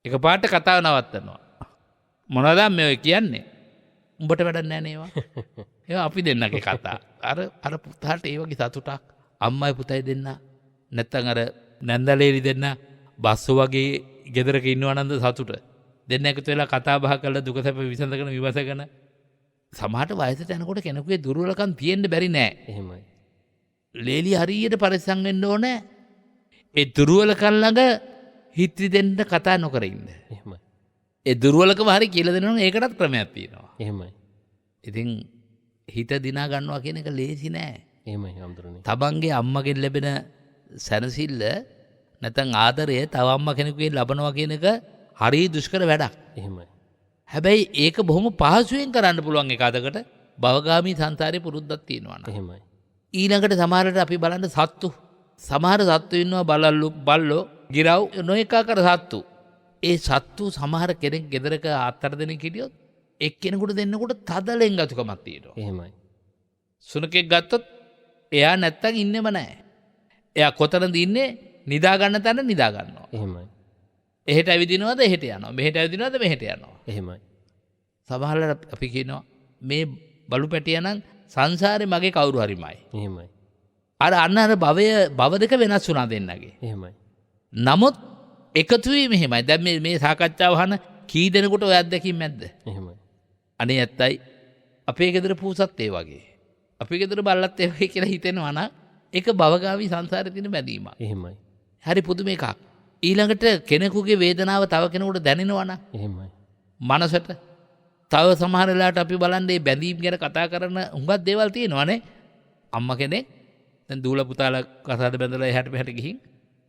එකපාරට කතාව නවත්තනවා. මොනවද මේ ඔය කියන්නේ? උඹට වැඩක් නැහැ නේවා. ඒවා අපි දෙන්නගේ කතා. අර පුතාට ඒ වගේ සතුටක් අම්මයි පුතයි දෙන්න නැත්තම් අර නැන්දලේලි දෙන්න බස්සු වගේ ගෙදරක ඉන්නව නන්ද සතුට. දෙන්න එකතු වෙලා කතා බහ කරලා දුක සැප විසඳගෙන විවසගෙන සමහරට වයසට යනකොට කෙනෙකුගේ දුර්වලකම් තියෙන්න බැරි නෑ. එහෙමයි. ලේලි හරියට පරිස්සම් වෙන්න ඕනේ. ඒ දුර්වලකම් ළඟ හිත දෙන්න කතා නොකර ඉන්න. එහෙමයි. ඒ දුර්වලකම හරි කියලා දෙනවා නම් ඒකටත් ක්‍රමයක් තියෙනවා. එහෙමයි. ඉතින් හිත දිනා ගන්නවා කියන එක ලේසි නෑ. එහෙමයි හඳුනේ. තමන්ගේ අම්මගෙන් ලැබෙන සැනසෙල්ල නැත්නම් ආදරය තව අම්මා කෙනෙකුගෙන් ලබනවා කියන එක හරි දුෂ්කර වැඩක්. එහෙමයි. හැබැයි ඒක බොහොම පහසුවෙන් කරන්න පුළුවන් එක අදකට භවගාමී සංසාරේ පුරුද්දක් තියෙනවා නම්. එහෙමයි. ඊළඟට සමහරට අපි බලන්න සත්තු. සමහර සත්තු ඉන්නවා බල්ලෝ, ගිරව් නොඑකාකාර සත්තු. ඒ සත්තු සමහර කෙනෙක් ගෙදරක හතර දෙනෙක් හිටියොත් එක්කෙනෙකුට දෙන්නකොට තද ලෙන්ගතුකමක් තියෙනවා. එහෙමයි. සුනකෙක් ගත්තොත් එයා නැත්තම් ඉන්නෙම නැහැ. එයා කොතනද ඉන්නේ? නිදා ගන්න තැන නිදා ගන්නවා. එහෙමයි. එහෙට ඇවිදිනවද එහෙට යනවා. මෙහෙට ඇවිදිනවද මෙහෙට යනවා. එහෙමයි. සමහරවිට අපි කියනවා මේ බලු පැටියා නම් සංසාරේ මගේ කවුරු හරිමයි. එහෙමයි. අර භව දෙක වෙනස් වුණා දෙන්නගේ. එහෙමයි. නමුත් එකතුවී මෙහෙමයි. දැන් මේ සාකච්ඡාව අහන කී දෙනෙකුට ඔය අත්දැකීම් නැද්ද? එහෙමයි. අනේ ඇත්තයි. අපේ ගෙදර පූසත් ඒ වගේ. අපේ ගෙදර බල්ලත් ඒ වගේ කියලා හිතෙනවා නම් ඒක භවගාමී සංසාරේ තියෙන බැඳීමක්. එහෙමයි. හරි පුදුම එකක්. ඊළඟට කෙනෙකුගේ වේදනාව තව කෙනෙකුට දැනෙනවා නම් එහෙමයි. මනසට තව සමහර වෙලාවට අපි බලන්නේ බැඳීම් ගැන කතා කරන හුඟක් දේවල් තියෙනවානේ. අම්මා කෙනෙක් දැන් දූල පුතාලා කසාද බැඳලා එහාට මෙහාට ගිහින්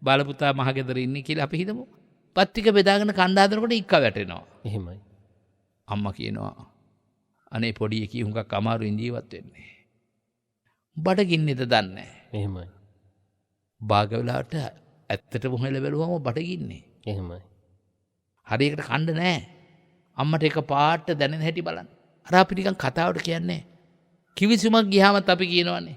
බාල පුතා මහ ගෙදර ඉන්නේ කියලා අපි හිතමු. පත්තික බෙදාගෙන කණ්ඩ හදනකොට ඉක්ක වැටෙනවා. එහෙමයි. අම්මා කියනවා අනේ පොඩි එකී හුඟක් අමාරුවෙන් ජීවත් වෙන්නේ. බඩගින්නේද දන්නේ නැහැ. එහෙමයි. භාග වෙලාවට ඇත්තටම හොයලා බැලුවම බඩගින්නේ. එහෙමයි. හරියකට කන්න නැහැ. අම්මට එක පාට දැනෙන හැටි බලන්න. අර අපි නිකන් කතාවට කියන්නේ කිවිසුමක් ගියාමත් අපි කියනවනේ.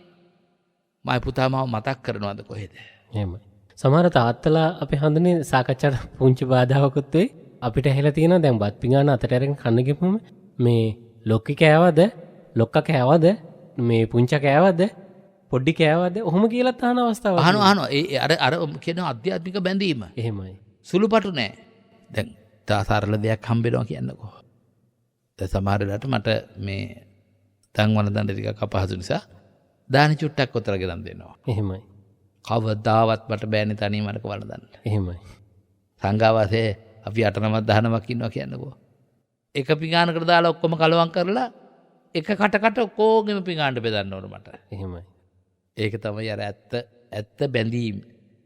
මයි පුතා මාව මතක් කරනවද කොහෙද? එහෙමයි. සමහර තාත්තලා අපි හඳුනේ සාකච්ඡාට පුංචි බාධාවකුත් වෙයි. අපිට ඇහිලා තියෙනවා දැන් බත් පිඟාන අතට අරගෙන කන්න ගිහම මේ ලොක්කි කෑවද? ලොක්කා කෑවද? මේ පුංචා කෑවද? පොඩි කෑවද? ඔහොම කියලා තහන අවස්ථාවක්. අහනවා. ඒ අර කියන ආධ්‍යාත්මික බැඳීම. එහෙමයි. සුළුපටු නෑ. දැන් සරල දෙයක් හම්බෙනවා කියන්නකෝ. දැන් සමහර වෙලාවට මට මේ තන් වල දඬ ටිකක් අපහසු නිසා දානි චුට්ටක් උතර ගෙනන් දෙනවා. එහෙමයි. කවදාවත් මට බෑනේ තනියම අරක වළඳන්න. එහෙමයි. සංඝාවාසයේ අපි 8 9ක් 19ක් ඉන්නවා කියන්නකෝ. එක පිඟානකට දාලා ඔක්කොම කලවම් කරලා එක කටකට ඔක්කොගෙම පිඟානට බෙදන්න ඕන මට. එහෙමයි. ඒක තමයි අර ඇත්ත බැඳීම,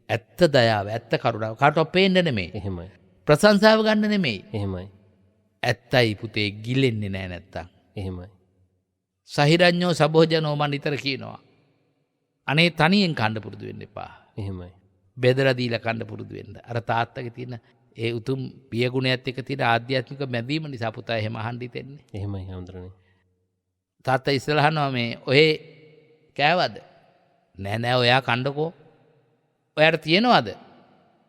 ඇත්ත දයාව, ඇත්ත කරුණාව. කාටවත් පේන්න නෙමෙයි. එහෙමයි. ප්‍රශංසාව ගන්න නෙමෙයි. එහෙමයි. ඇත්තයි පුතේ ගිලෙන්නේ නෑ නැත්තම්. එහෙමයි. සහිරඤ්ඤෝ සබෝජනෝ මන් නිතර කියනවා. අනේ තනියෙන් කන්න පුරුදු වෙන්න එපා. එහෙමයි. බෙදලා දීලා කන්න පුරුදු වෙන්න. අර තාත්තගේ තියෙන ඒ උතුම් පියගුණයත් එක්ක තියෙන ආධ්‍යාත්මික බැඳීම නිසා පුතා එහෙම අහන්න හිතෙන්නේ. එහෙමයි හඳුරන්නේ. තාත්තා ඉස්සෙල්ලා අහනවා මේ ඔය කෑවද? නෑ ඔයා කන්නකෝ. ඔයාට තියෙනවද?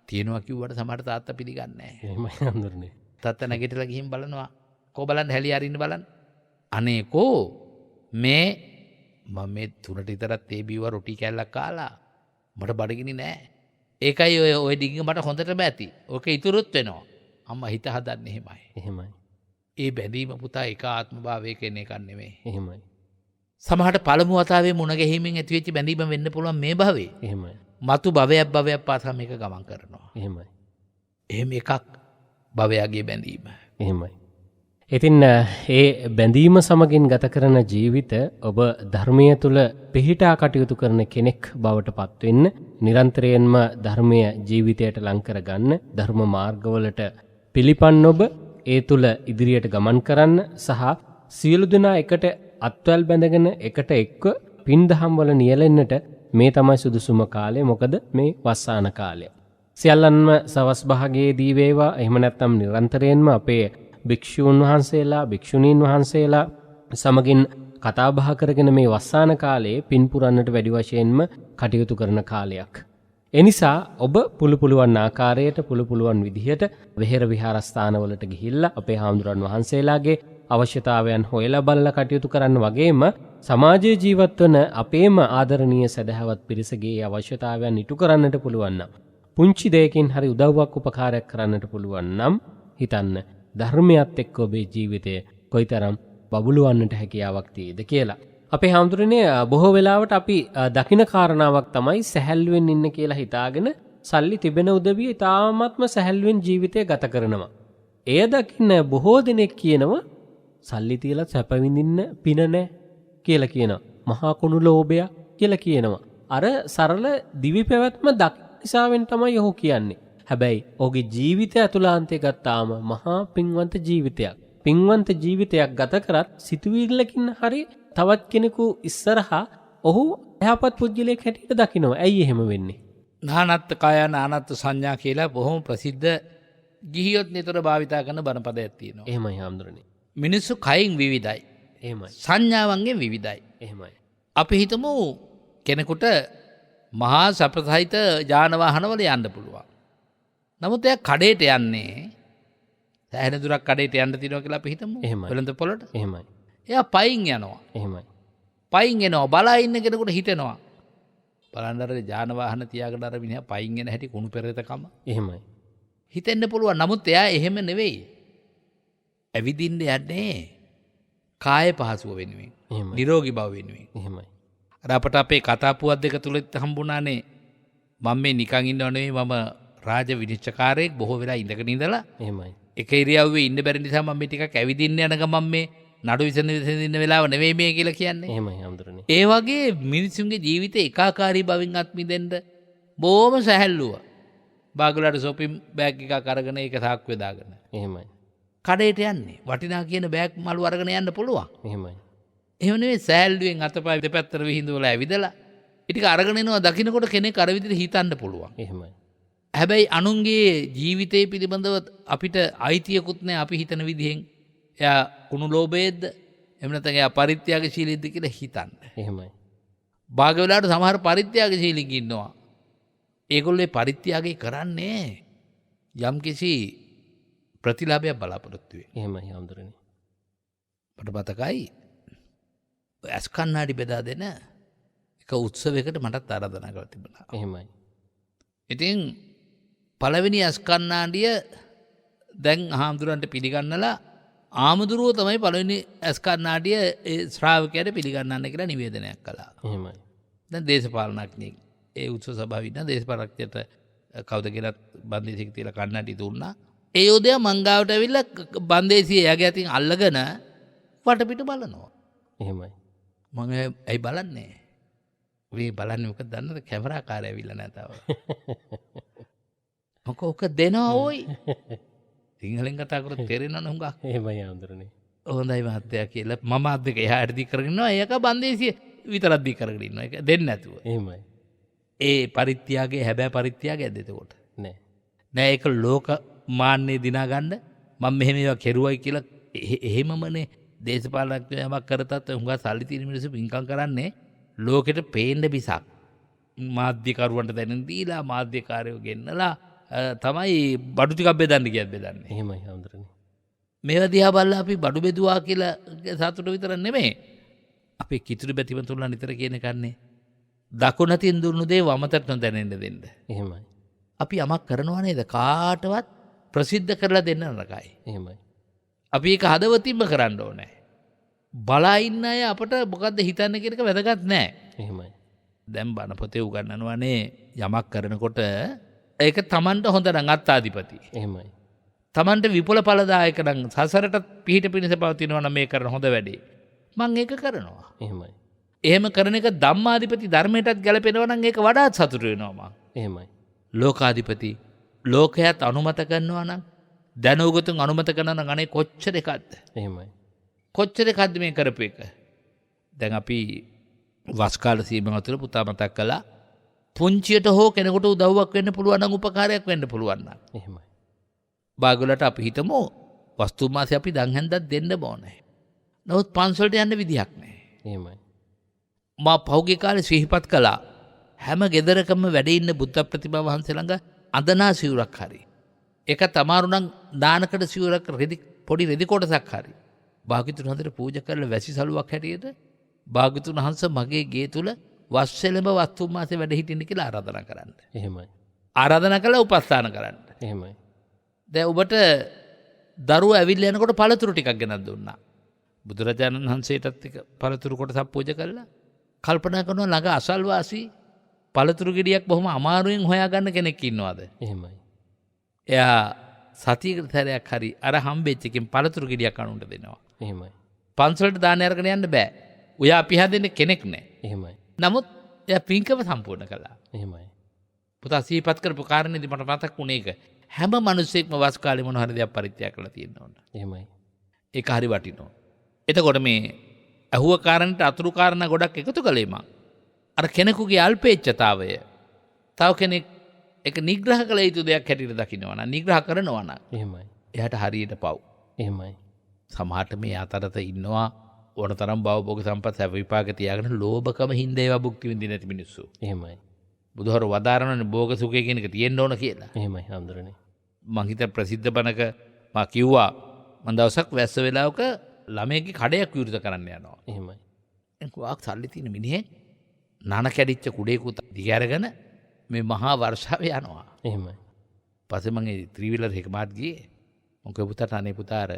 තියෙනවා කිව්වට සමහර තාත්තා පිළිගන්නේ නෑ. එහෙමයි හඳුරන්නේ. තාත්තා නැගිටලා ගිහින් බලනවා. කෝ බලන්න හැලි අරින්න බලන්න. අනේ කෝ මේ මම මේ 3ට විතරක් තේ බීව රොටි කෑල්ලක් කාලා මට බඩගිනි නෑ. ඒකයි ඔය ඩිංග මට හොඳටම ඇති. ඕක ඉතුරුත් වෙනවා. අම්මා හිත හදන්නේ එහෙමයි. එහෙමයි. ඒ බැඳීම පුතා එක ආත්ම භාවයක එන එකක් නෙමෙයි. එහෙමයි. සමහරට පළමු වතාවේ මුණ ගැහිමෙන් ඇතිවෙච්ච බැඳීම වෙන්න පුළුවන් මේ භවයේ. එහෙමයි. මතු භවයක් පාසා මේක ගමන් කරනවා. එහෙමයි. එහෙම එකක් භවයාගේ බැඳීම. එහෙමයි. ඉතින් ඒ බැඳීම සමගින් ගත කරන ජීවිත ඔබ ධර්මය තුළ පිහිටා කටයුතු කරන කෙනෙක් බවට පත්වෙන්න, නිරන්තරයෙන්ම ධර්මය ජීවිතයට ලං කරගන්න, ධර්ම මාර්ගවලට පිළිපන් ඔබ ඒ තුළ ඉදිරියට ගමන් කරන්න සහ සියලු දෙනා එකට අත්වැල් බැඳගෙන එකට එක්ව පින් දහම් වල නියැලෙන්නට මේ තමයි සුදුසුම කාලය. මොකද මේ වස්සාන කාලය. සියල්ලන්ම සවස් භාගයේදී වේවා, එහෙම නැත්නම් නිරන්තරයෙන්ම අපේ භික්ෂූන් වහන්සේලා, භික්ෂුණීන් වහන්සේලා සමගින් කතා බහ කරගෙන මේ වස්සාන කාලයේ පින් පුරන්නට වැඩි වශයෙන්ම කටයුතු කරන කාලයක්. එනිසා ඔබ පුළුවන් ආකාරයට පුළුවන් විදිහට වෙහෙර විහාරස්ථානවලට ගිහිල්ලා අපේ හාමුදුරන් වහන්සේලාගේ අවශ්‍යතාවයන් හොයලා බලලා කටයුතු කරන්න වගේම සමාජයේ ජීවත් වන අපේම ආදරණීය සදහවත් පිරිසගේ අවශ්‍යතාවයන් ඉටු කරන්නට පුළුවන් නම්, පුංචි දෙයකින් හරි උදව්වක් උපකාරයක් කරන්නට පුළුවන් නම් හිතන්න ධර්මයත් එක්ක ඔබේ ජීවිතය කොයිතරම් බබළුවන්නට හැකියාවක් තියෙද කියලා. අපේ හාමුදුරනේ බොහෝ වෙලාවට අපි දකින කාරණාවක් තමයි සැහැල්ලුවෙන් ඉන්න කියලා හිතාගෙන සල්ලි තිබෙන උදවිය ඉතාමත්ම සැහැල්ලුවෙන් ජීවිතය ගත කරනවා. එය දකින්න බොහෝ දෙනෙක් කියනවා සල්ලි තියලා සැප විඳින්න පින නැහැ කියලා කියනවා. මහා කුණු ලෝභය කියලා කියනවා. අර සරල දිවි පැවැත්ම දක්නිසාවෙන් තමයි ඔහු කියන්නේ. හැබැයි ඔහුගේ ජීවිතය ඇතුළාන්තය ගත්තාම මහා පින්වන්ත ජීවිතයක්. පින්වන්ත ජීවිතයක් ගත කරත් සිතුවිල්ලකින් හරි තවත් කෙනෙකු ඉස්සරහා ඔහු යහපත් පුද්ගලයෙක් හැටියට දකිනවා. ඇයි එහෙම වෙන්නේ? නානත්ත් කාය නානත්ත් සංඥා කියලා බොහොම ප්‍රසිද්ධ ගිහියොත් නිතර භාවිතා කරන බණපදයක් තියෙනවා. එහෙමයි හාමුදුරනේ. මිනිස්සු කයින් විවිධයි. එහෙමයි. සංඥාවන්ගෙන් විවිධයි. එහෙමයි. අපි හිතමු කෙනෙකුට මහා සපසහිත යාන වාහනවල යන්න පුළුවන්. නමුත් එයා කඩේට යන්නේ සෑහෙන දුරක් කඩේට යන්න තියෙනවා කියලා අපි හිතමු. එහෙමයි. වෙළඳ පොළට. එහෙමයි. එයා පයින් යනවා. එහෙමයි. පයින් එනවා. බලා ඉන්න කෙනෙකුට හිතෙනවා. බලන්න අර යාන වාහන තියාගෙන අර මිනිහා පයින් එන හැටි කුණු පෙරේතකම. එහෙමයි. හිතෙන්න පුළුවන්. නමුත් එයා එහෙම නෙවෙයි. ඇවිදින්න යන්නේ කාය පහසුව වෙනුවෙන්. එහෙමයි. නිරෝගී බව වෙනුවෙන්. එහෙමයි. අර අපට අපේ කතාපුවත් දෙක තුලත් හම්බුණානේ මම මේ නිකන් ඉන්නව නෙවෙයි මම රාජ විනිශ්චයකාරයෙක් බොහෝ වෙලා ඉඳගෙන ඉඳලා එහෙමයි. එක ඉරියව්වේ ඉන්න බැරි නිසා මම මේ ටිකක් ඇවිදින්න යන ගමන් මේ නඩු විසඳින්න වෙලාව නෙවෙයි මේ කියලා කියන්නේ. එහෙමයි හඳුරන්නේ. ඒ වගේ මිනිසුන්ගේ ජීවිතේ ඒකාකාරී බවින් අත් මිදෙන්න බොහොම සැහැල්ලුව. බාගලට shopping bag එකක් අරගෙන ඒක සාක්කුවේ දාගෙන. එහෙමයි. කඩේට යන්නේ. වටිනා කියන බෑග් මළු අරගෙන යන්න පුළුවන්. එහෙමයි. එහෙම නෙවෙයි සෑල්ලුවෙන් අතපය දෙපැත්තට විහිදුවලා ඇවිදලා ඉතින් අරගෙන එනවා දකින්නකොට කෙනෙක් අර විදිහට හිතන්න පුළුවන්. එහෙමයි. හැබැයි අනුන්ගේ ජීවිතය පිළිබඳව අපිට අයිතියකුත් නැහැ අපි හිතන විදිහෙන්. එයා කුණු ලෝභයේද එහෙම නැත්නම් එයා පරිත්‍යාගශීලීද කියලා හිතන්න. එහෙමයි. භාග වෙලාවට සමහර පරිත්‍යාගශීලීන් ඉන්නවා. ඒගොල්ලෝ පරිත්‍යාගය කරන්නේ යම්කිසි ප්‍රතිලාභයක් බලාපොරොත්තු වෙයි. එහෙමයි හඳුරන්නේ. මට මතකයි ඇස් කණ්ණාඩි බෙදා දෙන එක උත්සවයකට මටත් ආරාධනා කරලා තිබුණා. එහෙමයි. ඉතින් පළවෙනි ඇස් කණ්ණාඩිය දැන් හාමුදුරන්ට පිළිගන්නලා ආමුදුරුව තමයි පළවෙනි ඇස් කණ්ණාඩිය ඒ ශ්‍රාවකයාට පිළිගන්නන්න කියලා නිවේදනයක් කළා. එහෙමයි. දැන් දේශපාලනඥයෙක් ඒ උත්සව සභාවේ ඉන්න දේශපාලනඥයට කවුද කියලා බන්දේසියක තියලා කණ්ණාඩි දුන්නා. ඒ යෝධයා මංගාවට ඇවිල්ලා බන්දේසිය එයාගේ අතින් අල්ලගෙන වටපිට බලනවා. එහෙමයි. මම ඇයි බලන්නේ? මේ බලන්නේ මොකද දන්නද? කැමරාකාරය ඇවිල්ලා නැතව. මොකෝ ඔක දෙනවා ඕයි. සිංහලෙන් කතා කරොත් තේරෙනවනේ හුඟක්. එහෙමයි හඳුරන්නේ. හොඳයි මහත්තයා කියලා මම අත් දෙක එහාට දී කරගෙන ඉන්නවා. ඒක බන්දේසිය විතරක් දී කරගෙන ඉන්නවා. ඒක දෙන්නේ නැතුව. එහෙමයි. ඒ පරිත්‍යාගයේ හැබැයි පරිත්‍යාගයක්ද එතකොට? නෑ. නෑ ඒක ලෝක මාන්නේ දිනා ගන්න මම මෙහෙම ඒවා කෙරුවයි කියලා එහෙමමනේ දේශපාලනඥයෝ යමක් කරතත් හුඟා සල්ලි තියෙන මිනිස්සු පින්කම් කරන්නේ ලෝකෙට පේන්න බිසක් මාධ්‍යකරුවන්ට දැනෙන දීලා මාධ්‍යකාරයෝ ගෙන්නලා තමයි බඩු ටිකක් බෙදන්න කියත් බෙදන්නේ. එහෙමයි හඳුරන්නේ. මේවා දිහා බලලා අපි බඩු බෙදුවා කියලා සතුට විතර නෙමෙයි. අපේ කිතුරු බැතිමතුන්ලා නිතර කියන කන්නේ දකුණතින් දුන්නු දේ වමතට නොදැනෙන්න දෙන්න. එහෙමයි. අපි යමක් කරනවා නේද කාටවත් ප්‍රසිද්ධ කරලා දෙන්න නරකයි. එහෙමයි. අපි ඒක හදවතින්ම කරන්න ඕනේ. බලා ඉන්න අය අපට මොකද්ද හිතන්නේ කියන එක වැදගත් නෑ. එහෙමයි. දැන් බණ පොතේ උගන්වනවානේ යමක් කරනකොට ඒක Tamanට හොඳ නම් අත්තාදිපති. එහෙමයි. Tamanට විපුල ඵලදායක නම් සසරට පිහිට පිණිස පවතිනවා නම් මේ කරන හොඳ වැඩේ. මම ඒක කරනවා. එහෙමයි. එහෙම කරන එක ධම්මාධිපති ධර්මයටත් ගැලපෙනවා නම් ඒක වඩාත් සතුටු වෙනවා මම. එහෙමයි. ලෝකාධිපති ලෝකයත් අනුමත කරනවා නම් දැනුගතුන් අනුමත කරනවා නම් අනේ කොච්චර එකක්ද? එහෙමයි. කොච්චර එකක්ද මේ කරපු එක? දැන් අපි වස් කාල සීමාව තුළ පුතා මතක් කළා පුංචියට හෝ කෙනෙකුට උදව්වක් වෙන්න පුළුවන් නම් උපකාරයක් වෙන්න පුළුවන් නම්. එහෙමයි. බාගලට අපි හිතමු වස්තු මාසේ අපි දන් හැන්දක් දෙන්න ඕනේ. නමුත් පන්සලට යන්න විදියක් නැහැ. එහෙමයි. මා පෞගේ කාලේ සිහිපත් කළා හැම ගෙදරකම වැඩ ඉන්න බුද්ධ ප්‍රතිමා වහන්සේ ළඟ අඳනා සිවුරක් හරි. ඒක තමාරු නම් දානකට සිවුරක් පොඩි රෙදි කොටසක් හරි. භාග්‍යතුන් වහන්සේට පූජා කරලා වැසි සලුවක් හැටියට භාග්‍යතුන් වහන්සේ මගේ ගේ තුල වස්සෙලඹ වස්තු මාසේ වැඩ හිටින්න කියලා ආරාධනා කරන්න. එහෙමයි. ආරාධනා කළා උපස්ථාන කරන්න. එහෙමයි. දැන් ඔබට දරුවෝ ඇවිල්ලා යනකොට පළතුරු ටිකක් ගෙනත් දුන්නා. බුදුරජාණන් වහන්සේටත් එක පළතුරු කොටසක් පූජා කළා. කල්පනා කරනවා ළඟ අසල්වාසී පළතුරු ගෙඩියක් බොහොම අමාරුවෙන් හොයාගන්න කෙනෙක් ඉන්නවද? එහෙමයි. එයා සතියකට සැරයක් හරි අර හම්බෙච්ච එකෙන් පළතුරු ගෙඩියක් අනුන්ට දෙනවා. එහෙමයි. පන්සලට දාන අරගෙන යන්න බෑ. ඔයා පිහා දෙන්න කෙනෙක් නැහැ. එහෙමයි. නමුත් එයා පින්කම සම්පූර්ණ කළා. එහෙමයි. පුතා සිහිපත් කරපු කාරණේදී මට මතක් වුණේ ඒක. හැම මිනිසෙක්ම වස් කාලේ මොන හරි දෙයක් පරිත්‍යාග කරලා තියෙන්න ඕන. එහෙමයි. ඒක හරි වටිනවා. එතකොට මේ අහුව කාරණට අතුරු කාරණා ගොඩක් එකතු කළේ මං. අර කෙනෙකුගේ අල්පේච්ඡතාවය තව කෙනෙක් ඒක නිග්‍රහ කළ යුතු දෙයක් හැටියට දකිනවා නම් නිග්‍රහ කරනවා නම් එහෙමයි. එයාට හරියට පව්. එහෙමයි. සමහරට මේ අතරත ඉන්නවා ඕනතරම් භවභෝග සම්පත් හැව විපාක තියාගෙන ලෝභකම හින්දා ඒවා භුක්ති විඳින්න නැති මිනිස්සු. එහෙමයි. බුදුහාර වදාරනනේ භෝග සුඛය කියන එක තියෙන්න ඕන කියලා. එහෙමයි හඳුරන්නේ. මං හිත ප්‍රසිද්ධ බණක මා කිව්වා මං දවසක් වැස්ස වෙලාවක ළමයෙක්ගේ කඩයක් විවෘත කරන්න යනවා. එහෙමයි. එක්කක් සල්ලි තියෙන මිනිහෙක් නන කැඩිච්ච කුඩේකුත් දිග අරගෙන මේ මහා වර්ෂාවේ යනවා. එහෙමයි. පස්සේ මම ඒ ත්‍රිවිලර් එක මාත් ගියේ. මම කිව්වා පුතාට අනේ පුතා අර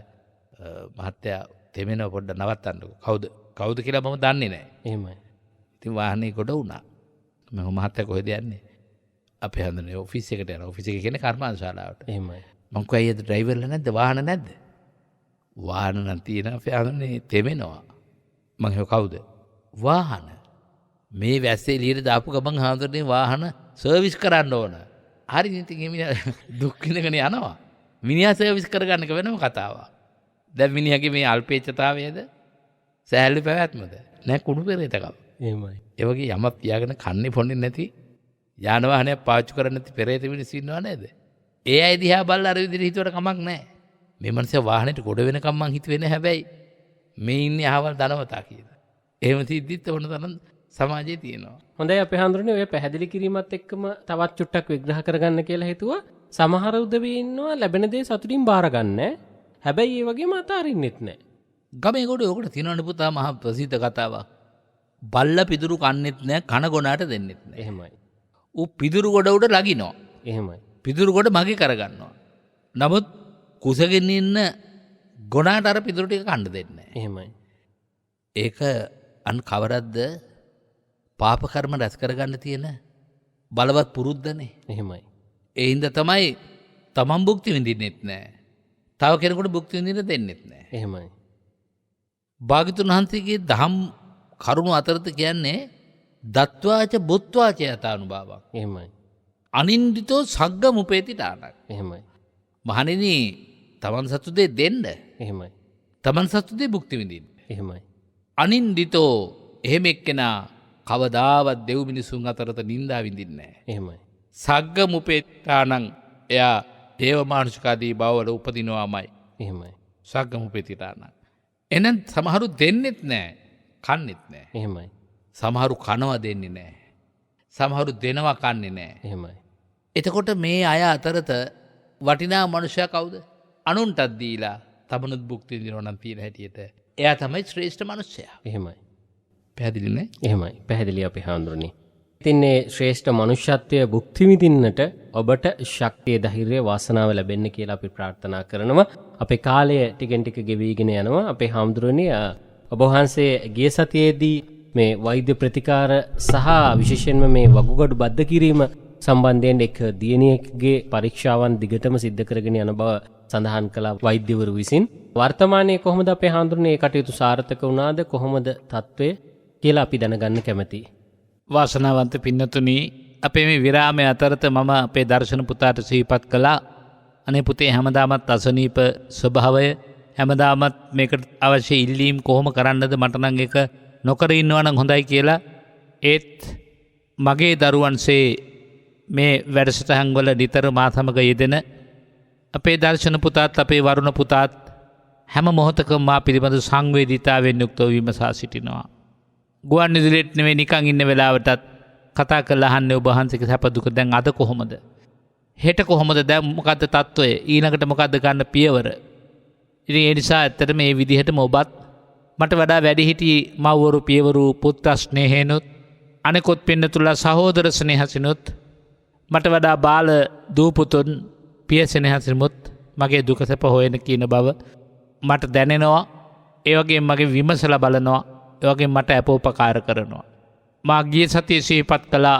මහත්තයා තෙමෙනව පොඩ්ඩක් නවත්තන්නකෝ. කවුද කියලා මම දන්නේ නැහැ. එහෙමයි. ඉතින් වාහනේ කොට වුණා. මම මහත්තයා කොහෙද යන්නේ? අපේ හඳුනේ ඔෆිස් එකට යනවා. ඔෆිස් එක කියන්නේ කර්මාන්තශාලාවට. එහෙමයි. මං කිව්වා අයියද ඩ්‍රයිවර්ලා නැද්ද? වාහන නැද්ද? වාහන නම් තියෙනවා. අපේ හඳුනේ තෙමෙනවා. මං කිව්වා කවුද? වාහන. මේ වැස්සේ එළියට දාපු ගමන් හඳුනේ වාහන සර්විස් කරන්න ඕන. හරි ඉතින් මිනිහා දුක් විඳගෙන යනවා. මිනිහා සර්විස් කරගන්න එක වෙනම කතාවක්. දැන් මිනිහාගේ මේ අල්පේච්ඡතාවයද සෑහළු පැවැත්මද? නෑ කුණු පෙරේතකම. එහෙමයි. ඒ වගේ යමක් තියාගෙන කන්නේ පොන්නේ නැති යාන වාහනයක් පාවිච්චි කරන්නේ නැති පෙරේත මිනිස්සු ඉන්නව නේද? ඒ අය දිහා බලලා අර විදිහට හිතුවට කමක් නැහැ. මේ මනුස්සයා වාහනේට ගොඩ වෙනකම් මං හිතුවේ නෑ හැබැයි මේ ඉන්නේ අහවල් ධනවතා කියලා. එහෙම සිද්ධිත් ඕන තරම් සමාජයේ තියෙනවා. හොඳයි අපේ හඳුරන්නේ ඔය පැහැදිලි කිරීමත් එක්කම තවත් චුට්ටක් විග්‍රහ කරගන්න කියලා හිතුවා. සමහර උදවිය ඉන්නවා ලැබෙන දේ සතුටින් බාර ගන්න. හැබැයි ඒ වගේම අතාරින්නෙත් නැහැ. ගමේ කොට ඔකට තියෙනවනේ පුතා මහා ප්‍රසිද්ධ කතාවක්. බල්ල පිදුරු කන්නෙත් නැහැ කන ගොනාට දෙන්නෙත් නැහැ. එහෙමයි. ඌ පිදුරු ගොඩ උඩ ලගිනවා. එහෙමයි. පිදුරු ගොඩ මගේ කරගන්නවා. නමුත් කුසගෙන ඉන්න ගොනාට අර පිදුරු ටික කන්න දෙන්නේ නැහැ. එහෙමයි. ඒක අන් කවරක්ද පාප කර්ම රැස් කරගන්න තියෙන බලවත් පුරුද්දනේ. එහෙමයි. ඒ හින්දා තමයි තමන් භුක්ති විඳින්නෙත් නැහැ. තව කෙනෙකුට භුක්ති විඳින්න දෙන්නෙත් නැහැ. එහෙමයි. භාග්‍යතුන් වහන්සේගේ දහම් කරුණු අතරත කියන්නේ දත්වාච බුත්වාච යතානුභාවයක්. එහෙමයි. අනින්දිතෝ සග්ගම උපේති දානක්. එහෙමයි. මහණෙනි තමන් සතු දේ දෙන්න. එහෙමයි. තමන් සතු දේ භුක්ති විඳින්න. එහෙමයි. අනින්දිතෝ එහෙම එක්කෙනා කවදාවත් දෙව් මිනිසුන් අතරත නින්දා විඳින්නේ නැහැ. එහෙමයි. සග්ගම උපේතානං එයා දේව මානුෂිකාදී භවවල උපදිනවාමයි. එහෙමයි. සග්ගම උපේතිතානං. එහෙනම් සමහරු දෙන්නෙත් නැහැ. කන්නෙත් නැහැ. එහෙමයි. සමහරු කනවා දෙන්නේ නැහැ. සමහරු දෙනවා කන්නේ නැහැ. එහෙමයි. එතකොට මේ අය අතරත වටිනා මනුෂ්‍යයා කවුද? අනුන්ටත් දීලා තමනුත් භුක්ති විඳිනවා නම් තියෙන හැටියට. එයා තමයි ශ්‍රේෂ්ඨ මනුෂ්‍යයා. එහෙමයි. පැහැදිලි නේ? එහෙමයි. පැහැදිලි අපේ හාමුදුරනේ. ඉතින් මේ ශ්‍රේෂ්ඨ මනුෂ්‍යත්වය භුක්ති විඳින්නට ඔබට ශක්තිය ධෛර්යය වාසනාව ලැබෙන්න කියලා අපි ප්‍රාර්ථනා කරනවා. අපේ කාලය ටිකෙන් ටික ගෙවිගෙන යනවා. අපේ හාමුදුරනේ ඔබ වහන්සේ ගිය සතියේදී මේ වෛද්‍ය ප්‍රතිකාර සහ විශේෂයෙන්ම මේ වකුගඩු බද්ධ කිරීම සම්බන්ධයෙන් එක් දියණියකගේ පරීක්ෂාවන් දිගටම සිද්ධ කරගෙන යන බව සඳහන් කළ වෛද්‍යවරු විසින් වර්තමානයේ කොහොමද අපේ හාමුදුරනේ මේ කටයුතු සාර්ථක වුණාද කොහොමද තත්ත්වය කියලා අපි දැනගන්න කැමැතියි. වාසනාවන්ත පින්නතුනි අපේ මේ විරාමය අතරත මම අපේ දර්ශන පුතාට සිහිපත් කළා. අනේ පුතේ හැමදාමත් අසනීප ස්වභාවය හැමදාමත් මේකට අවශ්‍ය ඉල්ලීම් කොහොම කරන්නද මට නම් ඒක නොකර ඉන්නවා නම් හොඳයි කියලා. ඒත් මගේ දරුවන්සේ මේ වැඩසටහන් වල නිතර මා සමග යෙදෙන අපේ දර්ශන පුතාත් අපේ වරුණ පුතාත් හැම මොහොතකම මා පිළිබඳ සංවේදීතාවයෙන් යුක්තව විමසා සිටිනවා. ගුවන් විදුලියට නෙවෙයි නිකන් ඉන්න වෙලාවටත් කතා කරලා අහන්නේ ඔබ වහන්සේගේ සැප දුක දැන් අද කොහොමද? හෙට කොහොමද? දැන් මොකද්ද තත්ත්වය? ඊළඟට මොකද්ද ගන්න පියවර? ඉතින් ඒ නිසා ඇත්තට මේ විදිහටම ඔබත් මට වඩා වැඩිහිටි මව්වරු පියවරු පුත්‍ර ස්නේහයනොත් අනෙකුත් පින්නතුලා සහෝදර ස්නේහසිනුත් මට වඩා බාල දූපුතුන් පිය ස්නේහසිනුත් මගේ දුක සැප හොයන කියන බව මට දැනෙනවා. ඒ වගේම මගේ විමසලා බලනවා. ඒ වගේම මට අපෝපකාර කරනවා. මා ගිය සතියේ සිහිපත් කළා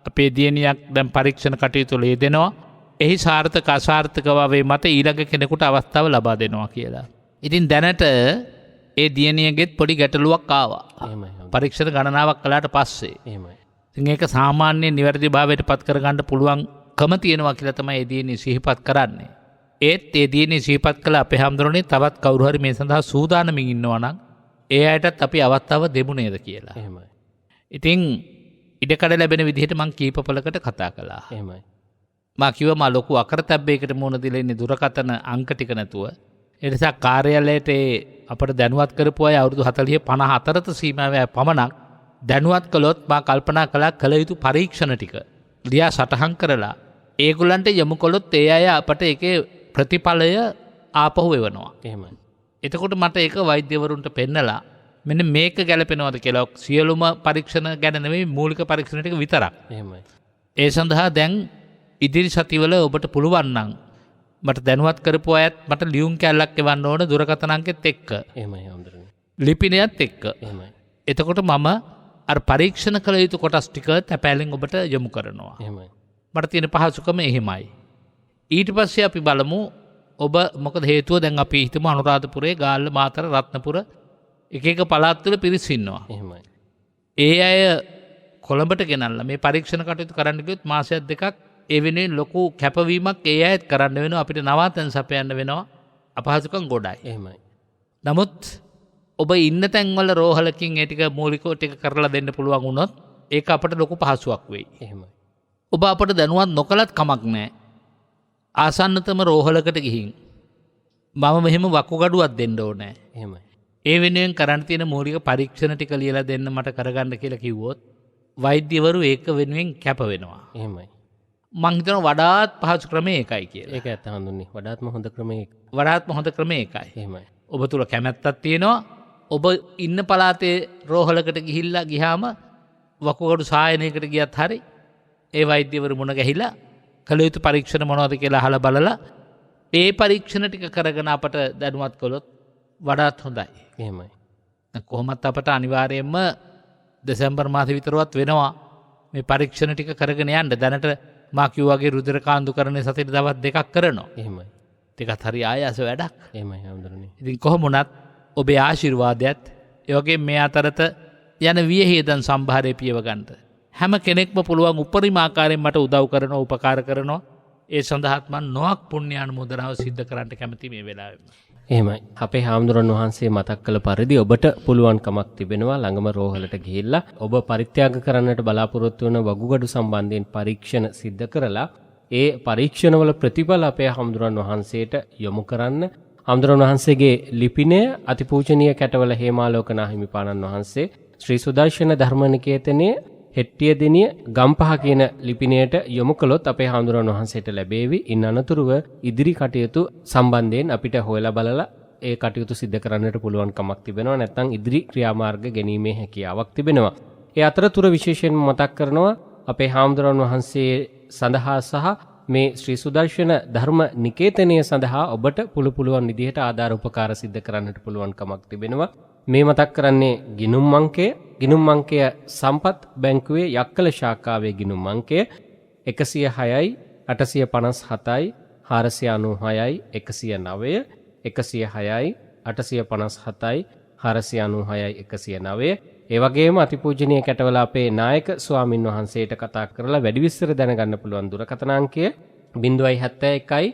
අපේ දියණියක් දැන් පරීක්ෂණ කටයුතු වල යෙදෙනවා. එහි සාර්ථක අසාර්ථක වේ මත ඊළඟ කෙනෙකුට අවස්ථාව ලබා දෙනවා කියලා. ඉතින් දැනට ඒ දියණියගෙත් පොඩි ගැටලුවක් ආවා. එහෙමයි. පරීක්ෂණ ගණනාවක් කළාට පස්සේ. එහෙමයි. ඉතින් ඒක සාමාන්‍ය නිවැරදි භාවයට පත් කරගන්න පුළුවන්කම තියෙනවා කියලා තමයි ඒ දියණිය සිහිපත් කරන්නේ. ඒත් ඒ දියණිය සිහිපත් කළ අපේ හැමදෙරෝනේ තවත් කවුරු හරි මේ සඳහා සූදානමින් ඉන්නවා නම් ඒ අයටත් අපි අවස්ථාව දෙමු නේද කියලා. එහෙමයි. ඉතින් ඉඩකඩ ලැබෙන විදිහට මං කීපපලකට කතා කළා. එහෙමයි. මා කිව්වා මා ලොකු අකරතැබ්බයකට මුහුණ දීලා ඉන්නේ දුරකථන අංක ටික නැතුව. ඒ නිසා කාර්යාලයට අපට දැනුවත් කරපු අය අවුරුදු 40 50 අතරත සීමාවේ පමණක් දැනුවත් කළොත් මා කල්පනා කළා කළ යුතු පරීක්ෂණ ටික ලියා සටහන් කරලා ඒගොල්ලන්ට යොමු කළොත් ඒ අය අපට ඒකේ ප්‍රතිඵලය ආපහු එවනවා. එහෙමයි. එතකොට මට ඒක වෛද්‍යවරුන්ට පෙන්නලා මෙන්න මේක ගැලපෙනවද කියලා සියලුම පරීක්ෂණ ගැන නෙමෙයි මූලික පරීක්ෂණ ටික විතරක්. එහෙමයි. ඒ සඳහා දැන් ඉදිරි සතිවල ඔබට පුළුවන් නම් මට දැනුවත් කරපු අයත් මට ලියුම් කැල්ලක් එවන්න ඕන දුරකථන අංකෙත් එක්ක. එහෙමයි හාමුදුරනේ. ලිපිනයත් එක්ක. එහෙමයි. එතකොට මම අර පරීක්ෂණ කළ යුතු කොටස් ටික තැපෑලෙන් ඔබට යොමු කරනවා. එහෙමයි. මට තියෙන පහසුකම එහෙමයි. ඊට පස්සේ අපි බලමු ඔබ මොකද හේතුව දැන් අපි හිතමු අනුරාධපුරේ ගාල්ල මාතර රත්නපුර එක එක පළාත් වල පිරිස් ඉන්නවා. එහෙමයි. ඒ අය කොළඹට ගෙනල්ලා මේ පරීක්ෂණ කටයුතු කරන්න ගියොත් මාසයක් දෙකක් ඒ වෙනුවෙන් ලොකු කැපවීමක් ඒ අයත් කරන්න වෙනවා. අපිට නවාතැන් සපයන්න වෙනවා. අපහසුකම් ගොඩයි. එහෙමයි. නමුත් ඔබ ඉන්න තැන්වල රෝහලකින් ඒ ටික මූලිකව ටික කරලා දෙන්න පුළුවන් වුණොත් ඒක අපට ලොකු පහසුවක් වෙයි. එහෙමයි. ඔබ අපට දැනුවත් නොකලත් කමක් නැහැ. ආසන්නතම රෝහලකට ගිහින් මම මෙහෙම වකුගඩුවක් දෙන්න ඕනේ. එහෙමයි. ඒ වෙනුවෙන් කරන්න තියෙන මූලික පරීක්ෂණ ටික ලියලා දෙන්න මට කරගන්න කියලා කිව්වොත් වෛද්‍යවරු ඒක වෙනුවෙන් කැප වෙනවා. එහෙමයි. මං හිතනවා වඩාත් පහසු ක්‍රමය ඒකයි කියලා. ඒක ඇත්ත හඳුන්නේ. වඩාත්ම හොඳ ක්‍රමයක්. වඩාත්ම හොඳ ක්‍රමය ඒකයි. එහෙමයි. ඔබ තුල කැමැත්තක් තියෙනවා. ඔබ ඉන්න පළාතේ රෝහලකට ගියාම වකුගඩු සායනයකට ගියත් හරි ඒ වෛද්‍යවරු මුණ ගැහිලා කළ යුතු පරීක්ෂණ මොනවද කියලා අහලා බලලා ඒ පරීක්ෂණ ටික කරගෙන අපට දැනුවත් කළොත් වඩාත් හොඳයි. එහෙමයි. කොහොමත් අපට අනිවාර්යයෙන්ම දෙසැම්බර් මාසෙ විතරවත් වෙනවා මේ පරීක්ෂණ ටික කරගෙන යන්න. දැනට මා කිව්වාගේ රුධිර කාන්දුකරණය සතියේ දවස් 2ක් කරනවා. එහෙමයි. ඒකත් හරි ආයාස වැඩක්. එහෙමයි හාමුදුරනේ. ඉතින් කොහොම වුණත් ඔබේ ආශිර්වාදයත් ඒ වගේම මේ අතරත යන වියහියදන් සම්භාරය පියව ගන්නට හැම කෙනෙක්ම පුළුවන් උපරිම ආකාරයෙන් මට උදව් කරනවා උපකාර කරනවා. ඒ සඳහාත් මම නොක් පුණ්‍යානුමෝදනාව සිද්ධ කරන්න කැමති මේ වෙලාවෙම. එහෙමයි. අපේ හාමුදුරන් වහන්සේ මතක් කළ පරිදි ඔබට පුළුවන්කමක් තිබෙනවා ළඟම රෝහලට ගිහිල්ලා ඔබ පරිත්‍යාග කරන්නට බලාපොරොත්තු වන වකුගඩු සම්බන්ධයෙන් පරීක්ෂණ සිද්ධ කරලා ඒ පරීක්ෂණවල ප්‍රතිඵල අපේ හාමුදුරන් වහන්සේට යොමු කරන්න. හාමුදුරන් වහන්සේගේ ලිපිනය අතිපූජනීය කැටවල හේමාලෝක නාහිමිපාණන් වහන්සේ ශ්‍රී සුදර්ශන ධර්මනිකේතනයේ හෙට්ටිය දෙනිය ගම්පහ කියන ලිපිනයට යොමු කළොත් අපේ හාමුදුරන් වහන්සේට ලැබේවි. ඉන් අනතුරුව ඉදිරි කටයුතු සම්බන්ධයෙන් අපිට හොයලා බලලා ඒ කටයුතු සිද්ධ කරන්නට පුළුවන්කමක් තිබෙනවා. නැත්නම් ඉදිරි ක්‍රියාමාර්ග ගැනීමේ හැකියාවක් තිබෙනවා. ඒ අතරතුර විශේෂයෙන්ම මතක් කරනවා අපේ හාමුදුරන් වහන්සේ සඳහා සහ මේ ශ්‍රී සුදර්ශන ධර්ම නිකේතනය සඳහා ඔබට පුළුවන් විදිහට ආධාර උපකාර සිද්ධ කරන්නට පුළුවන්කමක් තිබෙනවා. මේ මතක් කරන්නේ ගිණුම් අංකය සම්පත් බැංකුවේ යක්කල ශාඛාවේ ගිණුම් අංකය 106යි 857යි 496යි 109 106යි 857යි 496යි 109. ඒ වගේම අතිපූජනීය කැටවල අපේ නායක ස්වාමින් වහන්සේට කතා කරලා වැඩි විස්තර දැනගන්න පුළුවන් දුරකථන අංකය 071යි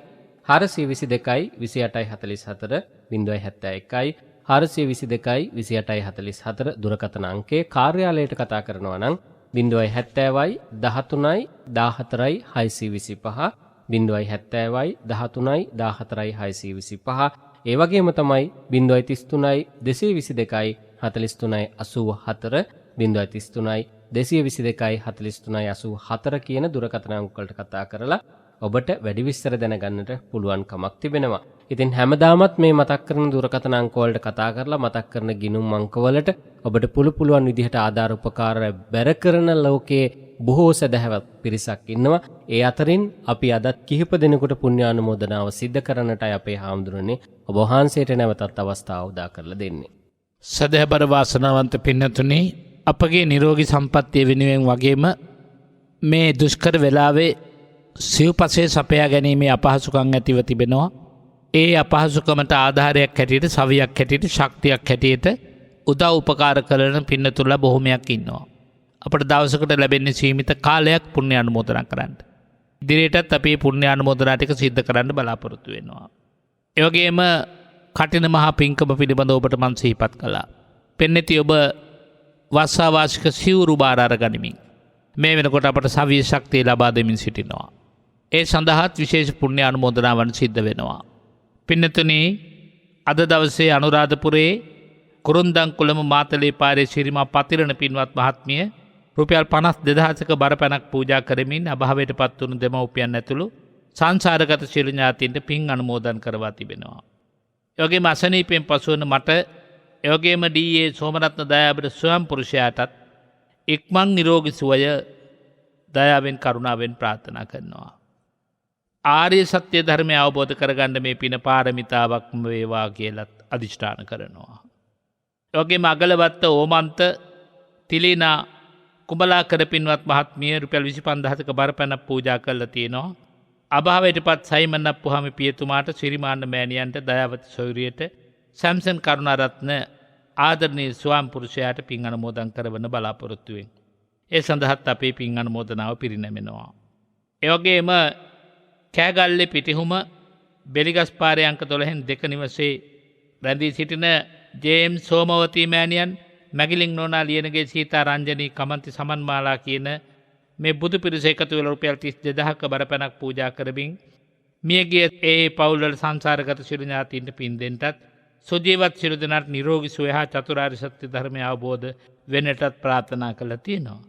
422යි 2844 071යි 422යි 2844 දුරකථන අංකයේ කාර්යාලයට කතා කරනවා නම් 070යි 13යි 14යි 625 070යි 13යි 14යි 625. ඒ වගේම තමයි 033යි 222යි 43යි 84 033යි 222යි 43යි 84 කියන දුරකථන අංක වලට කතා කරලා ඔබට වැඩි විස්තර දැනගන්නට පුළුවන් කමක් තිබෙනවා. ඉතින් හැමදාමත් මේ මතක් කරන දුරකථන අංක වලට කතා කරලා මතක් කරන ගිණුම් අංක වලට ඔබට පුළුවන් විදිහට ආධාර උපකාර බැර කරන ලෝකයේ බොහෝ සදහැවත් පිරිසක් ඉන්නවා. ඒ අතරින් අපි අදත් කිහිප දෙනෙකුට පුණ්‍යානුමෝදනාව සිද්ධ කරන්නටයි අපේ හාමුදුරනේ ඔබ වහන්සේට නැවතත් අවස්ථාව උදා කරලා දෙන්නේ. සදහබර වාසනාවන්ත පින්නතුනි, අපගේ නිරෝගී සම්පත්තිය වෙනුවෙන් වගේම මේ දුෂ්කර වෙලාවේ සිව්පසේ සපයා ගැනීමේ අපහසුකම් ඇතිව තිබෙනවා. ඒ අපහසුකමට ආධාරයක් හැටියට, සවියක් හැටියට, ශක්තියක් හැටියට උදව් උපකාර කරන පින්නතුල්ලා බොහොමයක් ඉන්නවා. අපට දවසකට ලැබෙන්නේ සීමිත කාලයක් පුණ්‍ය අනුමෝදනා කරන්න. ඉදිරියටත් අපි පුණ්‍ය අනුමෝදනා ටික සිද්ධ කරන්න බලාපොරොත්තු වෙනවා. ඒ වගේම කටින මහා පින්කම පිළිබඳව ඔබට මම සිහිපත් කළා. පෙන්නති ඔබ වාසාවාසික සිවුරු බාර අරගනිමින් මේ වෙනකොට අපට සවිය ශක්තිය ලබා දෙමින් සිටිනවා. ඒ සඳහාත් විශේෂ පුණ්‍ය අනුමෝදනාවන් සිද්ධ වෙනවා. පින්නතුනි, අද දවසේ අනුරාධපුරයේ කුරුන්දංකුලම මාතලේ පාරේ ශිරිමා පතිරණ පින්වත් මහත්මිය රුපියල් 52,000ක බරපැනක් පූජා කරමින් අභාවයට පත් වුණු දෙමව්පියන් ඇතුළු සංසාරගත සියලු ඥාතීන්ට පින් අනුමෝදන් කරවා තිබෙනවා. ඒ වගේම අසනීපෙන් පසුවන මට, ඒ වගේම ඩී.ඒ. සෝමරත්න දයාබර ස්වයං පුරුෂයාටත් ඉක්මන් නිරෝගී සුවය දයාවෙන් කරුණාවෙන් ප්‍රාර්ථනා කරනවා. ආර්ය සත්‍ය ධර්මය අවබෝධ කරගන්න මේ පින පාරමිතාවක්ම වේවා කියලත් අධිෂ්ඨාන කරනවා. යෝගේ මගලවත්ත ඕමන්ත තිලිනා කුඹලා කර පින්වත් මහත්මිය රුපියල් 25,000ක බරපැන පූජා කරලා තියෙනවා. අභාවයට පත් සයිමන් අප්පුහාමි පියතුමාට සිරිමාන්න මෑණියන්ට දයාවති සොයුරියට සැම්සන් කරුණාරත්න ආදරණීය ස්වාම පුරුෂයාට පින් අනුමෝදන් කරවන බලාපොරොත්තු වෙන්. ඒ සඳහාත් අපේ පින් අනුමෝදනාව පිරිනැමෙනවා. ඒ වගේම කෑගල්ලේ පිටිහුම බෙලිගස් පාරේ අංක 12න් 2 නිවසේ රැඳී සිටින ජේම්ස් සෝමවතී මෑණියන් මැගිලින් නෝනා ලියනගේ සීතා රංජනී කමන්ති සමන්මාලා කියන මේ බුදු පිරිස එකතු වෙලා රුපියල් 32,000ක බරපැනක් පූජා කරමින් මියගිය ඒ පවුල්වල සංසාරගත සියලු ඥාතීන්ට පින් දෙන්නටත් සුජීවත් සියලු දෙනාට නිරෝගී සුවය හා චතුරාර්ය සත්‍ය ධර්මය අවබෝධ වෙන්නටත් ප්‍රාර්ථනා කළා තියෙනවා.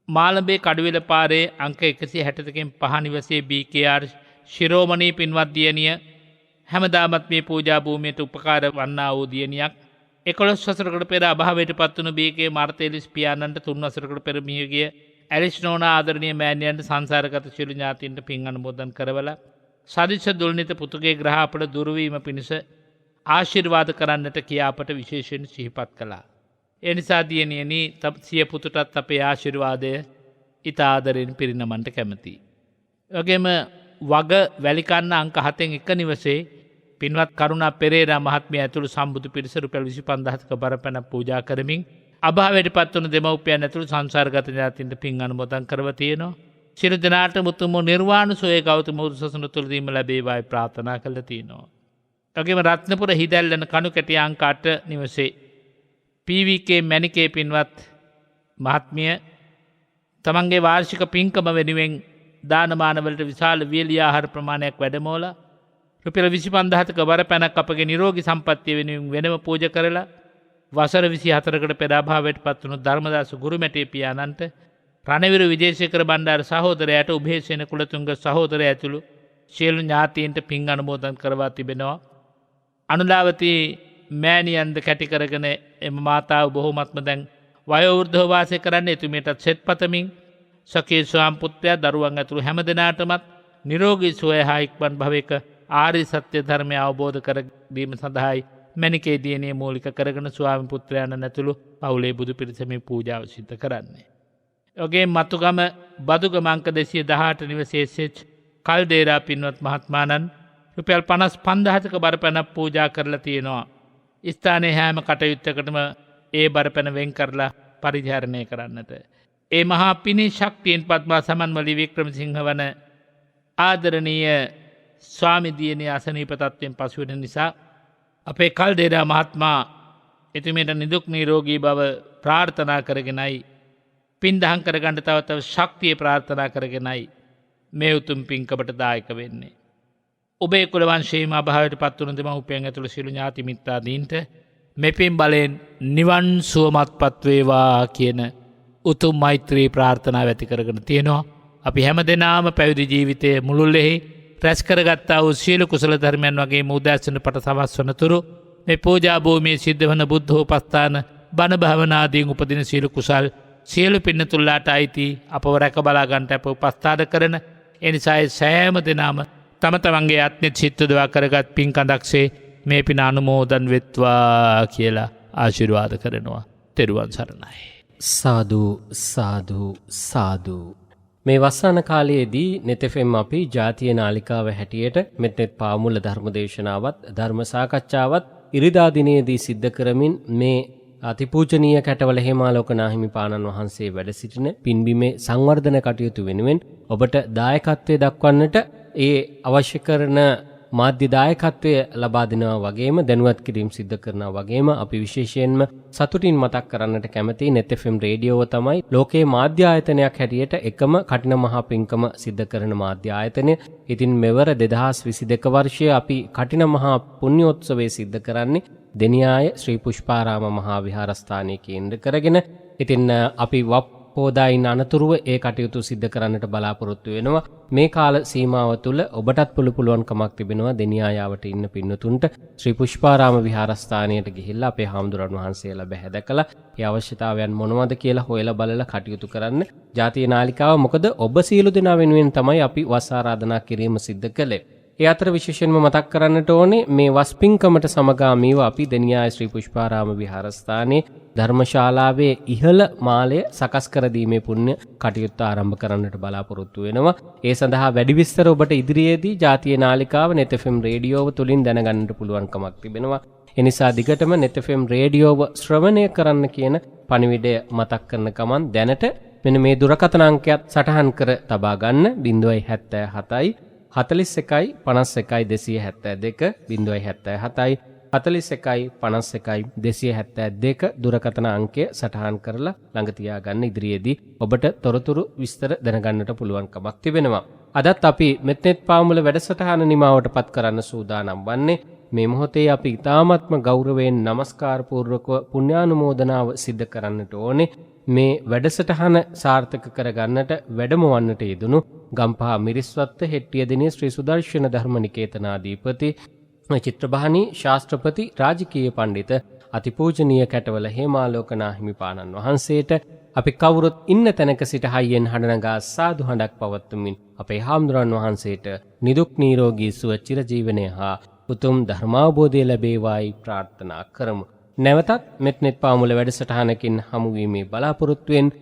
මාළඹේ කඩුවෙල පාරේ අංක 162කින් 5 නිවසේ BKR ශිරෝමණී පින්වත් දියණිය හැමදාමත් මේ පූජා භූමියට උපකාර වන්නා වූ දියණියක් 11 වසරකට පෙර අභාවයට පත්වුණු BK මාර්තේලිස් පියාණන්ට 3 වසරකට පෙර මියගිය ඇලිස් නෝනා ආදරණීය මෑණියන්ට සංසාරගත සියලු ඥාතීන්ට පින් අනුමෝදන් කරවලා සදිස්ස දුල්නිත පුතුගේ ග්‍රහ අපට දුරවීම පිණිස ආශිර්වාද කරන්නට කියා අපට විශේෂයෙන් සිහිපත් කළා. ඒ නිසා දියණියනි සිය පුතුටත් අපේ ආශිර්වාදය ඊට ආදරෙන් පිරිනමන්න කැමැතියි. වගේම වග වැලිකන්න අංක 7න් 1 නිවසේ පින්වත් කරුණා පෙරේරා මහත්මිය ඇතුළු සම්බුදු පිරිස රුපියල් 25,000ක බරපැන පූජා කරමින් අභාවයට පත්වන දෙමව්පියන් ඇතුළු සංසාරගත ඥාතීන්ට පින් අනුමෝදන් කරව තියෙනවා. සියලු දෙනාට මුතුම නිර්වාණ සෝය ගෞතම බුදු සසුන තුළදීම ලැබේවායි ප්‍රාර්ථනා කළා තියෙනවා. වගේම රත්නපුර හිදැල්ලන කණු කැටි අංක 8 නිවසේ PVK මැණිකේ පින්වත් මහත්මිය තමන්ගේ වාර්ෂික පින්කම වෙනුවෙන් දානමානවලට විශාල වියලි ආහාර ප්‍රමාණයක් වැඩමවලා රුපියල් 25,000ක බරපැනක් අපගේ නිරෝගී සම්පත්තිය වෙනුවෙන් වෙනම පූජා කරලා වසර 24කට පෙර අභාවයට පත්වුණු ධර්මදාස ගුරුමැටේ පියාණන්ට රණවිරු විජේශේකර බණ්ඩාර සහෝදරයාට උභයසේන කුලතුංග සහෝදරයා ඇතුළු සියලු ඥාතීන්ට පින් අනුමෝදන් කරවා තිබෙනවා. අනුලාවතී මෑණියන්ද කැටි කරගෙන එම මාතාව බොහෝමත්ම දැන් වයෝවෘද්ධව වාසය කරන්නේ එතුමියටත් සෙත් පතමින් සකේ ස්වාම පුත්‍රයා දරුවන් ඇතුළු හැම දෙනාටමත් නිරෝගී සුවය හා ඉක්මන් භවයක ආර්ය සත්‍ය ධර්මය අවබෝධ කර දීම සඳහායි මැණිකේ දියණිය මූලික කරගෙන ස්වාමි පුත්‍රයාණන් ඇතුළු පවුලේ බුදු පිරිස මේ පූජාව සිදු කරන්නේ. ඔගේ මතුගම බදුගම අංක 218 නිවසේ SH කල්දේරා පින්වත් මහත්මාණන් රුපියල් 55,000ක බරපැනක් පූජා කරලා තියෙනවා. ස්ථානයේ හැම කටයුත්තකටම ඒ බරපැන වෙන් කරලා පරිහරණය කරන්නට. ඒ මහා පිනේ ශක්තියෙන් පద్මා සමන්වලි වික්‍රමසිංහ වන ආදරණීය ස්වාමි දියණිය අසනීප තත්ත්වයෙන් පසු වෙන නිසා අපේ කල්දේරා මහත්මයා එතුමියට නිදුක් නිරෝගී බව ප්‍රාර්ථනා කරගෙනයි පින් දහම් කරගන්න තව ශක්තිය ප්‍රාර්ථනා කරගෙනයි මේ උතුම් පින්කමට දායක වෙන්නේ. ඔබේ කුල වංශයේම අභාවයට පත්වුණු දෙමව්පියන් ඇතුළු සියලු ඥාති මිත්‍රාදීන්ට මෙපින් බලෙන් නිවන් සුවමත්පත් වේවා කියන උතුම් මෛත්‍රී ප්‍රාර්ථනාව ඇති කරගෙන තියෙනවා. අපි හැමදෙනාම පැවිදි ජීවිතයේ මුළුල්ලෙහි රැස් කරගත්තා වූ සියලු කුසල ධර්මයන් වගේම උදෑසන පට සවස් වනතුරු මේ පූජා භූමියේ සිද්ධ වන බුද්ධෝපස්ථාන බණ භාවනාදීන් උපදින සියලු කුසල් සියලු පින්නතුල්ලාට අයිති අපව රැක බලා ගන්නට අප උපස්ථාන කරන ඒ නිසා සෑම දෙනාම තම තමන්ගේ ආත්මෙත් සිත්තුදවා කරගත් පින්කඳක්සේ මේ පින අනුමෝදන් වෙත්වා කියලා ආශිර්වාද කරනවා. තෙරුවන් සරණයි. සාදු සාදු සාදු. මේ වස්සාන කාලයේදී නෙතෙෆෙම් අපි ජාතිය නාලිකාව හැටියට මෙත්නෙත් පාමුල ධර්මදේශනාවත් ධර්ම සාකච්ඡාවත් ඉරිදා දිනයේදී සිද්ධ කරමින් මේ අතිපූජනීය කැටවල හේමාලෝක නාහිමිපාණන් වහන්සේ වැඩ සිටින පින්බිමේ සංවර්ධන කටයුතු වෙනුවෙන් ඔබට දායකත්වයේ දක්වන්නට ඒ අවශ්‍ය කරන මාධ්‍ය දායකත්වය ලබා දෙනවා වගේම දැනුවත් කිරීම සිද්ධ කරනවා වගේම අපි විශේෂයෙන්ම සතුටින් මතක් කරන්නට කැමති net fm රේඩියෝව තමයි ලෝකයේ මාධ්‍ය ආයතනයක් හැටියට එකම කටින මහා පින්කම සිද්ධ කරන මාධ්‍ය ආයතනය. ඉතින් මෙවර 2022 වර්ෂයේ අපි කටින මහා පුණ්‍යෝත්සවය සිද්ධ කරන්නේ දෙනියාය ශ්‍රී පුෂ්පාරාම මහා විහාරස්ථානයේ කේන්ද්‍ර කරගෙන. ඉතින් අපි හෝදායින් අනතුරුව ඒ කටයුතු සිද්ධ කරන්නට බලාපොරොත්තු වෙනවා. මේ කාල සීමාව තුළ ඔබටත් පුළුවන්කමක් තිබෙනවා දෙනියායාවට ඉන්න පින්නතුන්ට ශ්‍රී පුෂ්පාරාම විහාරස්ථානයට ගිහිල්ලා අපේ හාමුදුරන් වහන්සේලා බැහැ දැකලා ඒ අවශ්‍යතාවයන් මොනවද කියලා හොයලා බලලා කටයුතු කරන්න. ජාතිය නාලිකාව මොකද ඔබ සියලු දෙනා වෙනුවෙන් තමයි අපි වස් ආරාධනා කිරීම සිද්ධ කළේ. ඒ අතර විශේෂයෙන්ම මතක් කරන්නට ඕනේ මේ වස් පින්කමට සමගාමීව අපි දෙනියාය ශ්‍රී පුෂ්පාරාම විහාරස්ථානයේ ධර්මශාලාවේ ඉහළ මාලය සකස් කර දීමේ පුණ්‍ය කටයුත්ත ආරම්භ කරන්නට බලාපොරොත්තු වෙනවා. ඒ සඳහා වැඩි විස්තර ඔබට ඉදිරියේදී ජාතිය නාලිකාව net FM රේඩියෝව තුලින් දැනගන්නට පුළුවන්කමක් තිබෙනවා. ඒ නිසා දිගටම net FM රේඩියෝව ශ්‍රවණය කරන්න කියන පණිවිඩය මතක් කරන ගමන් දැනට මෙන්න මේ දුරකථන අංකයත් සටහන් කර තබා ගන්න 077 41 51 272 077 41 51 272 දුරකථන අංකය සටහන් කරලා ළඟ තියාගන්න. ඉදිරියේදී ඔබට තොරතුරු විස්තර දැනගන්නට පුළුවන්කමක් තිබෙනවා. අදත් අපි මෙත්නෙත් පාමුල වැඩසටහන නිමාවට පත් කරන්න සූදානම් වන්නේ. මේ මොහොතේ අපි ඉතාමත්ම ගෞරවයෙන් নমස්කාර පූර්වකව පුණ්‍යානුමෝදනාව සිද්ධ කරන්නට ඕනේ. මේ වැඩසටහන සාර්ථක කරගන්නට වැඩමවන්නට යෙදුණු ගම්පහ මිරිස්වත්ත හෙට්ටියදිනේ ශ්‍රී සුදර්ශන ධර්මනිකේතනාධිපති චිත්‍රබහනී ශාස්ත්‍රපති රාජකීය පඬිත අතිපූජනීය කැටවල හේමාලෝකනා හිමිපාණන් වහන්සේට අපි කවුරුත් ඉන්න තැනක සිට හයියෙන් හඬනගා සාදු හඬක් පවත්වමින් අපේ හාමුදුරන් වහන්සේට නිදුක් නිරෝගී සුව චිරජීවනය හා උතුම් ධර්මාවබෝධය ලැබේවායි ප්‍රාර්ථනා කරමු. නැවතත් මෙත්නෙත් පාමුල වැඩසටහනකින් හමුවීමේ බලාපොරොත්තුවෙන්